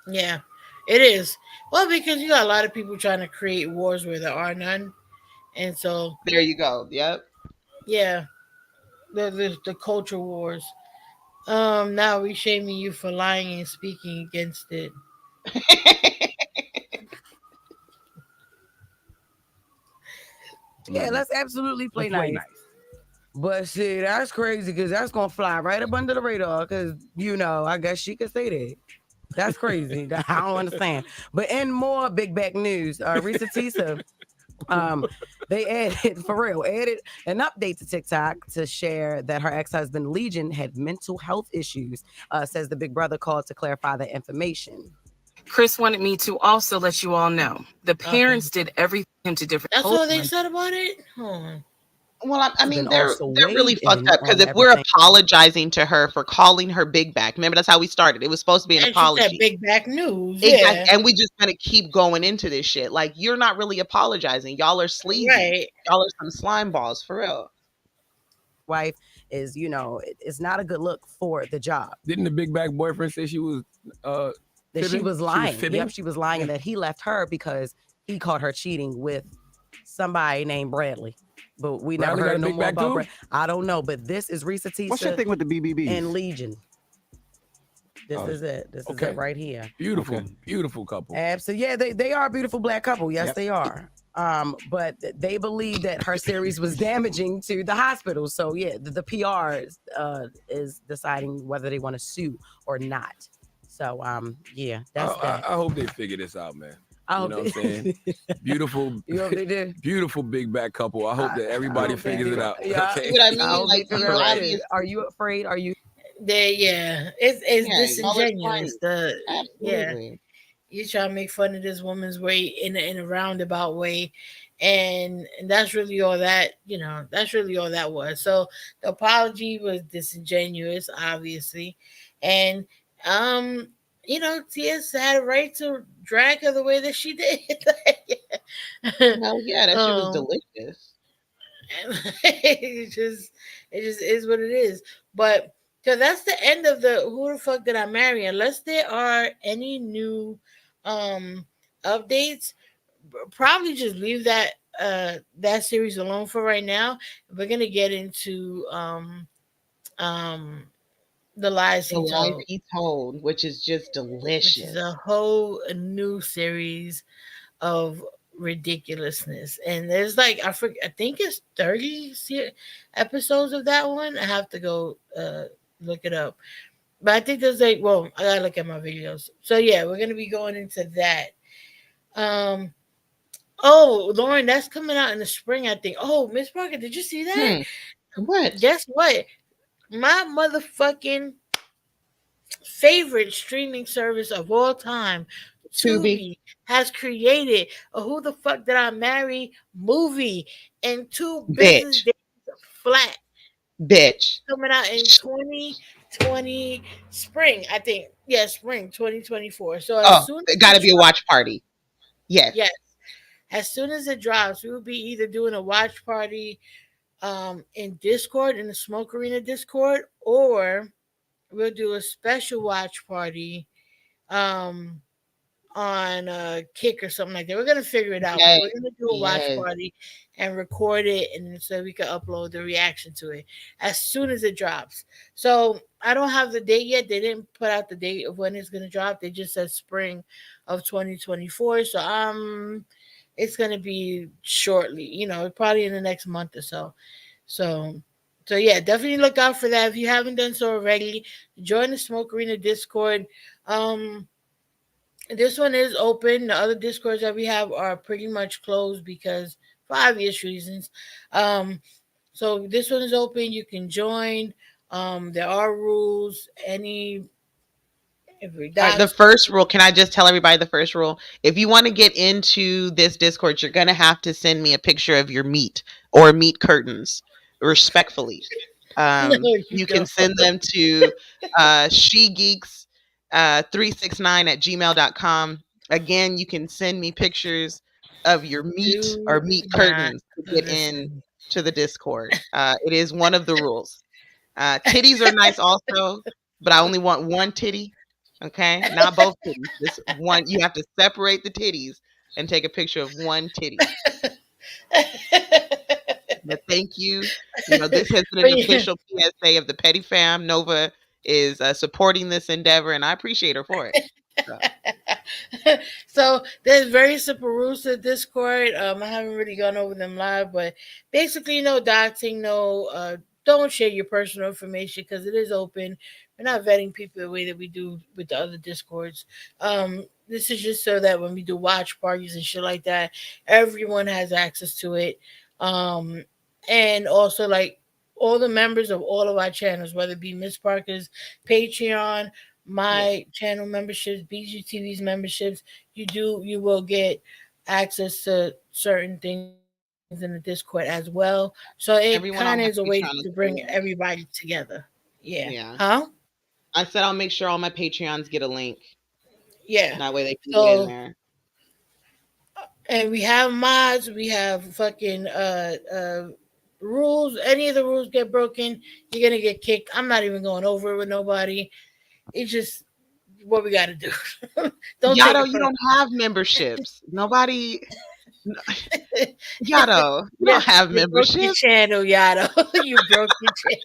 Yeah, it is. Well, because you got a lot of people trying to create wars where there are none. And so there you go. Yep. Yeah. The culture wars. Now we shaming you for lying and speaking against it. Yeah, let's absolutely play nice. But shit, that's crazy because that's gonna fly right up under the radar. Because I guess she could say that. That's crazy. I don't understand. But in more big back news, Reesa Teesa They added, for real, added an update to TikTok to share that her ex-husband Legion had mental health issues. Says the Big Brother called to clarify the information. Chris wanted me to also let you all know the parents did everything to different. That's all they said about it. Well, I mean, Then they're also really weighed fucked in up because on if we're everything. apologizing to her for calling her big back, remember that's how we started. It was supposed to be an And she said apology. big back news. Exactly. Yeah. And we just gonna keep going into this shit. Like, you're not really apologizing. Y'all are sleazy. Right. Y'all are some slime balls for real. Wife is, it's not a good look for the job. Didn't the big back boyfriend say she was That she fibbing? was lying. fibbing? Yep, she was lying, and that he left her because he caught her cheating with somebody named Bradley. But we never Bradley got heard a no big more back about too? Brad. I don't know, but this is Reesa Tisa What's your thing with the BBBs? and Legion. This is it. This is okay. it right here. Beautiful, beautiful couple. Absolutely. Yeah, they are a beautiful black couple. Yes, Yep. they are. But they believe that her series was damaging to the hospital. So yeah, the PR is deciding whether they want to sue or not. So yeah, that's that. I hope they figure this out, man. I You know what I'm saying? Beautiful, You hope they do? beautiful big back couple. I hope that everybody hope they figures do. it out. Yeah. Okay? See what I mean? I hope Like, they you figure it out. obviously, Are you afraid? Are you? It's yeah, y'all are disingenuous. Yeah, absolutely. you try to make fun of this woman's way in a roundabout way, and that's really all that that's really all that was. So the apology was disingenuous, obviously, and Tia had a right to drag her the way that she did. Hell yeah, that shit was delicious. it just is what it is. But so that's the end of the who the fuck did I marry? Unless there are any new updates, probably just leave that series alone for right now. We're gonna get into the lies The he life told, he told, which is just which is delicious. a whole new series of ridiculousness. And there's like I think it's 30 episodes of that one. I have to go look it up. But I think there's I gotta look at my videos. So yeah, we're gonna be going into that. Oh, Lauren, that's coming out in the spring, I think. Oh, Miss Parker, did you see that? What? Guess what? My motherfucking favorite streaming service of all time, Tubi, has created a Who the Fuck Did I Marry movie in 2 business Bitch. days flat. Bitch. Coming out in 2020 spring, I think. Yeah, spring 2024. So as soon as it gotta be a watch party. Yes. Yes. As soon as it drops, we will be either doing a watch party in Discord, in the Smoke Arena Discord, or we'll do a special watch party on Kick or something like that. We're gonna figure it out. Yes. We're gonna do a watch Yes. party and record it, and so we can upload the reaction to it as soon as it drops. So I don't have the date yet. They didn't put out the date of when it's gonna drop. They just said spring of 2024. So it's gonna be shortly. Probably in the next month or so. So yeah, definitely look out for that. If you haven't done so already, join the Smoke Arena Discord. This one is open. The other Discords that we have are pretty much closed because for obvious reasons. So this one is open. You can join. There are rules. The first rule, can I just tell everybody the first rule? If you want to get into this Discord, you're going to have to send me a picture of your meat or meat curtains, respectfully. You can send them to shegeeks369@gmail.com. Again, you can send me pictures of your meat or meat curtains to get in to the Discord. It is one of the rules. Titties are nice also, but I only want one titty. Okay, not both titties. Just one. You have to separate the titties and take a picture of one titty. But thank you. This has been an official PSA of the Petty Fam. Nova is supporting this endeavor, and I appreciate her for it. So there's very simple rules to Discord. I haven't really gone over them live, but basically no doxing, don't share your personal information because it is open. We're not vetting people the way that we do with the other Discords. this is just so that when we do watch parties and shit like that, everyone has access to it. And also like all the members of all of our channels, whether it be Miss Parker's Patreon, my channel memberships, BGTV's memberships, you will get access to certain things in the Discord as well. So it kind of is a Everyone on way my to Patreon bring is everybody together. Yeah. Yeah. Huh? I said I'll make sure all my Patreons get a link. Yeah. That way they can get in So there. and we have mods, we have fucking rules. Any of the rules get broken, you're gonna get kicked. I'm not even going over it with nobody. It's just what we gotta do. Don't take Yato, it you personal. don't have memberships. Nobody. Yato, you Yeah, don't have you broke your memberships. channel, Yato. You broke your channel.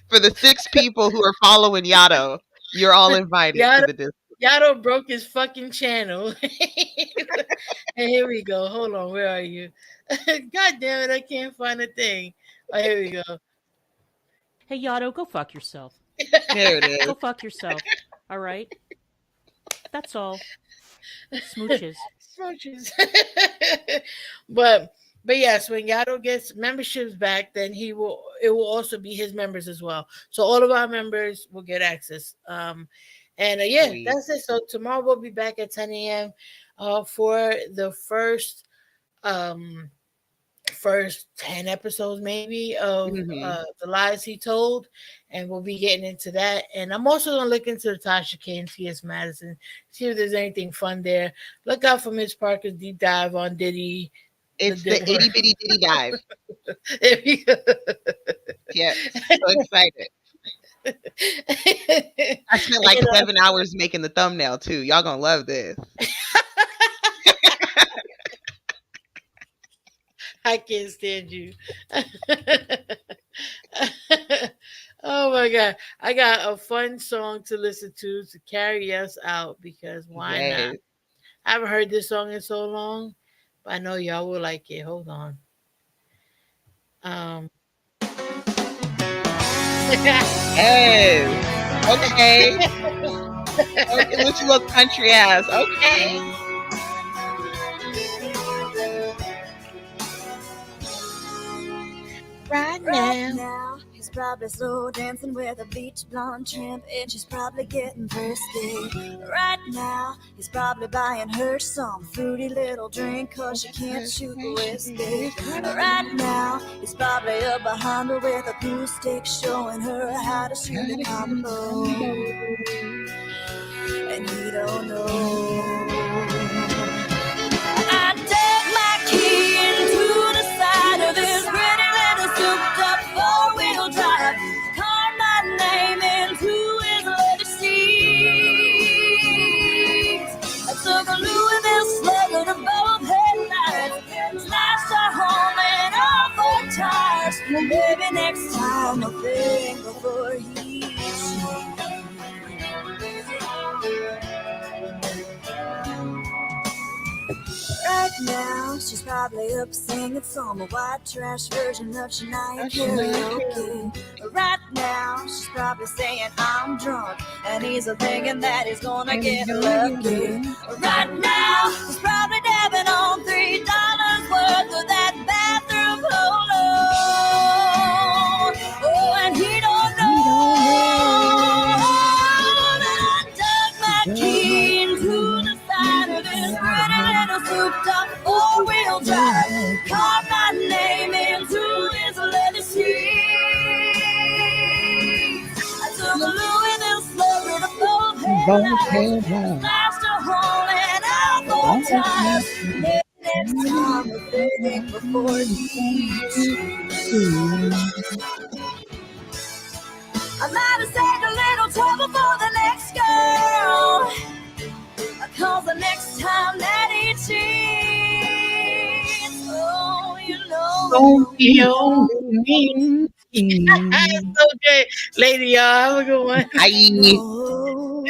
For the 6 people who are following Yato, you're all invited to Yato, the Discord. Yato broke his fucking channel. And here we go. Hold on, where are you? God damn it, I can't find a thing. Oh, here we go. Hey, Yato, go fuck yourself. There it is. Go fuck yourself. All right? That's all. Smooches. Smooches. but yes, when Yato gets memberships back, then it will also be his members as well. So all of our members will get access. And yeah, Sweet. that's it. So tomorrow we'll be back at 10 a.m. For the first 10 episodes maybe of The Lies He Told, and we'll be getting into that. And I'm also gonna look into the Tasha K and T.S. Madison, see if there's anything fun there. Look out for Miss Parker's deep dive on Diddy. It's the itty bitty Diddy dive. Yeah, so excited. I spent like 7 hours making the thumbnail too. Y'all gonna love this. I can't stand you. Oh my god. I got a fun song to listen to carry us out because why not? I haven't heard this song in so long, but I know y'all will like it. Hold on. Yes. Okay. Okay, what you look country ass. Okay. Right now, he's probably slow dancing with a beach blonde tramp, and she's probably getting thirsty. Right now, he's probably buying her some fruity little drink, cause she can't shoot the whiskey. Right now, he's probably up behind her with a glue stick, showing her how to shoot a combo. And he don't know. I dug my key into the side of this pretty little souped up four-wheel drive. Called my name into his leather seats. I took a Louisville slugger to both headlights, slashed our home and all four tires. Maybe next time I'll think before he shoots. Right now, she's probably up singing some white trash version of Shania karaoke. Right now, she's probably saying I'm drunk, and he's thinking that he's gonna get lucky. Right now, he's probably dabbing on $3 worth of that bathroom polo. Oh, and he don't know that I dug my key into the side of his pretty little souped up four-wheel drive. Carved my name into his leather seats. I took a Louisville slugger to both headlights, slashed a hole in all four tires. Next time I think before he shoots. I might have saved a little trouble for the next girl, cause the next time that he cheats, oh, you know. Don't be on me. It's okay. Lady, y'all, have a good one. Bye.